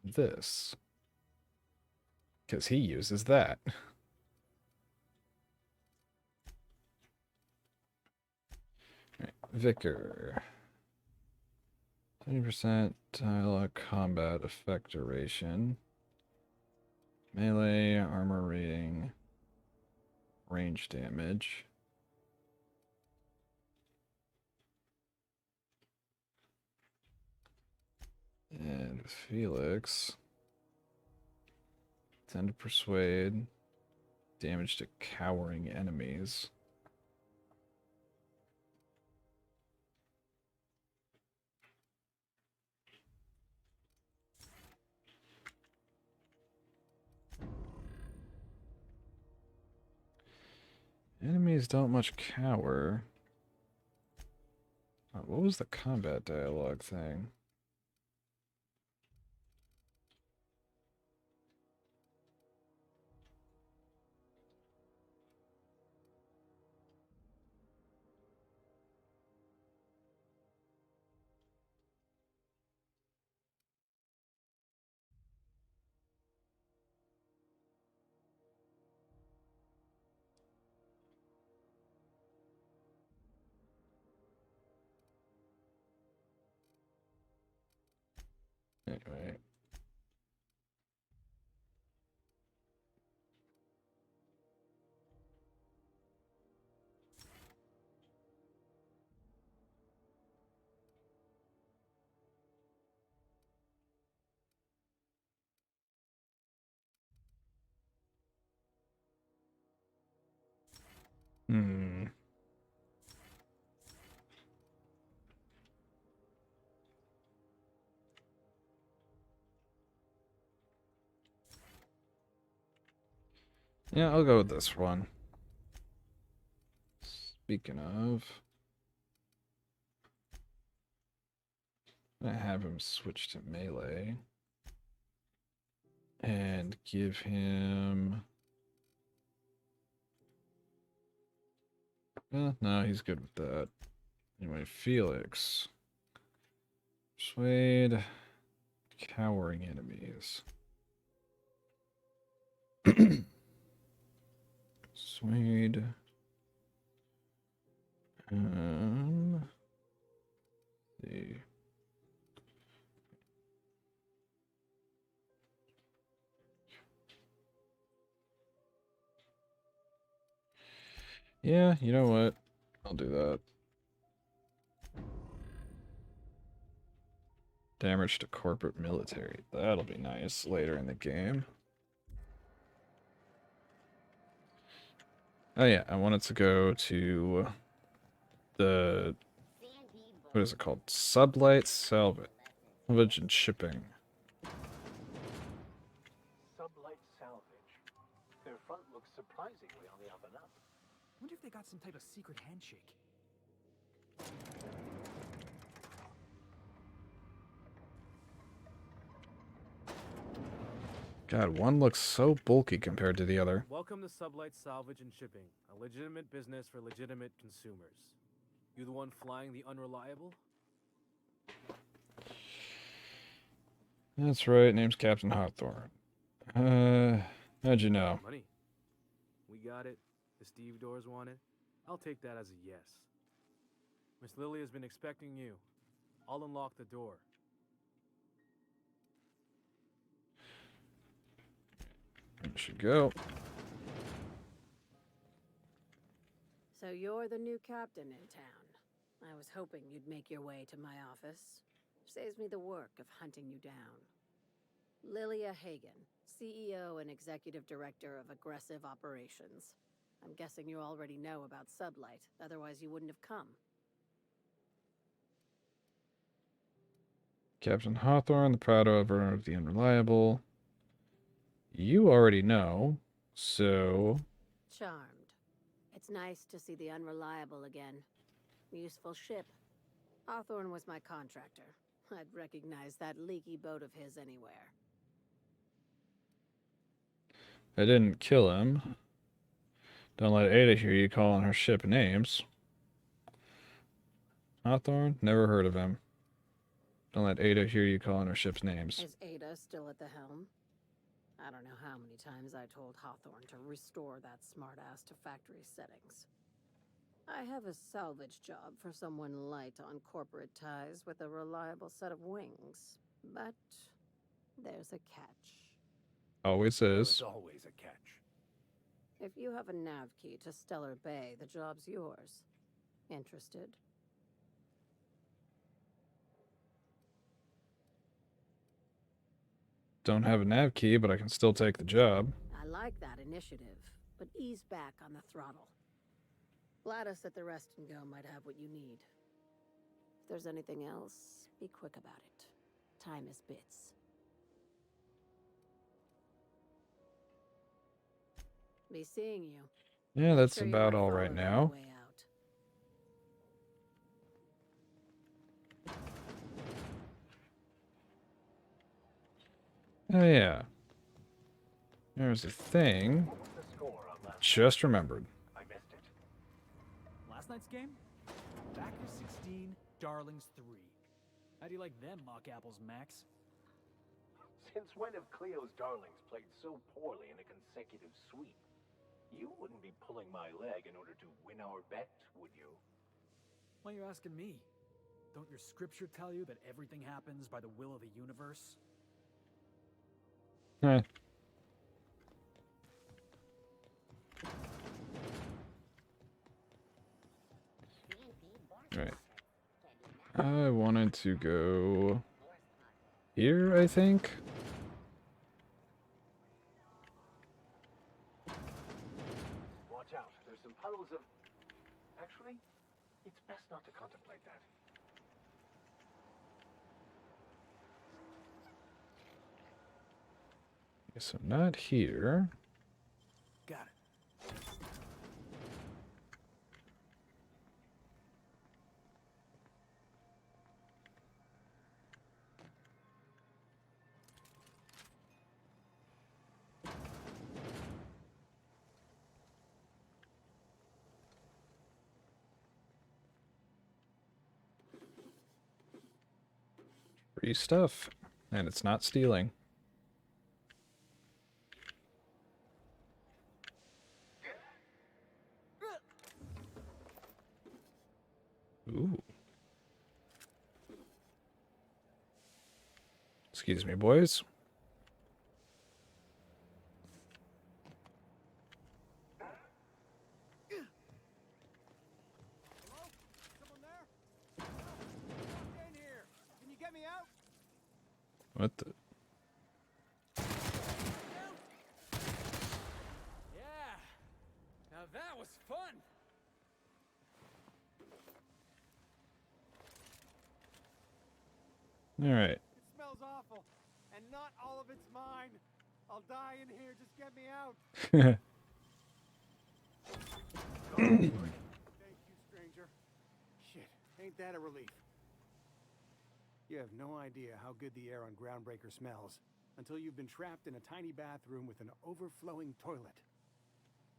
S1: this. Because he uses that. Right, Vicar. 20% dialogue combat effect duration. Melee, armor rating, range damage. And with Felix, 10 to persuade, damage to cowering enemies. Enemies don't much cower. What was the combat dialogue thing? Anyway. Hmm. Yeah, I'll go with this one. Speaking of, I have him switch to melee and give him. No, he's good with that. Anyway, Felix. Persuade cowering enemies. Persuade. See. Yeah, you know what? I'll do that. Damage to corporate military. That'll be nice later in the game. Oh yeah, I wanted to go to the... What is it called? Sublight Salvage and Shipping.
S14: Sublight salvage. Their front looks surprisingly on the up and up.
S18: Wonder if they got some type of secret handshake.
S1: God, one looks so bulky compared to the other.
S22: Welcome to Sublight Salvage and Shipping, a legitimate business for legitimate consumers. You the one flying the unreliable?
S1: That's right, name's Captain Hawthorne. How'd you know?
S22: Money. We got it. The Steve Doors want it. I'll take that as a yes. Miss Lily has been expecting you. I'll unlock the door.
S1: There should go.
S7: So you're the new captain in town. I was hoping you'd make your way to my office. Saves me the work of hunting you down. Lilia Hagen, CEO and Executive Director of Aggressive Operations. I'm guessing you already know about Sublight, otherwise you wouldn't have come.
S1: Captain Hawthorne, the proud owner of the Unreliable. You already know, so...
S7: Charmed. It's nice to see the Unreliable again. Useful ship. Hawthorne was my contractor. I'd recognize that leaky boat of his anywhere.
S1: I didn't kill him. Don't let Ada hear you calling her ship names. Hawthorne? Never heard of him. Don't let Ada hear you calling her ship's names.
S7: Is Ada still at the helm? I don't know how many times I told Hawthorne to restore that smartass to factory settings. I have a salvage job for someone light on corporate ties with a reliable set of wings. But there's a catch.
S1: Always is.
S14: There's always a catch.
S7: If you have a nav key to Stellar Bay, the job's yours. Interested?
S1: Don't have a nav key, but I can still take the job.
S7: I like that initiative, but ease back on the throttle. Gladys at the Rest and Go might have what you need. If there's anything else, be quick about it. Time is bits. Be seeing you.
S1: Yeah, that's
S13: Sure you
S1: about
S13: weren't
S1: all right
S13: followed on the
S1: now.
S13: way out.
S1: Oh yeah. There's a thing. Just remembered.
S18: Last night's game? Backers 16, Darlings 3. How do you like them mock apples, Max?
S14: Since when have Cleo's Darlings played so poorly in a consecutive sweep? You wouldn't be pulling my leg in order to win our bet, would you?
S18: Why are you asking me? Don't your scripture tell you that everything happens by the will of the universe?
S1: Eh. Right. I wanted to go here, I think.
S14: Watch out, there's some puddles of... Actually, it's best not to contemplate that.
S1: Okay, so not here.
S18: Got it.
S1: Free stuff. And it's not stealing. Ooh. Excuse me, boys.
S11: Hello? Someone there? Walk in here. Can you get me out?
S1: What the?
S18: Yeah! Now that was fun!
S1: Alright.
S11: It smells awful, and not all of it's mine. I'll die in here. Just get me out. Thank you, stranger. Shit, ain't that a relief? You have no idea how good the air on Groundbreaker smells until you've been trapped in a tiny bathroom with an overflowing toilet.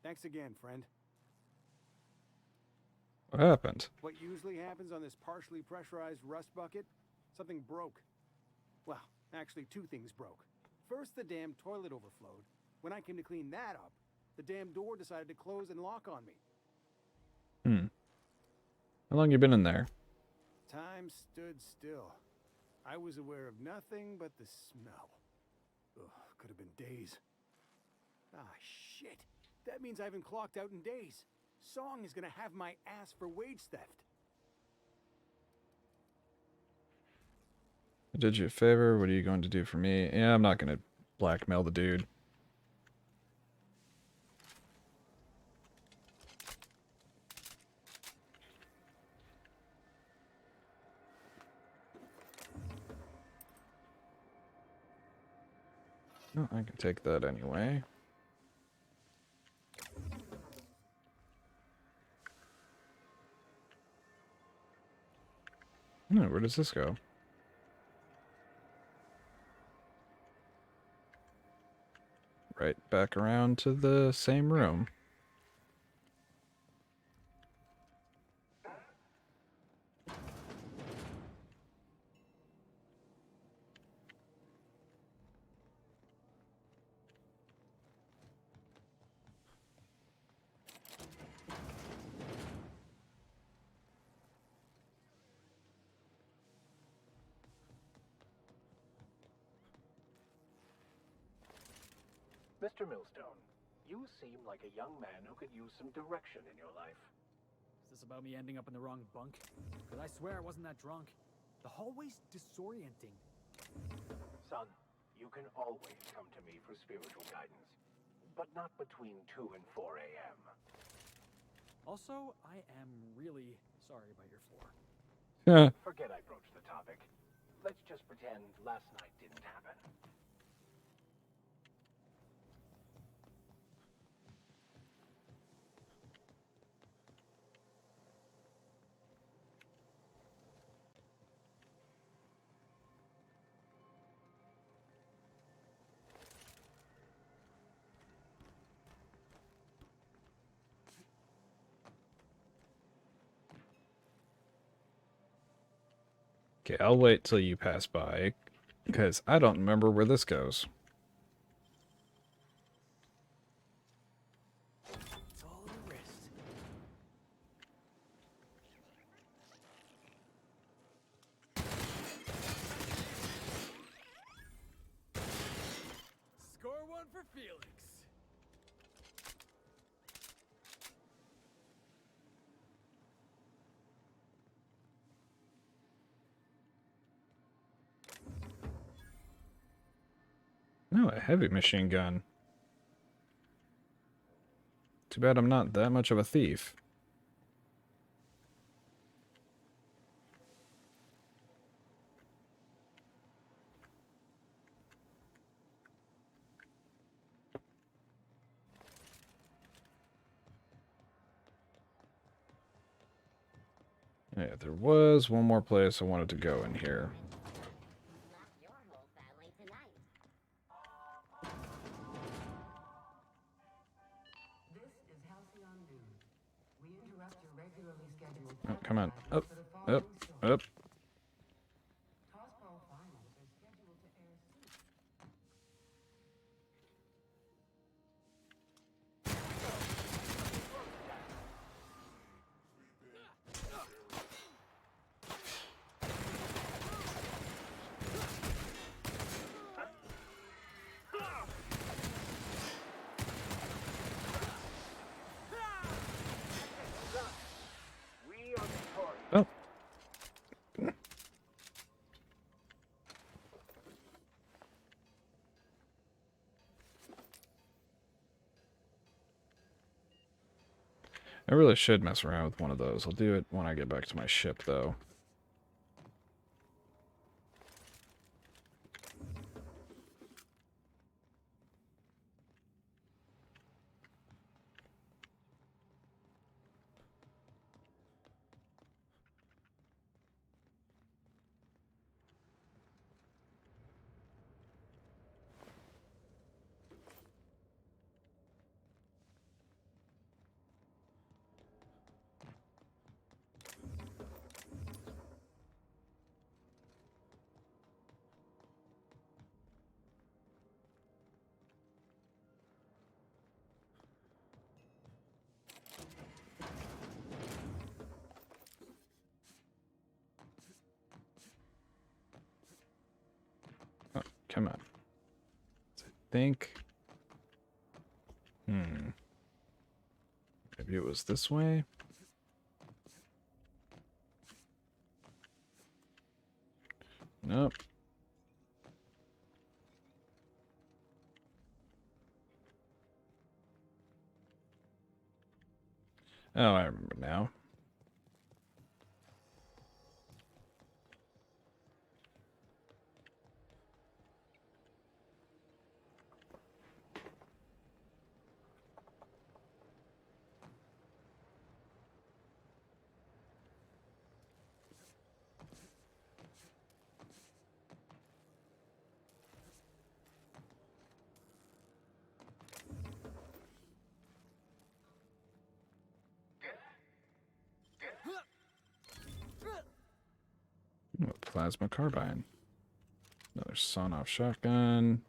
S11: Thanks again, friend.
S1: What happened?
S11: What usually happens on this partially pressurized rust bucket? Something broke. Well, actually, two things broke. First, the damn toilet overflowed. When I came to clean that up, the damn door decided to close and lock on me.
S1: Hmm. How long you been in there?
S11: Time stood still. I was aware of nothing but the smell. Ugh, could have been days. Ah, shit. That means I haven't clocked out in days. Song is gonna have my ass for wage theft.
S1: I did you a favor. What are you going to do for me? Yeah, I'm not going to blackmail the dude. No, I can take that anyway. Oh, where does this go? Right back around to the same room.
S14: Mr. Millstone, you seem like a young man who could use some direction in your life.
S18: Is this about me ending up in the wrong bunk? Because I swear I wasn't that drunk. The hallway's disorienting.
S14: Son, you can always come to me for spiritual guidance, but not between 2 and 4 a.m.
S18: Also, I am really sorry about your floor.
S14: Forget I broached the topic. Let's just pretend last night didn't happen.
S1: Okay, I'll wait till you pass by, because I don't remember where this goes.
S12: It's all in the wrist. Score one for Felix.
S1: No, a heavy machine gun. Too bad I'm not that much of a thief. Yeah, there was one more place I wanted to go in here. Oh, come on. Up, up, up. Oh. I really should mess around with one of those. I'll do it when I get back to my ship, though. Oh, come on. I think... Maybe it was this way? Nope. Oh, I remember now. Ooh, a plasma carbine. Another sawn-off shotgun.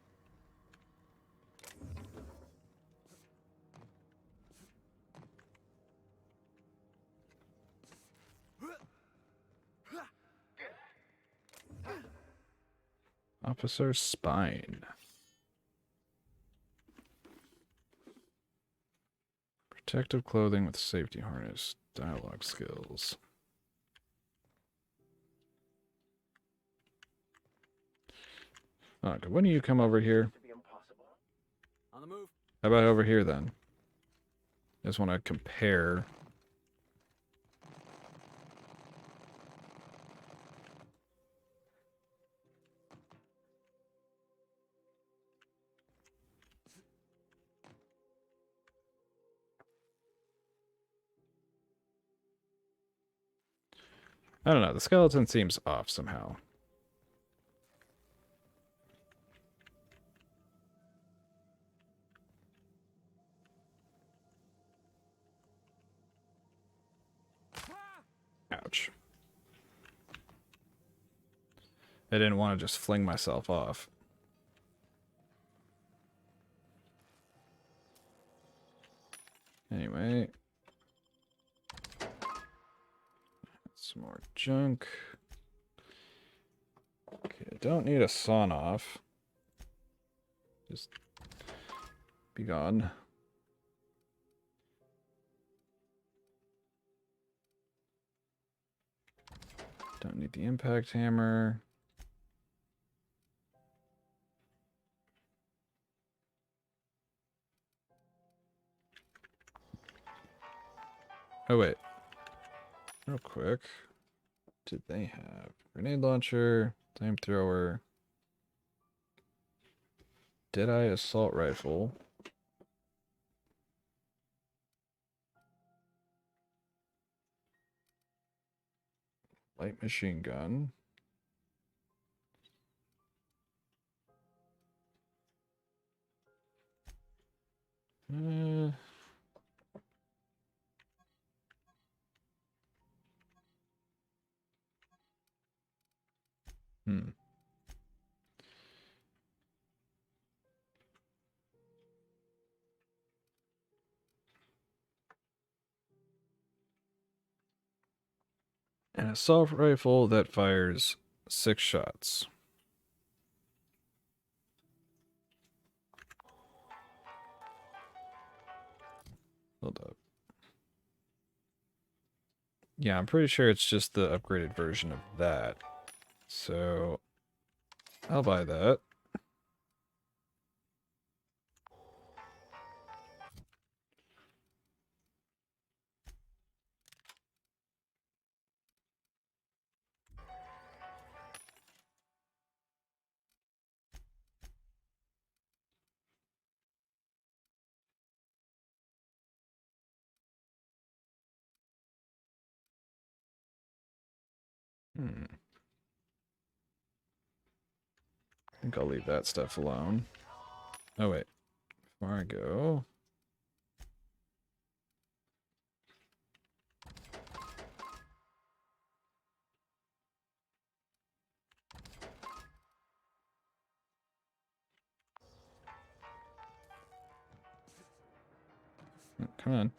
S1: Officer Spine. Protective clothing with safety harness. Dialogue skills. Okay, when do you come over here?
S12: On the move.
S1: How about over here then? I just want to compare. I don't know, the skeleton seems off somehow. Ouch. I didn't want to just fling myself off. Anyway. Some more junk. Okay, I don't need a sawn off. Just be gone. Don't need the impact hammer. Oh, wait. Real quick. Did they have grenade launcher, flamethrower, Deadeye assault rifle, light machine gun, Hmm. An assault rifle that fires 6 shots. Hold up. Yeah, I'm pretty sure it's just the upgraded version of that. So, I'll buy that. I think I'll leave that stuff alone. Oh, wait. Before I go... Oh, come on.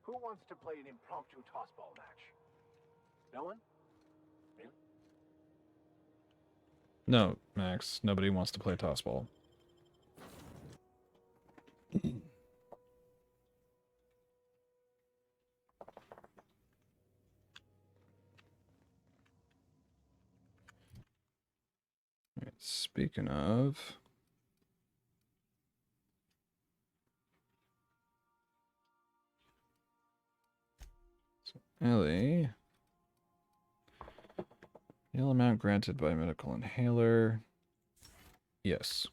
S14: Who wants to play an impromptu tossball match? No one? Really?
S1: No, Max. Nobody wants to play tossball. Right, speaking of... So, Ellie... Nail amount granted by medical inhaler. Yes.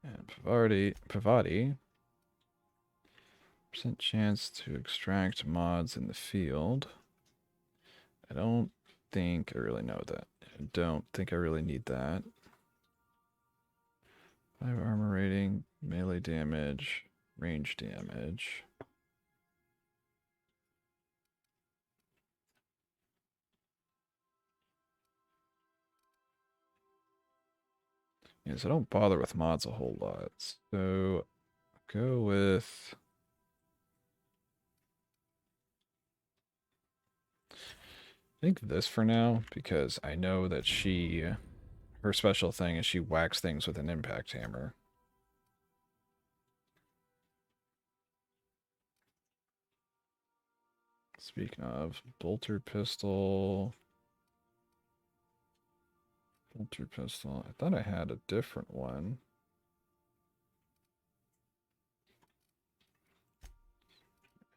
S1: And Pavati. Percent chance to extract mods in the field. I don't think I really know that. I don't think I really need that. 5 armor rating, melee damage, range damage. Yes, I don't bother with mods a whole lot. So go with... I think this for now, because I know that her special thing is she whacks things with an impact hammer. Speaking of, bolter pistol. Bolter pistol. I thought I had a different one.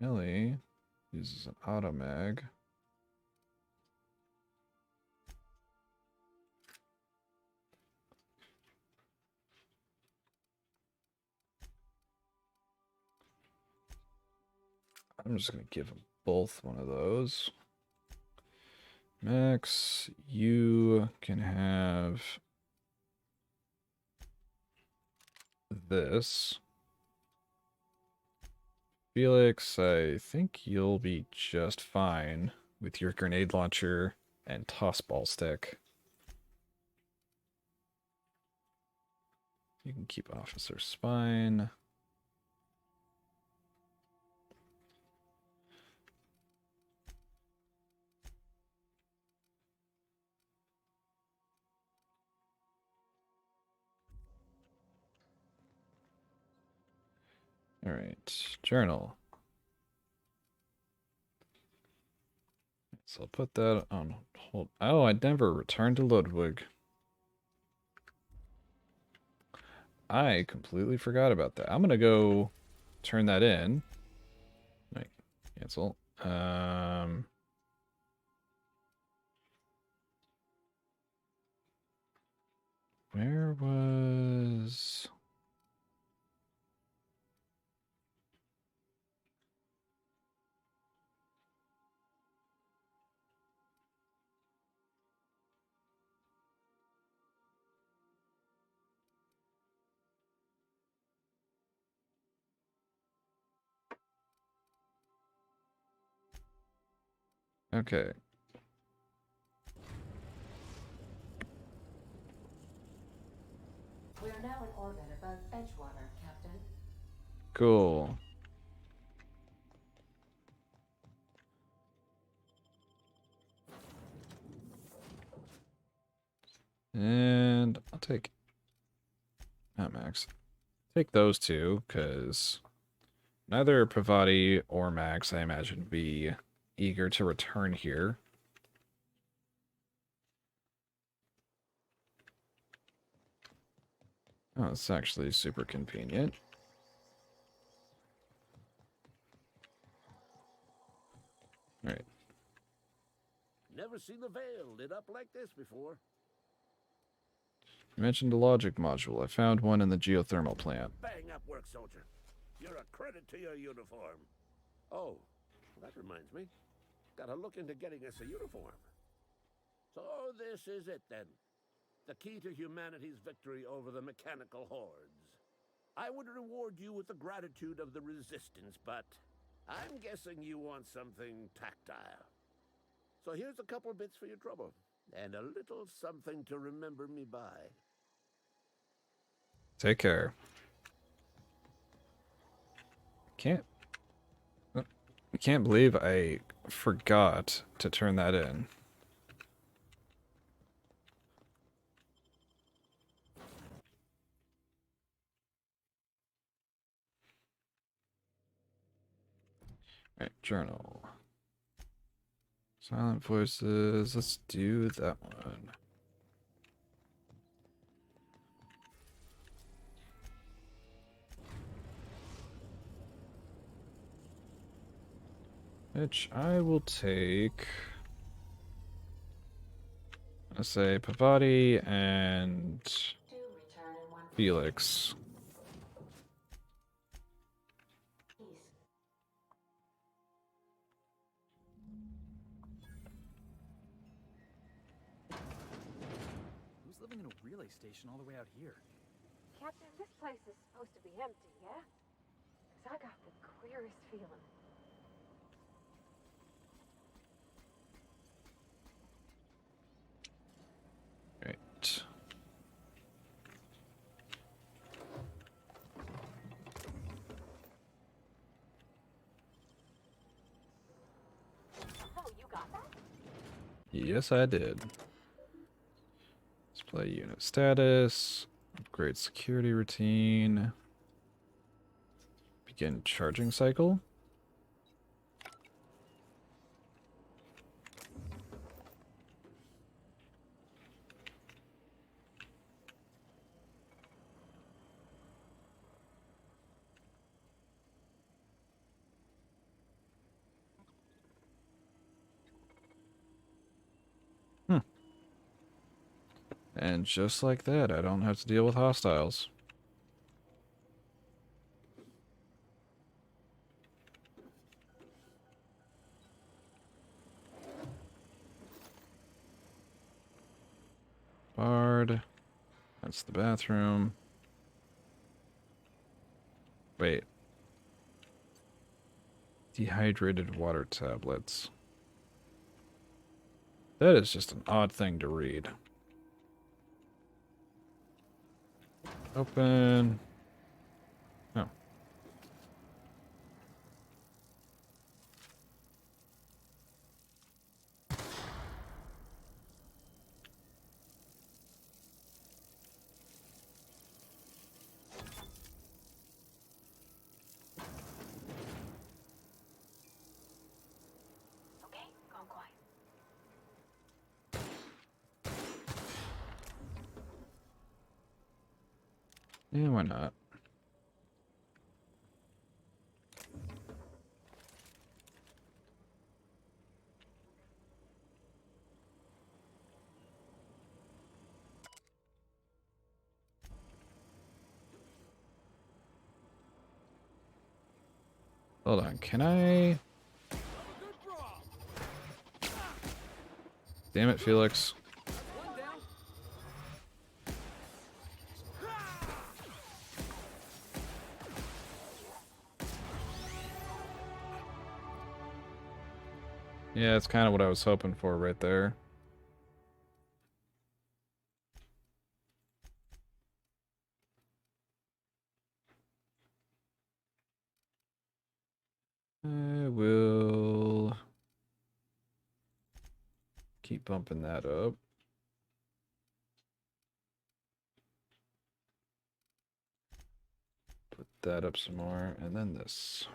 S1: Ellie uses an auto mag. I'm just going to give them both one of those. Max, you can have this. Felix, I think you'll be just fine with your grenade launcher and tossball stick. You can keep Officer Spine. All right, journal. So I'll put that on hold. Oh, I never returned to Ludwig. I completely forgot about that. I'm gonna go turn that in. Like, cancel. Where was... Okay.
S15: We are now in orbit above Edgewater, Captain.
S1: Cool. And I'll take... Not Max. Take those two, because neither Pravati or Max, I imagine, would be eager to return here. Oh, it's actually super convenient. Alright.
S16: Never seen the Veil lit up like this before.
S1: You mentioned a logic module. I found one in the geothermal plant.
S16: Bang up work, soldier. You're a credit to your uniform. Oh, that reminds me. Gotta look into getting us a uniform. So this is it then. The key to humanity's victory over the mechanical hordes. I would reward you with the gratitude of the resistance, but I'm guessing you want something tactile. So here's a couple bits for your trouble, and a little something to remember me by.
S1: Take care. I can't believe I forgot to turn that in. Alright, journal. Silent voices. Let's do that one. Which I will take. Let's say Pavati and Felix.
S18: Who's living in a relay station all the way out here?
S7: Captain, this place is supposed to be empty, yeah? 'Cause I got the clearest feeling.
S1: Right.
S7: Oh, you got that?
S1: Yes, I did. Display unit status. Upgrade security routine. Begin charging cycle. And just like that, I don't have to deal with hostiles. Bard. That's the bathroom. Wait. Dehydrated water tablets. That is just an odd thing to read. Open. Oh.
S10: Okay, gone quiet.
S1: Yeah, why not? Hold on, can I... Damn it, Felix. Yeah, that's kind of what I was hoping for right there. I will keep bumping that up. Put that up some more, and then this.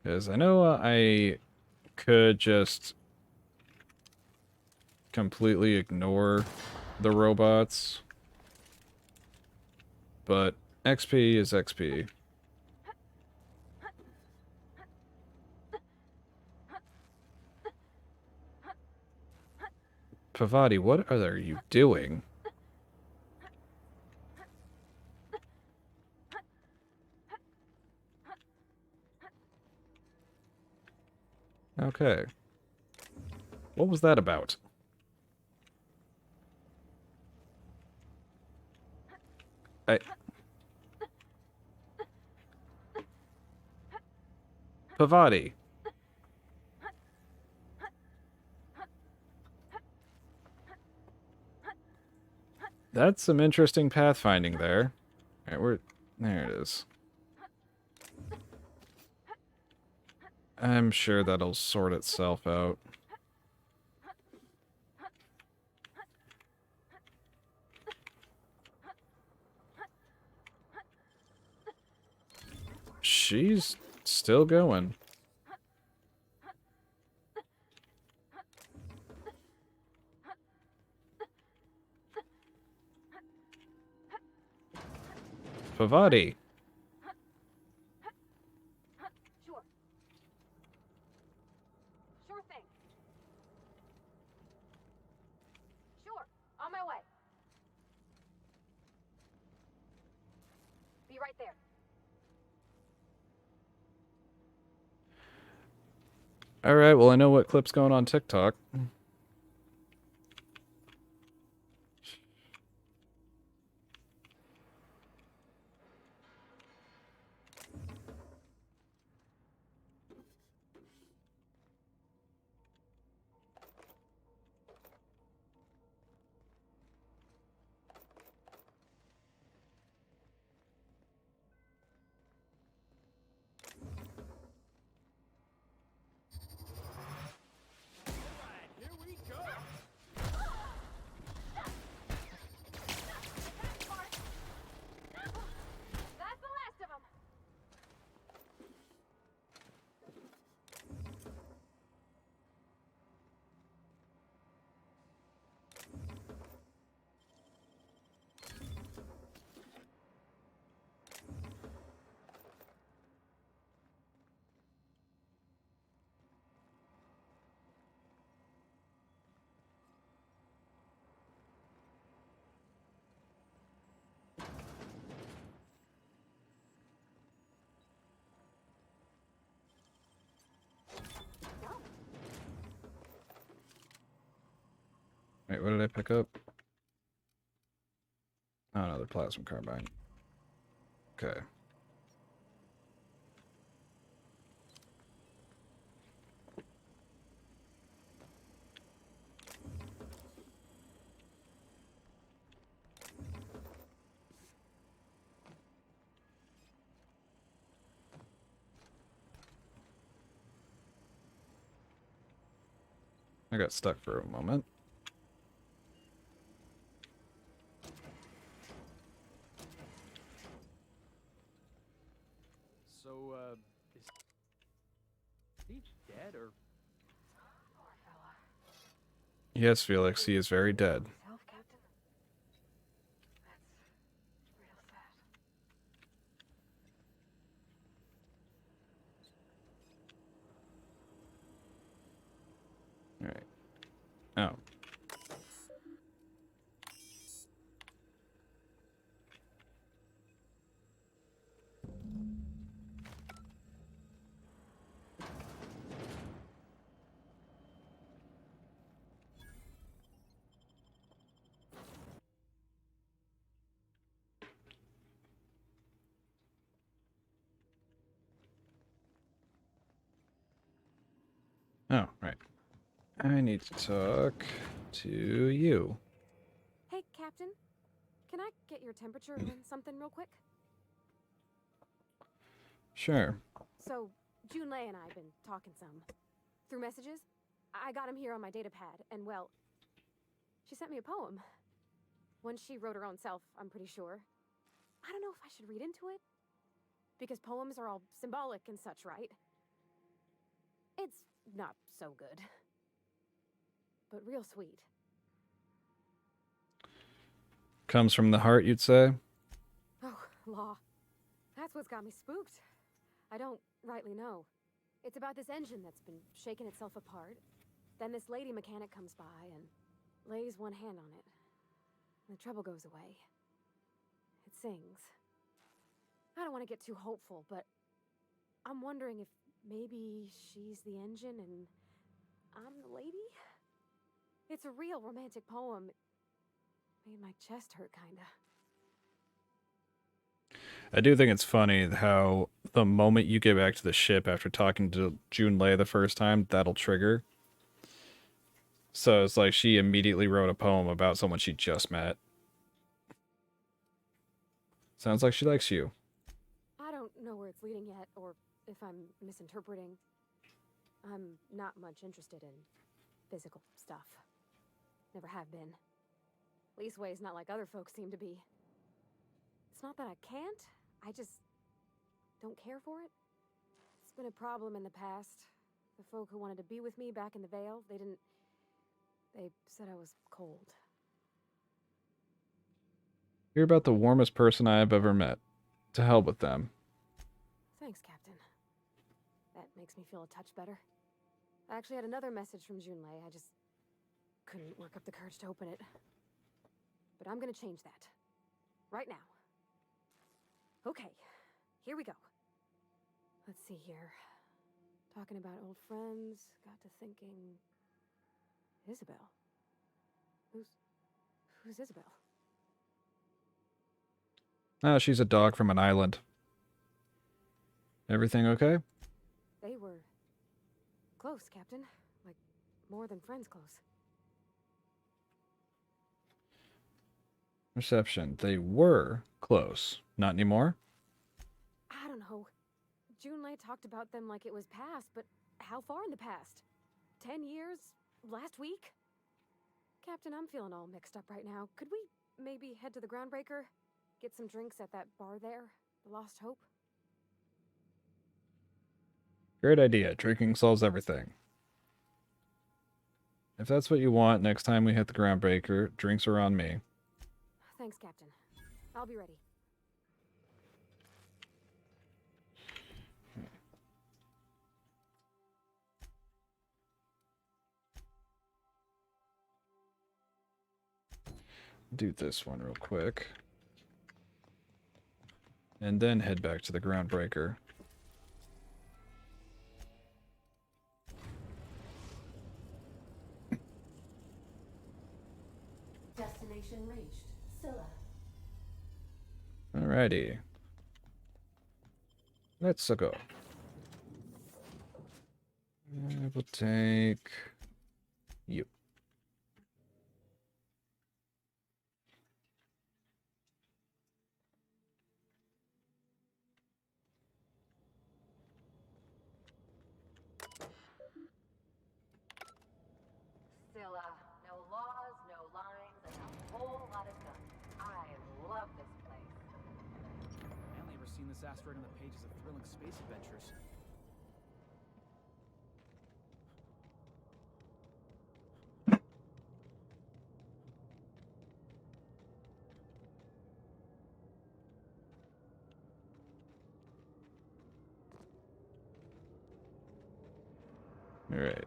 S1: Because I know I could just completely ignore the robots, but XP is XP. Pavati, what are you doing? Okay. What was that about? Pavati. That's some interesting pathfinding there. Alright, there it is. I'm sure that'll sort itself out. She's still going. Pavati.
S10: Sure. Sure thing. Sure. On my way. Be right there.
S1: Alright, well I know what clip's going on TikTok. Wait, what did I pick up? Oh, another plasma carbine. Okay. I got stuck for a moment.
S18: So, is he dead or?
S1: Yes, Felix, he is very dead. Alright. Oh. Oh, right. I need to talk to you.
S7: Hey, Captain. Can I get your temperature on something real quick?
S1: Sure.
S7: So, Junlei and I have been talking some. Through messages. I got him here on my data pad, and well, she sent me a poem. One she wrote her own self, I'm pretty sure. I don't know if I should read into it. Because poems are all symbolic and such, right? It's not so good. But real sweet.
S1: Comes from the heart, you'd say?
S7: Oh, law. That's what's got me spooked. I don't rightly know. It's about this engine that's been shaking itself apart. Then this lady mechanic comes by and lays one hand on it. And the trouble goes away. It sings. I don't want to get too hopeful, but I'm wondering if maybe she's the engine and I'm the lady? It's a real romantic poem. It made my chest hurt, kinda.
S1: I do think it's funny how the moment you get back to the ship after talking to Junlei the first time, that'll trigger. So it's like she immediately wrote a poem about someone she just met. Sounds like she likes you.
S7: I don't know where it's leading yet, or if I'm misinterpreting. I'm not much interested in physical stuff. Never have been. Leastways not like other folks seem to be. It's not that I can't, I just don't care for it. It's been a problem in the past. The folk who wanted to be with me back in the Vale, they said I was cold.
S1: You're about the warmest person I have ever met. To hell with them.
S7: Thanks, Captain. That makes me feel a touch better. I actually had another message from Junlei. I just couldn't work up the courage to open it. But I'm gonna change that. Right now. Okay, here we go. Let's see here. Talking about old friends, got to thinking... Isabel? Who's Isabel?
S1: Ah, she's a dog from an island. Everything okay?
S7: They were... close, Captain. Like, more than friends close.
S1: Reception. They were close. Not anymore?
S7: I don't know. Junlei talked about them like it was past, but how far in the past? 10 years? Last week? Captain, I'm feeling all mixed up right now. Could we maybe head to the Groundbreaker? Get some drinks at that bar there? The Lost Hope?
S1: Great idea. Drinking solves everything. If that's what you want, next time we hit the Groundbreaker, drinks are on me.
S7: Thanks, Captain. I'll be ready.
S1: Do this one real quick. And then head back to the Groundbreaker.
S15: Destination reached. Scylla.
S1: Alrighty. Let's go. We'll take you.
S10: Scylla, no laws, no lines, and a whole lot of guns. I love this place.
S18: I only ever seen this asteroid in the pages of thrilling space adventures.
S1: All right.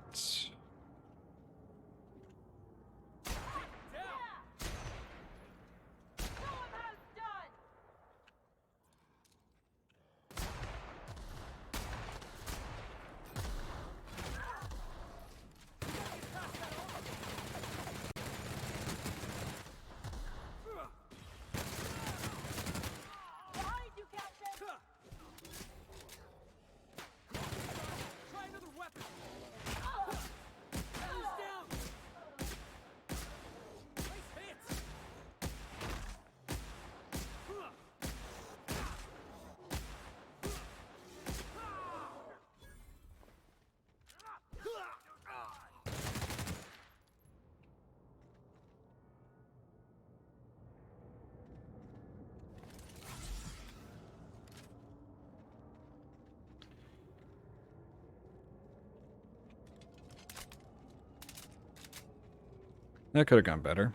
S1: That could have gone better.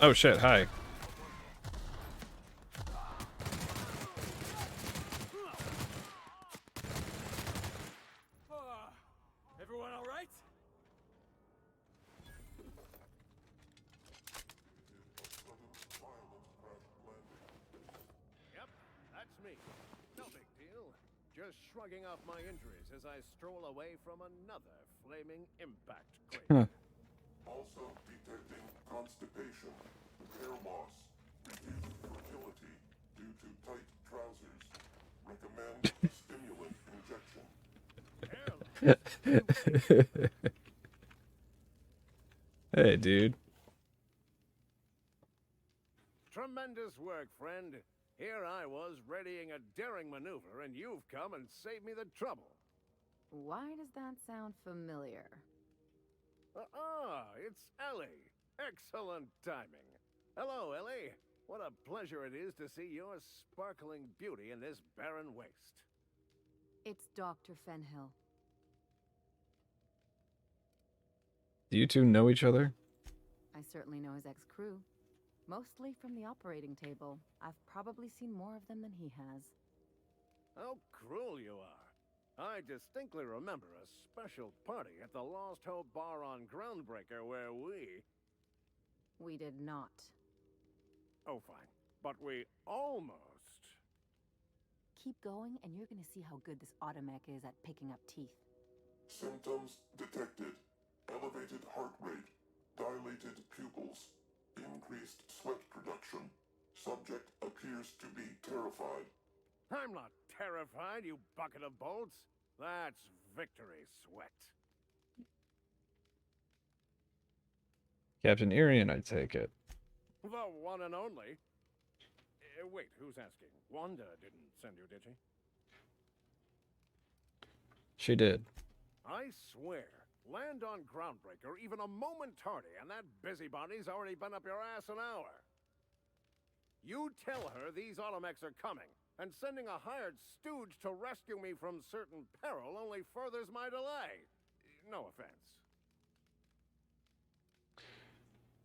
S1: Oh shit, hi.
S12: Everyone all right?
S16: Yep, that's me. No big deal. Just shrugging off my injuries as I stroll away from another flaming impact crater.
S17: Also detecting constipation, hair loss, reduced fertility due to tight trousers. Recommend stimulant injection.
S1: Hey, dude.
S16: Tremendous work, friend. Here I was readying a daring maneuver, and you've come and saved me the trouble.
S2: Why does that sound familiar?
S16: It's Ellie. Excellent timing. Hello, Ellie. What a pleasure it is to see your sparkling beauty in this barren waste.
S2: It's Dr. Fenhill.
S1: Do you two know each other?
S2: I certainly know his ex-crew. Mostly from the operating table. I've probably seen more of them than he has.
S16: How cruel you are. I distinctly remember a special party at the Lost Hope Bar on Groundbreaker where
S2: We did not.
S16: Oh, fine. But we almost...
S2: Keep going, and you're gonna see how good this automech is at picking up teeth.
S17: Symptoms detected. Elevated heart rate, dilated pupils, increased sweat production. Subject appears to be terrified.
S16: I'm not terrified, you bucket of bolts. That's victory sweat.
S1: Captain Irian, I take it.
S16: The one and only. Wait, who's asking? Wanda didn't send you, did she?
S1: She did.
S16: I swear, land on Groundbreaker even a moment tardy, and that busybody's already been up your ass an hour. You tell her these automechs are coming, And sending a hired stooge to rescue me from certain peril only furthers my delay. No offense.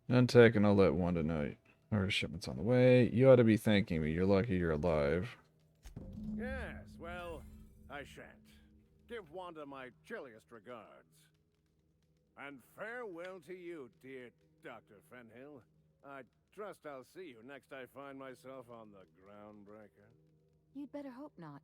S1: None taken, I'll let Wanda know. Our shipment's on the way. You ought to be thanking me. You're lucky you're alive.
S16: Yes, well, I shan't. Give Wanda my chilliest regards. And farewell to you, dear Dr. Fenhill. I trust I'll see you next I find myself on the Groundbreaker.
S2: You'd better hope not.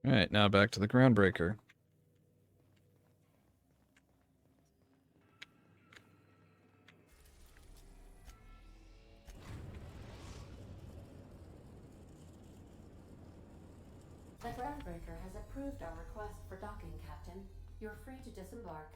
S1: Alright, now back to the Groundbreaker.
S15: The Groundbreaker has approved our request for docking, Captain. You're free to disembark.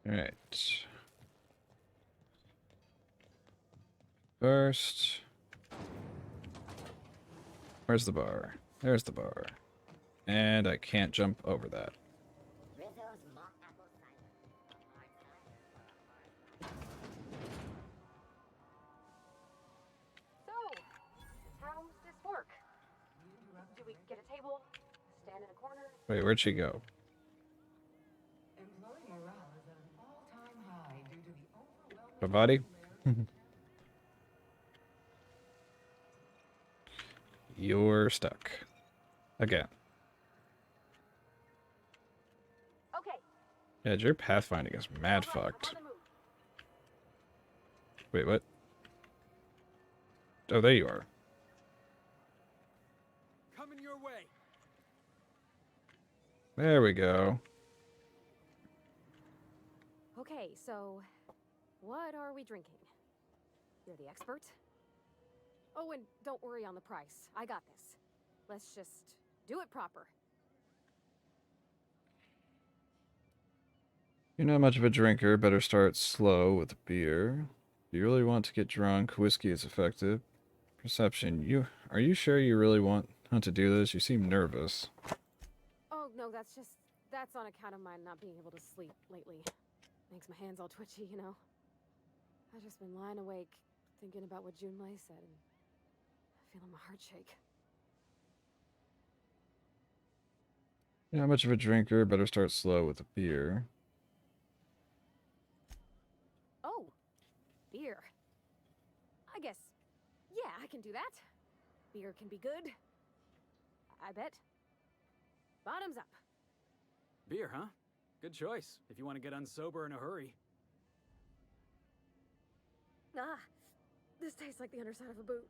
S1: Alright. First... Where's the bar? There's the bar. And I can't jump over that.
S7: So, how's this work? Do we get a table? Stand in a corner?
S1: Wait, where'd she go?
S9: Employee morale is at an all-time high due to the overwhelming...
S1: My body? You're stuck. Again.
S7: Okay.
S1: Yeah, your pathfinding is mad fucked. Wait, what? Oh, there you are.
S22: Coming your way.
S1: There we go.
S7: Okay, so what are we drinking? You're the expert? Oh, and don't worry on the price. I got this. Let's just do it proper.
S1: You're not much of a drinker. Better start slow with beer. If you really want to get drunk, whiskey is effective. Perception. Are you sure you really want to do this? You seem nervous.
S7: Oh, no, that's on account of my not being able to sleep lately. Makes my hands all twitchy, you know? I've just been lying awake, thinking about what Junlei said, and feeling my heart shake.
S1: You're not much of a drinker. Better start slow with a beer.
S7: Oh, beer. I guess, yeah, I can do that. Beer can be good. I bet. Bottoms up.
S18: Beer, huh? Good choice, if you want to get unsober in a hurry.
S7: Ah, this tastes like the underside of a boot.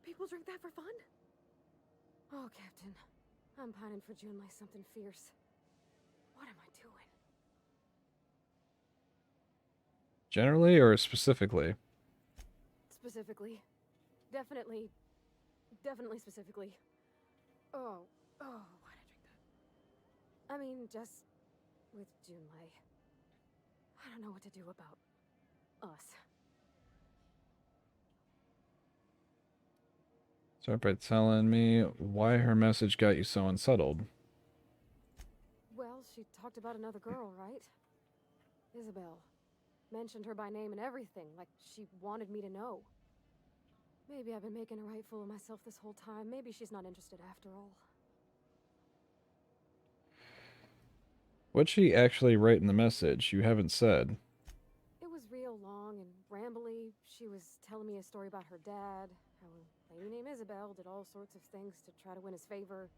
S7: People drink that for fun? Oh, Captain. I'm pining for Junlei something fierce. What am I doing?
S1: Generally or specifically?
S7: Specifically. Definitely specifically. Oh, why'd I drink that? I mean, just with Junlei. I don't know what to do about us.
S1: Start by telling me why her message got you so unsettled.
S7: Well, she talked about another girl, right? Isabel. Mentioned her by name and everything, like she wanted me to know. Maybe I've been making a right fool of myself this whole time. Maybe she's not interested after all.
S1: What'd she actually write in the message? You haven't said.
S7: It was real long and rambly. She was telling me a story about her dad, how a lady named Isabel did all sorts of things to try to win his favor.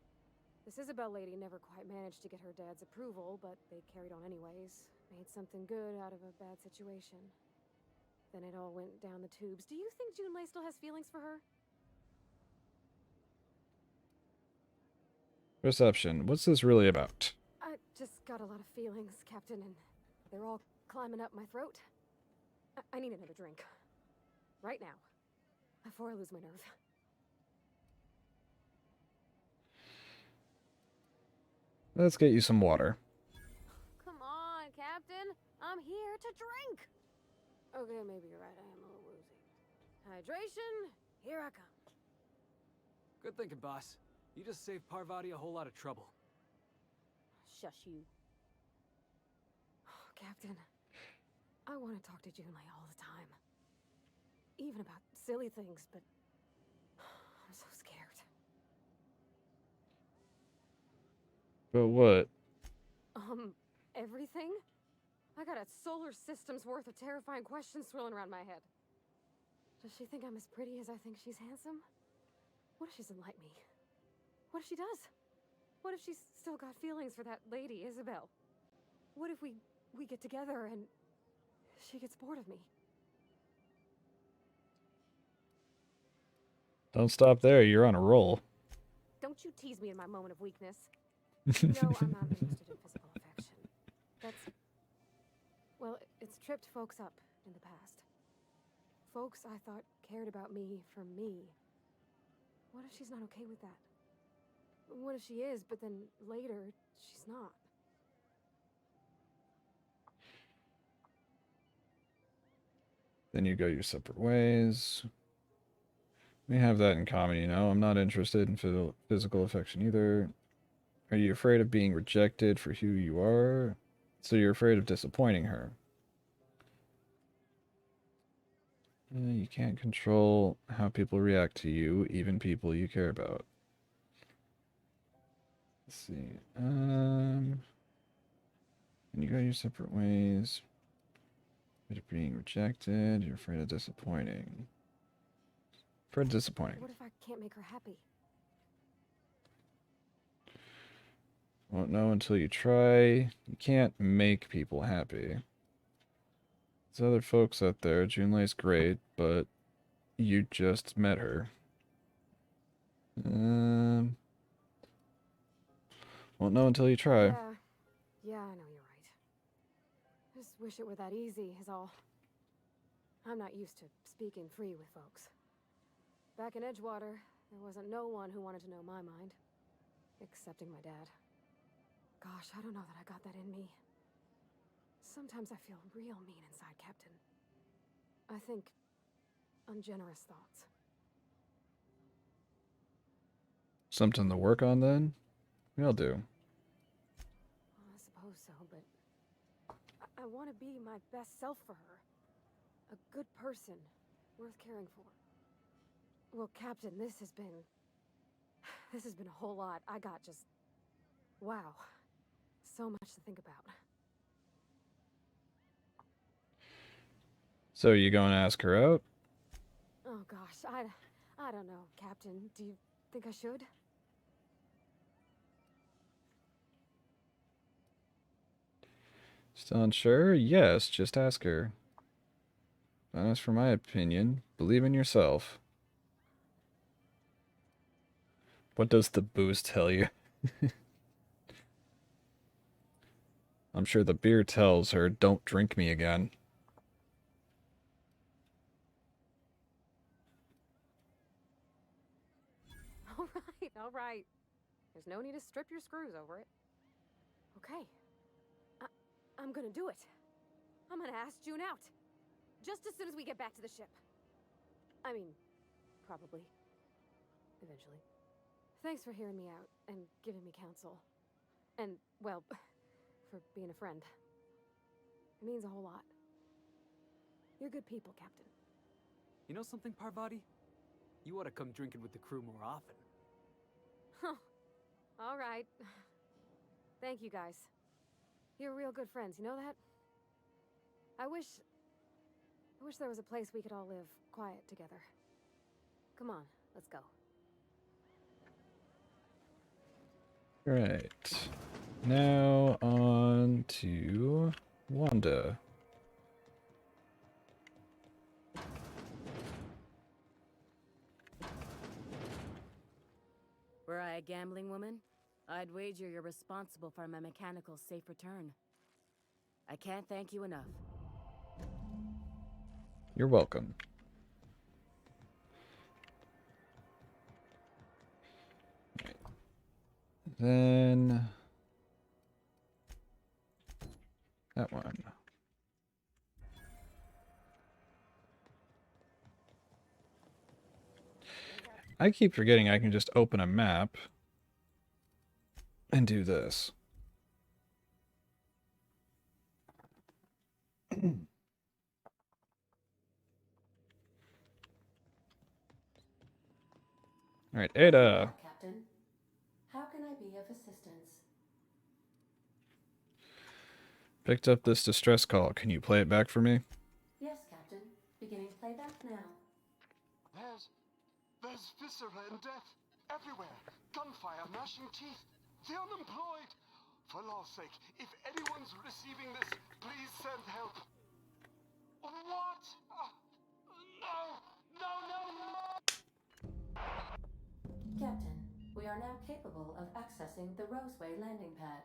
S7: This Isabel lady never quite managed to get her dad's approval, but they carried on anyways. Made something good out of a bad situation. Then it all went down the tubes. Do you think Junlei still has feelings for her?
S1: Perception. What's this really about?
S7: I just got a lot of feelings, Captain, and they're all climbing up my throat. I need another drink. Right now. Before I lose my nerve.
S1: Let's get you some water.
S7: Come on, Captain. I'm here to drink. Okay, maybe you're right. I am a little woozy. Hydration, here I come.
S18: Good thinking, boss. You just saved Parvati a whole lot of trouble.
S7: Shush you. Captain, I want to talk to Junlei all the time. Even about silly things, but I'm so scared.
S1: But what?
S7: Everything? I got a solar system's worth of terrifying questions swirling around my head. Does she think I'm as pretty as I think she's handsome? What if she doesn't like me? What if she does? What if she's still got feelings for that lady, Isabel? What if we get together and she gets bored of me?
S1: Don't stop there. You're on a roll.
S7: Don't you tease me in my moment of weakness. You know I'm not interested in physical affection. Well, it's tripped folks up in the past. Folks I thought cared about me for me. What if she's not okay with that? What if she is, but then later, she's not?
S1: Then you go your separate ways. We have that in common, you know. I'm not interested in physical affection either. Are you afraid of being rejected for who you are? So you're afraid of disappointing her. You can't control how people react to you, even people you care about. Let's see. And you go your separate ways. You're being rejected. You're afraid of disappointing. Afraid of disappointing.
S7: What if I can't make her happy?
S1: Won't know until you try. You can't make people happy. There's other folks out there. Junlei's great, but you just met her. Won't know until you try.
S7: Yeah, I know you're right. Just wish it were that easy, is all. I'm not used to speaking free with folks. Back in Edgewater, there wasn't no one who wanted to know my mind. Excepting my dad. Gosh, I don't know that I got that in me. Sometimes I feel real mean inside, Captain. I think ungenerous thoughts.
S1: Something to work on then? We all do.
S7: Well, I suppose so, but I want to be my best self for her. A good person, worth caring for. Well, Captain, this has been a whole lot. I got just... wow. So much to think about.
S1: So you going to ask her out?
S7: Oh gosh, I don't know, Captain. Do you think I should?
S1: Still unsure? Yes, just ask her. Don't ask for my opinion. Believe in yourself. What does the booze tell you? I'm sure the beer tells her, don't drink me again.
S7: All right. There's no need to strip your screws over it. Okay. I'm gonna do it. I'm gonna ask June out. Just as soon as we get back to the ship. I mean, probably. Eventually. Thanks for hearing me out and giving me counsel. And, well, for being a friend. It means a whole lot. You're good people, Captain.
S18: You know something, Parvati? You ought to come drinking with the crew more often.
S7: Huh. All right. Thank you, guys. You're real good friends, you know that? I wish there was a place we could all live quiet together. Come on, let's go.
S1: Right. Now on to Wanda.
S7: Were I a gambling woman, I'd wager you're responsible for my mechanical safe return. I can't thank you enough.
S1: You're welcome. Then that one. I keep forgetting I can just open a map and do this. All right, Ada.
S15: Captain, how can I be of assistance?
S1: Picked up this distress call. Can you play it back for me?
S15: Yes, Captain. Beginning playback now.
S19: There's viscera and death everywhere. Gunfire, gnashing teeth. The unemployed. For law's sake, if anyone's receiving this, please send help. What? No! No, no, no!
S15: Captain, we are now capable of accessing the Roseway landing pad.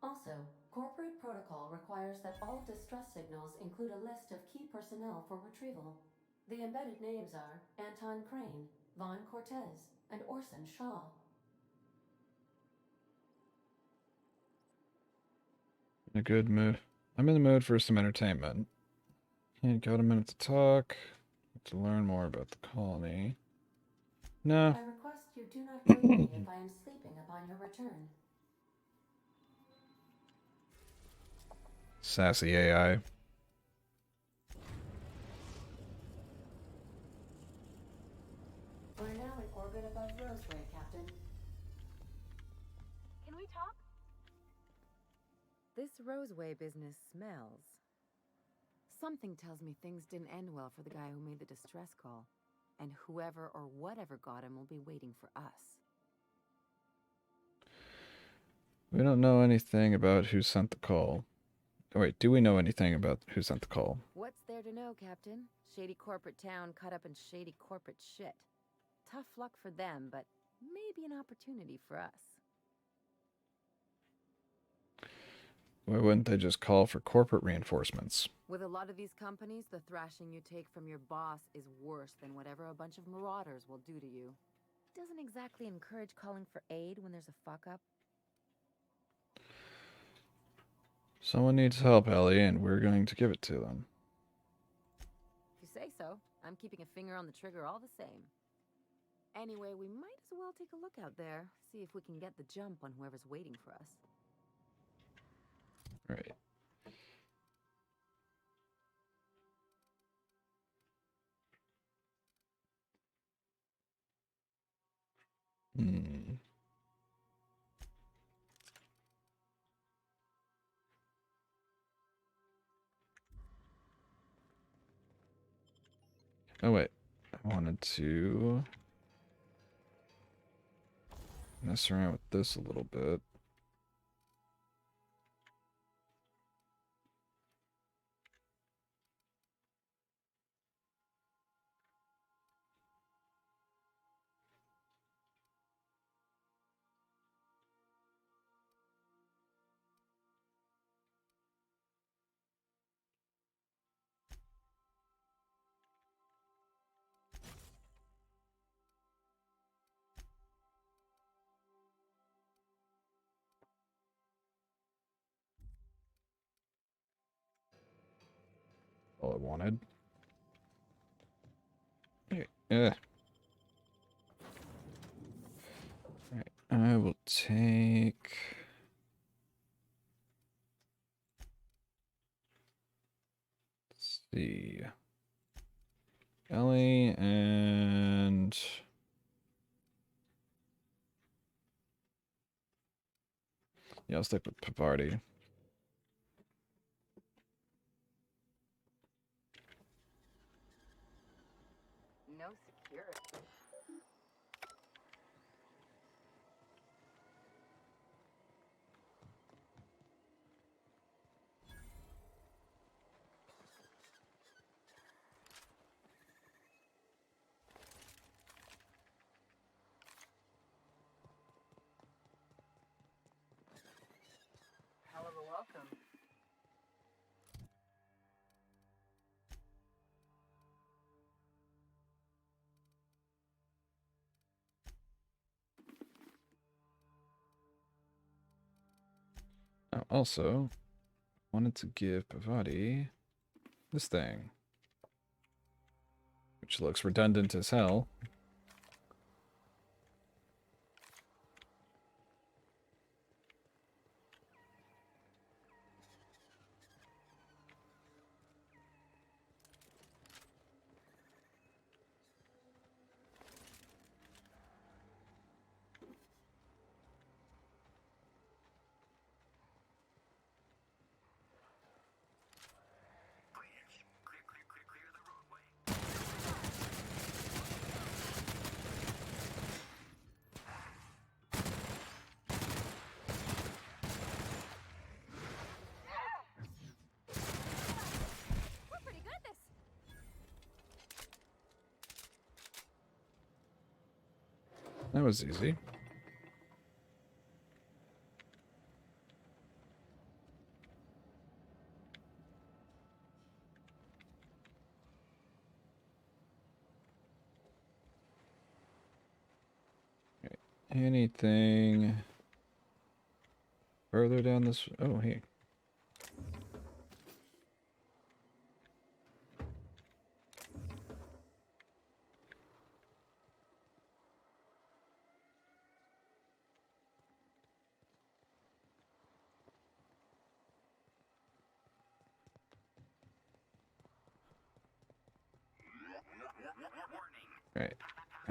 S15: Also, corporate protocol requires that all distress signals include a list of key personnel for retrieval. The embedded names are Anton Crane, Vaughn Cortez, and Orson Shaw.
S1: In a good mood. I'm in the mood for some entertainment. Ain't got a minute to talk. To learn more about the colony. No.
S15: I request you do not wake me if I am sleeping upon your return.
S1: Sassy AI.
S15: We're now in orbit above Roseway, Captain.
S10: Can we talk?
S7: This Roseway business smells. Something tells me things didn't end well for the guy who made the distress call. And whoever or whatever got him will be waiting for us.
S1: We don't know anything about who sent the call. Oh, wait, do we know anything about who sent the call?
S7: What's there to know, Captain? Shady corporate town cut up in shady corporate shit. Tough luck for them, but maybe an opportunity for us.
S1: Why wouldn't they just call for corporate reinforcements?
S7: With a lot of these companies, the thrashing you take from your boss is worse than whatever a bunch of marauders will do to you. Doesn't exactly encourage calling for aid when there's a fuck-up.
S1: Someone needs help, Ellie, and we're going to give it to them.
S7: If you say so, I'm keeping a finger on the trigger all the same. Anyway, we might as well take a look out there, see if we can get the jump on whoever's waiting for us.
S1: Right. Hmm. Oh, wait. I wanted to mess around with this a little bit. All I wanted. Yeah. Alright, I will take... Let's see. Ellie and... Yeah, I'll stick with Pavardi.
S10: No security.
S9: Awesome.
S1: I also wanted to give Pavati this thing, which looks redundant as hell.
S7: We're pretty good at this.
S1: That was easy. Okay. Anything further down this? Oh, hey. Right.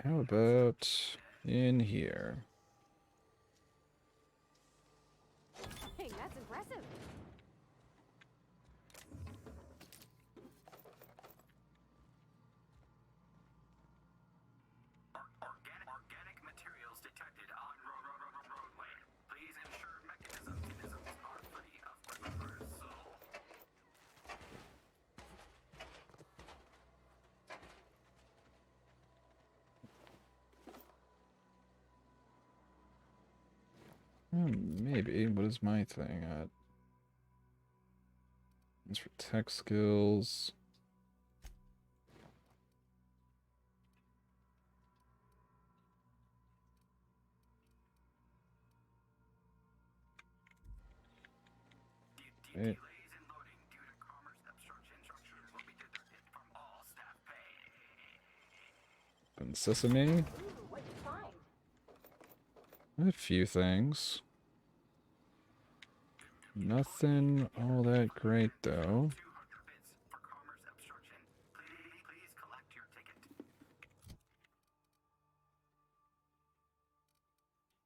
S1: How about in here?
S7: Dang, that's impressive.
S5: Organic materials detected on roadway. Please ensure mechanisms are free of reversal.
S1: Maybe. What is my thing at? It's for tech skills. Right. Open sesame. A few things. Nothing all that great though.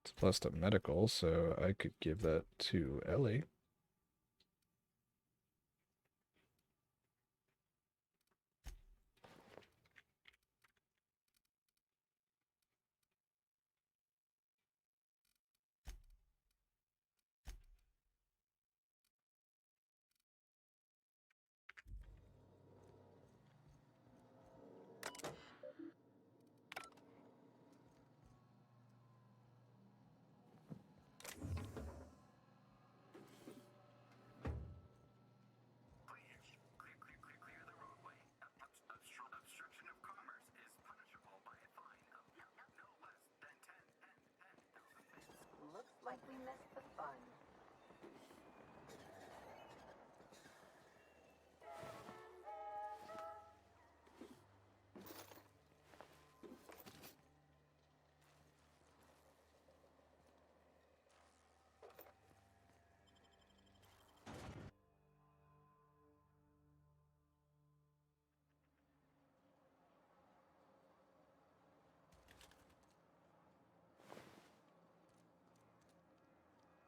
S1: It's plus to medical, so I could give that to Ellie.
S9: Looks like we missed the fun.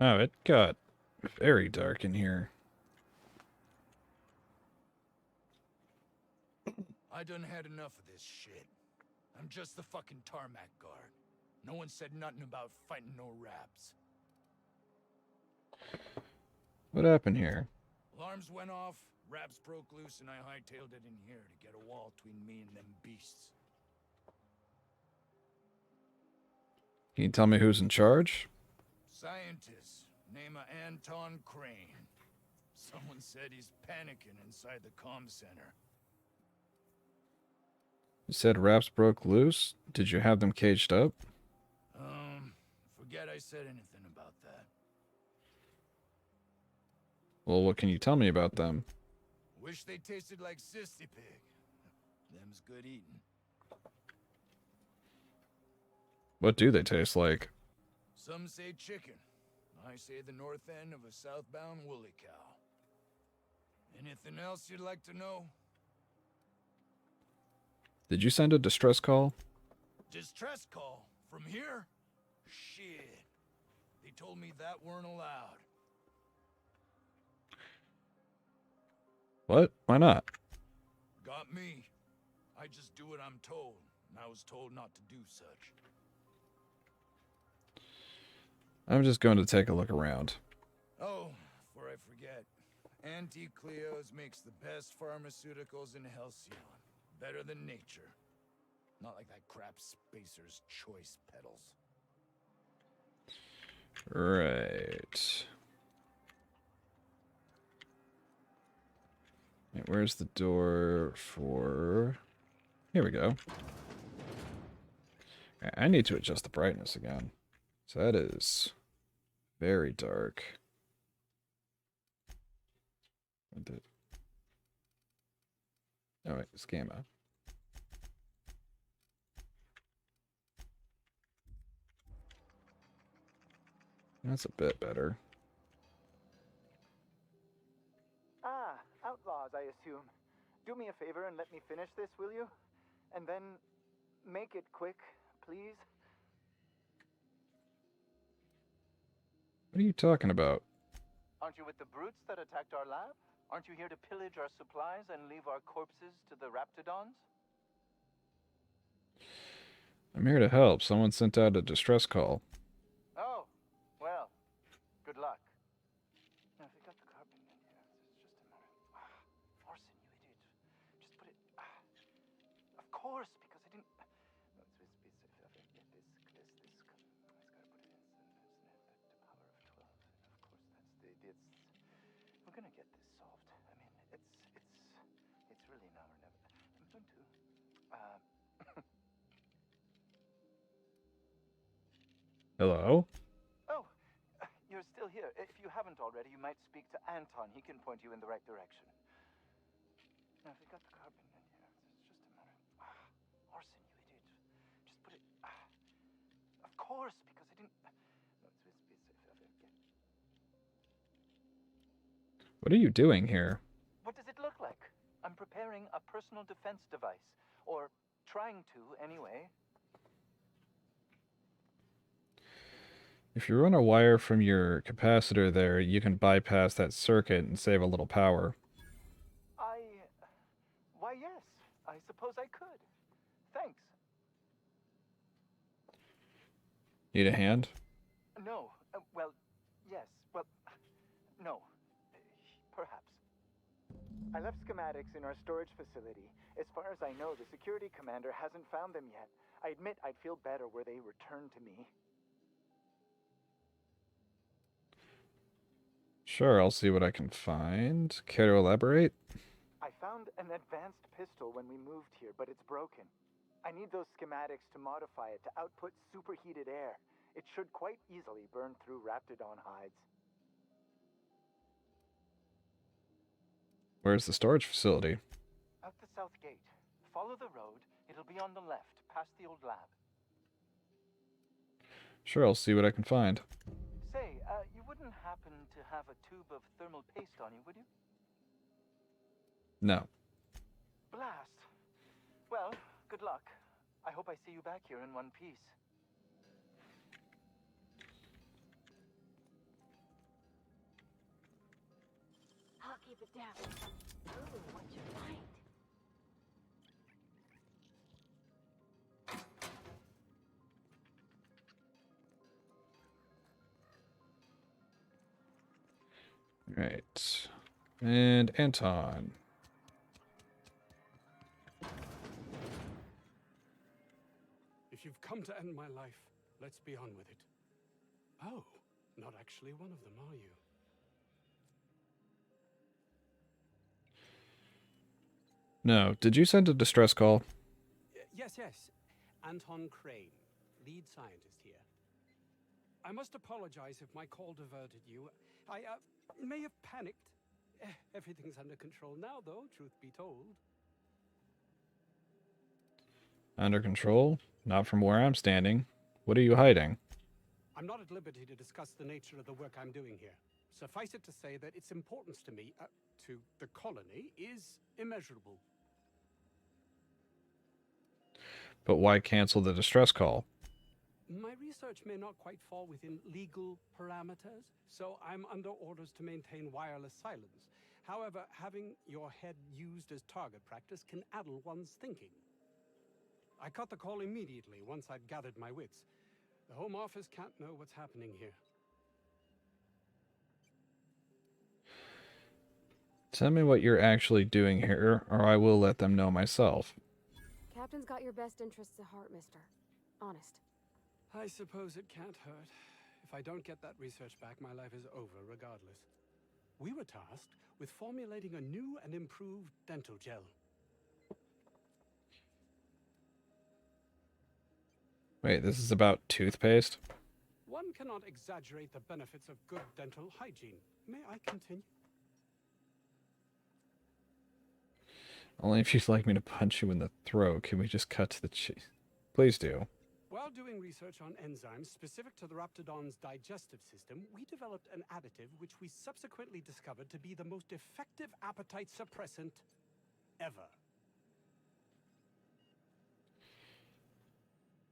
S1: Oh, it got very dark in here.
S20: I done had enough of this shit. I'm just the fucking tarmac guard. No one said nothing about fighting no raps.
S1: What happened here?
S20: Alarms went off, raps broke loose, and I hightailed it in here to get a wall between me and them beasts.
S1: Can you tell me who's in charge?
S20: Scientist, name of Anton Crane. Someone said he's panicking inside the comm center.
S1: You said wraps broke loose? Did you have them caged up?
S20: Forget I said anything about that.
S1: Well, what can you tell me about them?
S20: Wish they tasted like Sissy Pig. Them's good eating.
S1: What do they taste like?
S20: Some say chicken. I say the north end of a southbound woolly cow. Anything else you'd like to know?
S1: Did you send a distress call?
S20: Distress call? From here? Shit. They told me that weren't allowed.
S1: What? Why not?
S20: Got me. I just do what I'm told, and I was told not to do such.
S1: I'm just going to take a look around.
S20: Oh, before I forget, Auntie Cleo's makes the best pharmaceuticals in Halcyon. Better than nature. Not like that crap Spacer's Choice pedals.
S1: Right. Right, where's the door for... Here we go. I need to adjust the brightness again. So that is very dark. Oh wait, it's gamma. That's a bit better.
S4: Ah, outlaws, I assume. Do me a favor and let me finish this, will you? And then make it quick, please.
S1: What are you talking about?
S4: Aren't you with the brutes that attacked our lab? Aren't you here to pillage our supplies and leave our corpses to the raptidons?
S1: I'm here to help. Someone sent out a distress call.
S4: Oh, well, good luck. Now, if you got the carbon in here, it's just a matter. Forcing you, idiot. Just put it. Of course, because I didn't. No, it's this. It's got to put it in. The power of 12. And of course, that's the. We're gonna get this solved. I mean, it's really now or never. I'm going to.
S1: Hello?
S4: Oh, you're still here. If you haven't already, you might speak to Anton. He can point you in the right direction. Now, if you got the carbon in here, it's just a matter. Orson, you idiot. Just put it. Of course, because I didn't. No,
S1: What are you doing here?
S4: What does it look like? I'm preparing a personal defense device. Or trying to, anyway.
S1: If you run a wire from your capacitor there, you can bypass that circuit and save a little power.
S4: Why, yes. I suppose I could. Thanks.
S1: Need a hand?
S4: No. Well, yes. Well, no. Perhaps. I left schematics in our storage facility. As far as I know, the security commander hasn't found them yet. I admit I'd feel better were they returned to me.
S1: Sure, I'll see what I can find. Care to elaborate?
S4: I found an advanced pistol when we moved here, but it's broken. I need those schematics to modify it to output superheated air. It should quite easily burn through raptidon hides.
S1: Where's the storage facility?
S4: Out the south gate. Follow the road. It'll be on the left, past the old lab.
S1: Sure, I'll see what I can find.
S4: Say, you wouldn't happen to have a tube of thermal paste on you, would you?
S1: No.
S4: Blast. Well, good luck. I hope I see you back here in one piece.
S10: I'll keep it down. Ooh, what'd you find?
S1: Right. And Anton.
S21: If you've come to end my life, let's be on with it. Oh, not actually one of them, are you?
S1: No. Did you send a distress call?
S21: Yes. Anton Crane, lead scientist here. I must apologize if my call diverted you. I may have panicked. Everything's under control now, though, truth be told.
S1: Under control? Not from where I'm standing. What are you hiding?
S21: I'm not at liberty to discuss the nature of the work I'm doing here. Suffice it to say that its importance to me, to the colony, is immeasurable.
S1: But why cancel the distress call?
S21: My research may not quite fall within legal parameters, so I'm under orders to maintain wireless silence. However, having your head used as target practice can addle one's thinking. I cut the call immediately once I'd gathered my wits. The Home Office can't know what's happening here.
S1: Tell me what you're actually doing here, or I will let them know myself.
S7: Captain's got your best interests at heart, mister. Honest.
S21: I suppose it can't hurt. If I don't get that research back, my life is over regardless. We were tasked with formulating a new and improved dental gel.
S1: Wait, this is about toothpaste?
S21: One cannot exaggerate the benefits of good dental hygiene. May I continue?
S1: Only if you'd like me to punch you in the throat. Can we just cut to the cheese? Please do.
S21: While doing research on enzymes specific to the Raptidon's digestive system, we developed an additive which we subsequently discovered to be the most effective appetite suppressant ever.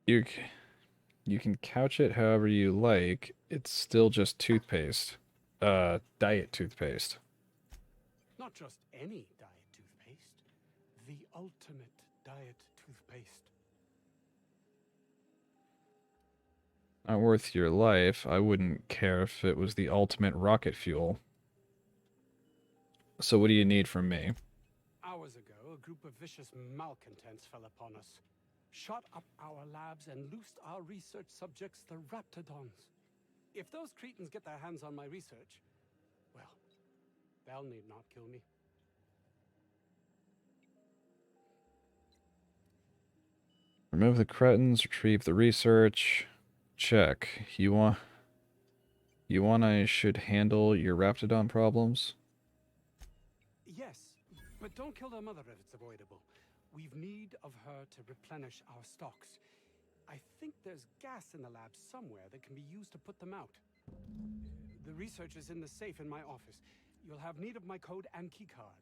S1: You can couch it however you like. It's still just toothpaste. Diet toothpaste.
S21: Not just any diet toothpaste. The ultimate diet toothpaste.
S1: Not worth your life. I wouldn't care if it was the ultimate rocket fuel. So what do you need from me?
S21: Hours ago, a group of vicious malcontents fell upon us, shot up our labs and loosed our research subjects, the Raptidons. If those cretins get their hands on my research, well, they'll need not kill me.
S1: Remove the cretins, retrieve the research. Check. You want I should handle your Raptidon problems?
S21: Yes, but don't kill their mother if it's avoidable. We've need of her to replenish our stocks. I think there's gas in the lab somewhere that can be used to put them out. The research is in the safe in my office. You'll have need of my code and keycard.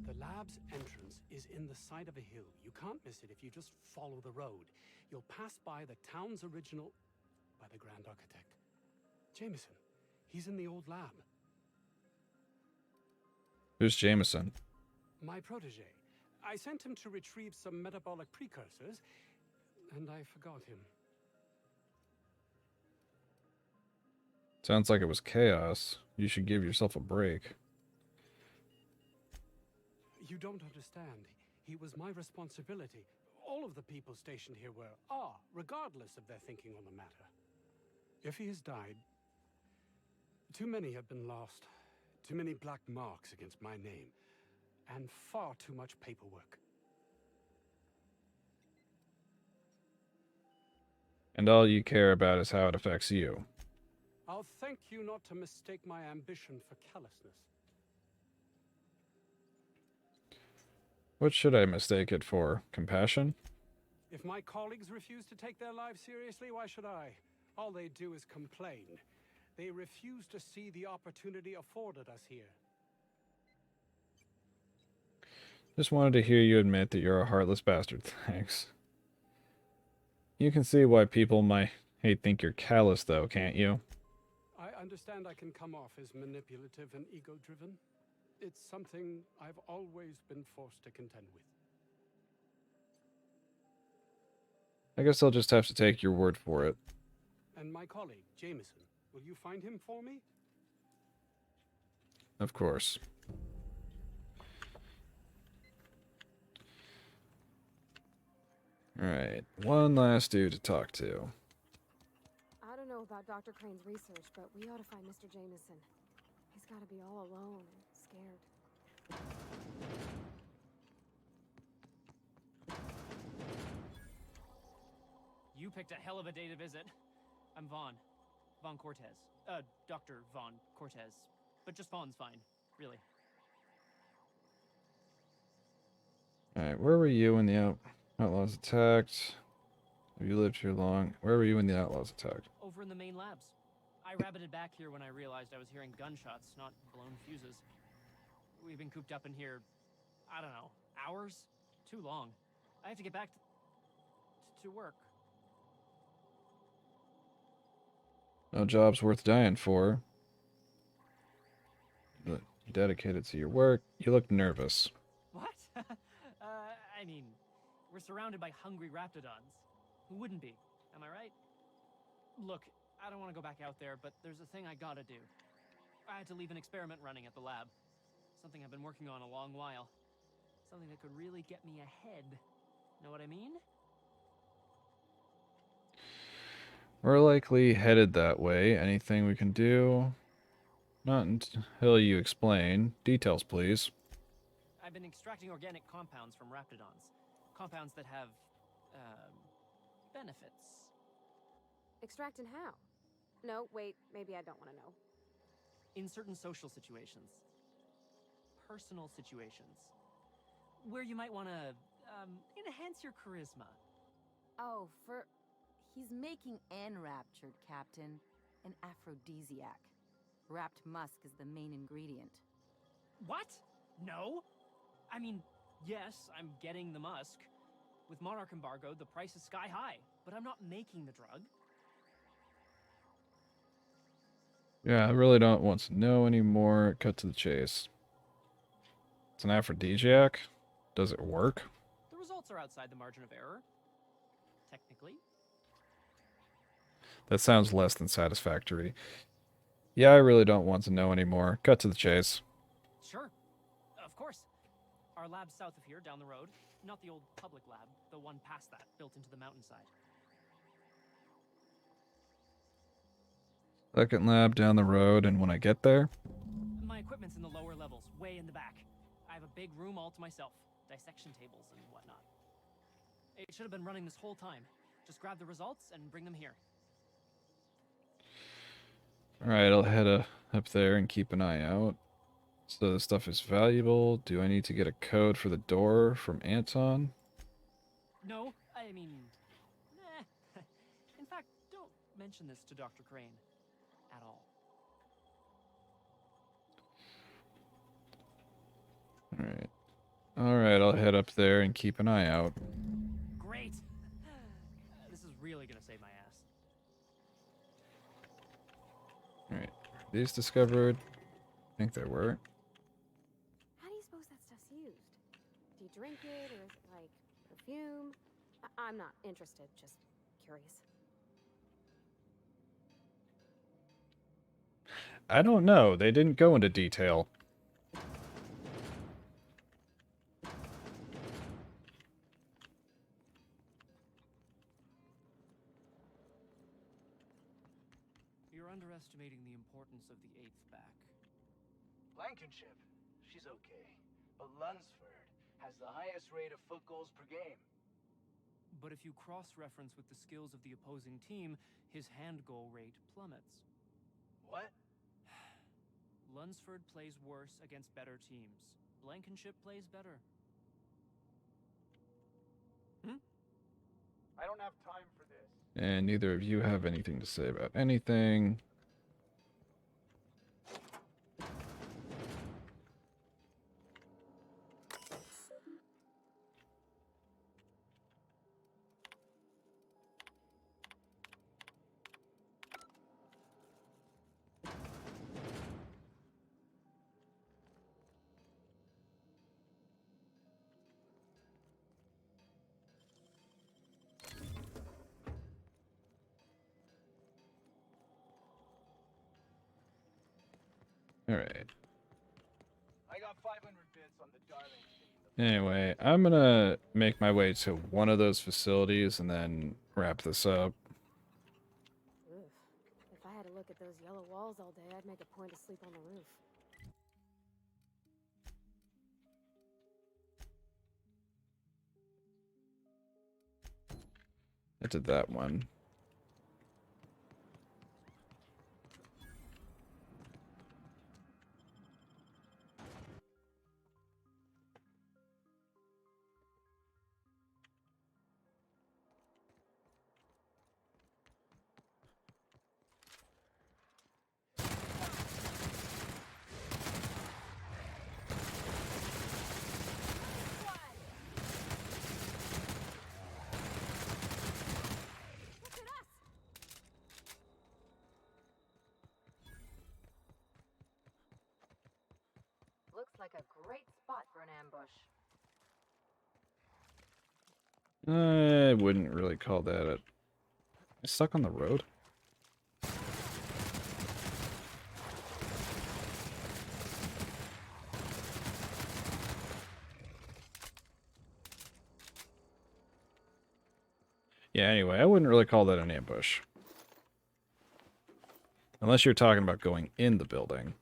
S21: The lab's entrance is in the side of a hill. You can't miss it if you just follow the road. You'll pass by the town's original... by the Grand Architect. Jameson. He's in the old lab.
S1: Who's Jameson?
S21: My protege. I sent him to retrieve some metabolic precursors, and I forgot him.
S1: Sounds like it was chaos. You should give yourself a break.
S21: You don't understand. He was my responsibility. All of the people stationed here are, regardless of their thinking on the matter. If he has died, too many have been lost. Too many black marks against my name. And far too much paperwork.
S1: And all you care about is how it affects you.
S21: I'll thank you not to mistake my ambition for callousness.
S1: What should I mistake it for? Compassion?
S21: If my colleagues refuse to take their lives seriously, why should I? All they do is complain. They refuse to see the opportunity afforded us here.
S1: Just wanted to hear you admit that you're a heartless bastard. Thanks. You can see why people might think you're callous, though, can't you?
S21: I understand I can come off as manipulative and ego-driven. It's something I've always been forced to contend with.
S1: I guess I'll just have to take your word for it.
S21: And my colleague, Jameson, will you find him for me?
S1: Of course. Alright, one last dude to talk to.
S7: I don't know about Dr. Crane's research, but we ought to find Mr. Jameson. He's got to be all alone and scared.
S12: You picked a hell of a day to visit. I'm Vaughn. Vaughn Cortez. Dr. Vaughn Cortez. But just Vaughn's fine, really.
S1: Alright, where were you when the outlaws attacked? Have you lived here long? Where were you when the outlaws attacked?
S12: Over in the main labs. I rabbited back here when I realized I was hearing gunshots, not blown fuses. We've been cooped up in here, I don't know, hours? Too long. I have to get back to work.
S1: No job's worth dying for. You look dedicated to your work. You look nervous.
S12: What? I mean, we're surrounded by hungry raptidons. Who wouldn't be? Am I right? Look, I don't want to go back out there, but there's a thing I gotta do. I had to leave an experiment running at the lab. Something I've been working on a long while. Something that could really get me ahead. Know what I mean?
S1: We're likely headed that way. Anything we can do? Not until you explain. Details, please.
S12: I've been extracting organic compounds from raptidons. Compounds that have, benefits.
S7: Extracting how? No, wait, maybe I don't want to know.
S12: In certain social situations. Personal situations. Where you might want to, enhance your charisma.
S6: Oh, he's making enraptured, Captain. An aphrodisiac. Wrapped musk is the main ingredient.
S12: What? No? I mean, yes, I'm getting the musk. With Monarch embargo, the price is sky high, but I'm not making the drug.
S1: Yeah, I really don't want to know anymore. Cut to the chase. It's an aphrodisiac? Does it work?
S12: The results are outside the margin of error. Technically.
S1: That sounds less than satisfactory. Yeah, I really don't want to know anymore. Cut to the chase.
S12: Sure. Of course. Our lab's south of here, down the road. Not the old public lab, the one past that, built into the mountainside.
S1: Second lab down the road, and when I get there?
S12: My equipment's in the lower levels, way in the back. I have a big room all to myself. Dissection tables and whatnot. It should have been running this whole time. Just grab the results and bring them here.
S1: Alright, I'll head up there and keep an eye out. So the stuff is valuable. Do I need to get a code for the door from Anton?
S12: No, I mean... Nah. In fact, don't mention this to Dr. Crane. At all.
S1: Alright. Alright, I'll head up there and keep an eye out.
S12: Great! This is really gonna save my ass.
S1: Alright. These discovered? I think they were.
S7: How do you suppose that stuff's used? Do you drink it, or is it like perfume? I'm not interested, just curious.
S1: I don't know. They didn't go into detail.
S12: You're underestimating the importance of the 8th back.
S4: Blankenship, she's okay. But Lunsford has the highest rate of foot goals per game.
S12: But if you cross-reference with the skills of the opposing team, his hand goal rate plummets.
S4: What?
S12: Lunsford plays worse against better teams. Blankenship plays better.
S4: I don't have time for this.
S1: And neither of you have anything to say about anything. Alright.
S4: I got 500 bits on the Darling.
S1: Anyway, I'm gonna make my way to one of those facilities and then wrap this up.
S7: Oof. If I had to look at those yellow walls all day, I'd make a point to sleep on the roof.
S1: I did that one.
S10: Looks like a great spot for an ambush.
S1: I wouldn't really call that a... Stuck on the road? Yeah, anyway, I wouldn't really call that an ambush. Unless you're talking about going in the building.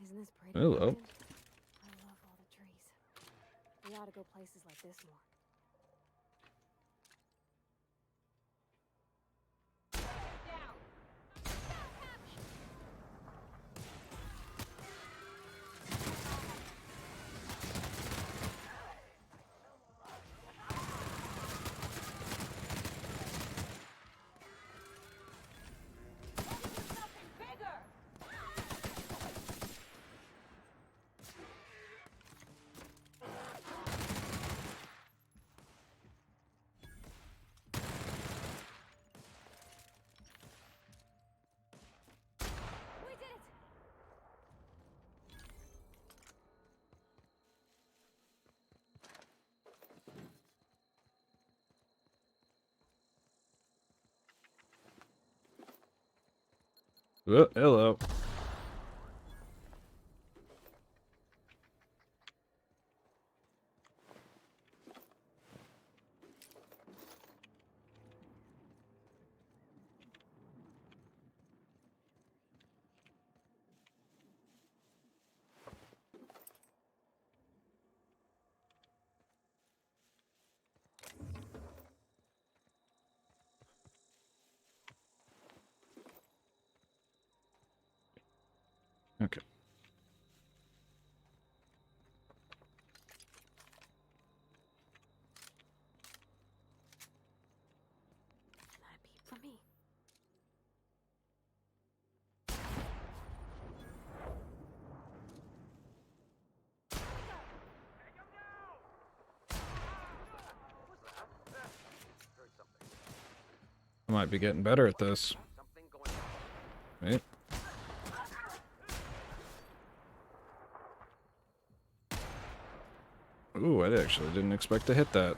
S7: Isn't this pretty?
S1: Hello.
S7: Captain? I love all the trees. We ought to go places like this more.
S1: Oh, hello. Okay.
S7: That'd be for me.
S1: I might be getting better at this. Wait. Ooh, I actually didn't expect to hit that.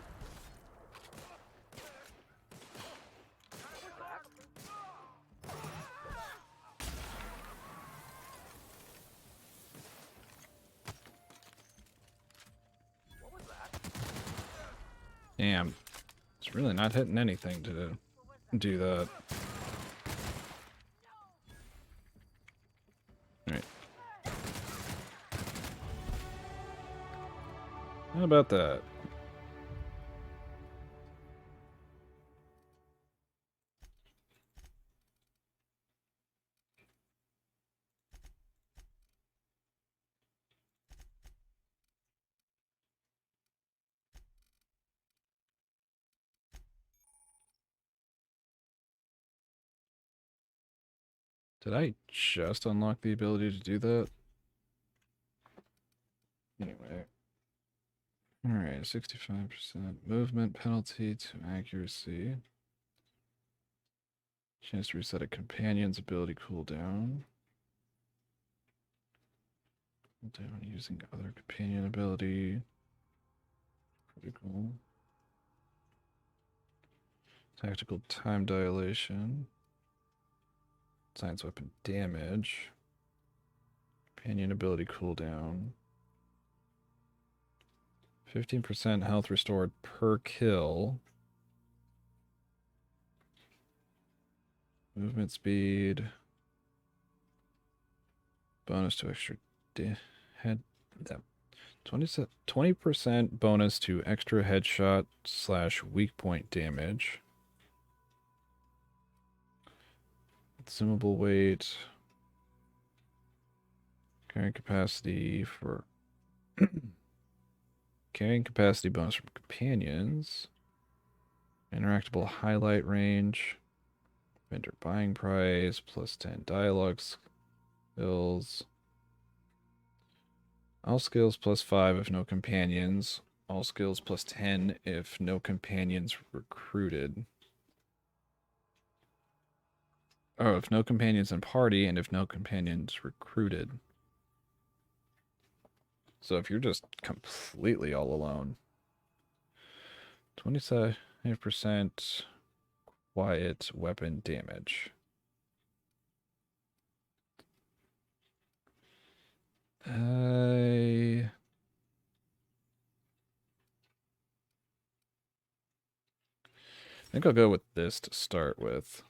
S1: Damn. It's really not hitting anything to do that. Alright. How about that? Did I just unlock the ability to do that? Anyway. Alright, 65% movement penalty to accuracy. Chance to reset a companion's ability cooldown. Down using other companion ability. Critical. Tactical time dilation. Science weapon damage. Companion ability cooldown. 15% health restored per kill. Movement speed. Bonus to extra head. 20% bonus to extra headshot / weak point damage. Consumable weight. Carrying capacity for carrying capacity bonus from companions. Interactable highlight range. Vendor buying price. Plus 10 dialogue skills. All skills plus 5 if no companions. All skills plus 10 if no companions recruited. Oh, if no companions in party and if no companions recruited. So if you're just completely all alone. 27% quiet weapon damage. I think I'll go with this to start with.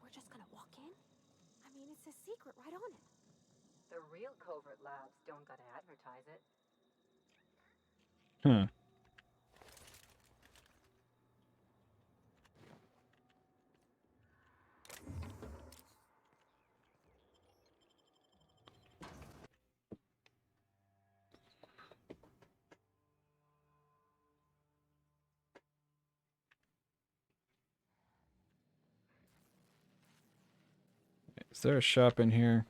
S7: We're just gonna walk in? I mean, it's a secret right on it.
S9: The real covert labs don't gotta advertise it.
S1: Huh. Is there a shop in here?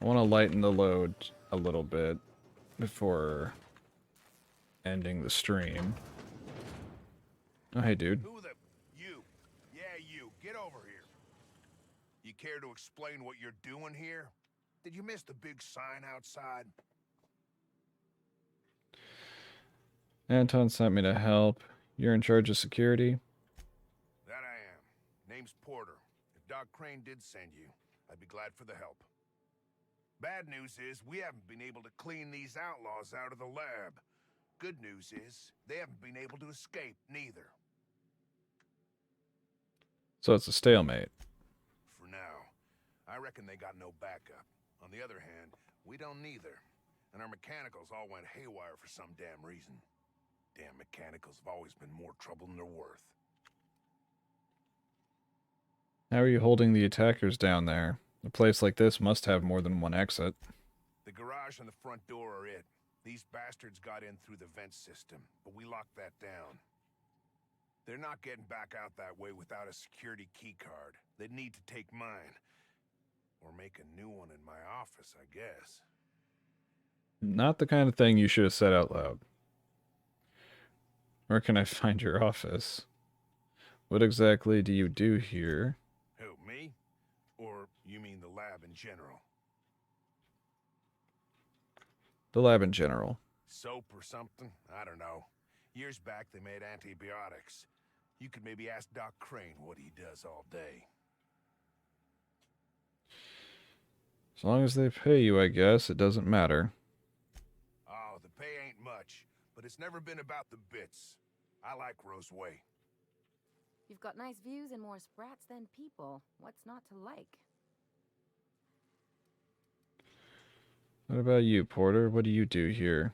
S1: I want to lighten the load a little bit before ending the stream. Oh, hey, dude.
S3: Who the... You. Yeah, you. Get over here. You care to explain what you're doing here? Did you miss the big sign outside?
S1: Anton sent me to help. You're in charge of security?
S3: That I am. Name's Porter. If Doc Crane did send you, I'd be glad for the help. Bad news is, we haven't been able to clean these outlaws out of the lab. Good news is, they haven't been able to escape, neither.
S1: So it's a stalemate.
S3: For now. I reckon they got no backup. On the other hand, we don't neither. And our mechanicals all went haywire for some damn reason. Damn mechanicals have always been more trouble than they're worth.
S1: How are you holding the attackers down there? A place like this must have more than one exit.
S3: The garage and the front door are it. These bastards got in through the vent system, but we locked that down. They're not getting back out that way without a security keycard. They'd need to take mine. Or make a new one in my office, I guess.
S1: Not the kind of thing you should have said out loud. Where can I find your office? What exactly do you do here?
S3: Who, me? Or you mean the lab in general?
S1: The lab in general.
S3: Soap or something? I don't know. Years back they made antibiotics. You could maybe ask Doc Crane what he does all day.
S1: As long as they pay you, I guess, it doesn't matter.
S3: Oh, the pay ain't much, but it's never been about the bits. I like Roseway.
S6: You've got nice views and more sprats than people. What's not to like?
S1: What about you, Porter? What do you do here?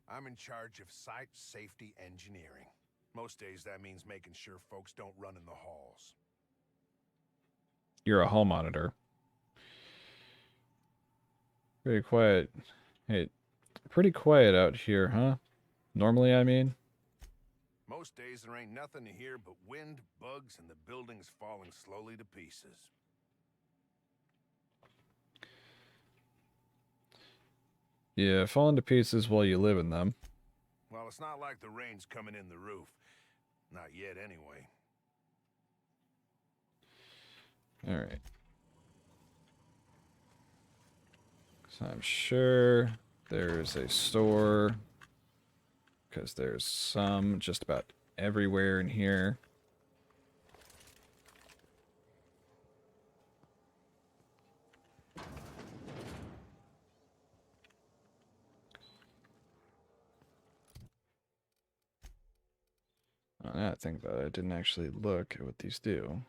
S3: I'm in charge of site safety engineering. Most days that means making sure folks don't run in the halls.
S1: You're a hall monitor. Pretty quiet. Hey, pretty quiet out here, huh? Normally, I mean.
S3: Most days there ain't nothing to hear but wind, bugs, and the buildings falling slowly to pieces.
S1: Yeah, falling to pieces while you live in them.
S3: Well, it's not like the rain's coming in the roof. Not yet, anyway.
S1: Alright. So I'm sure there's a store, because there's some just about everywhere in here. Oh, now I think about it, I didn't actually look at what these do.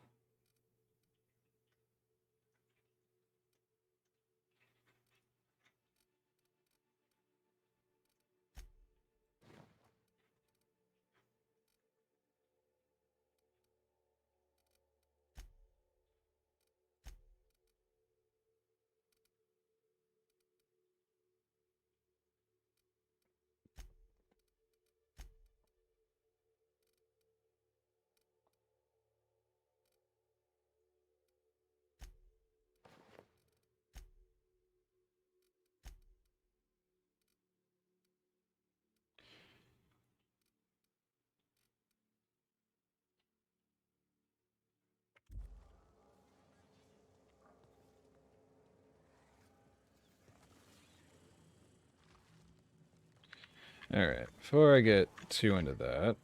S1: Alright, before I get too into that,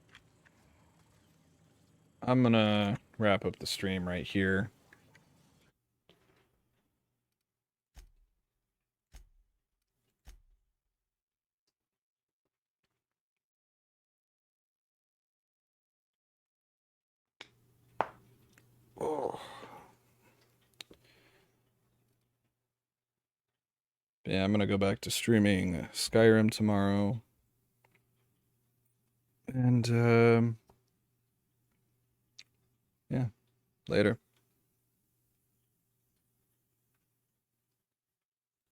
S1: I'm gonna wrap up the stream right here. Oh. Yeah, I'm gonna go back to streaming Skyrim tomorrow. And, yeah, later.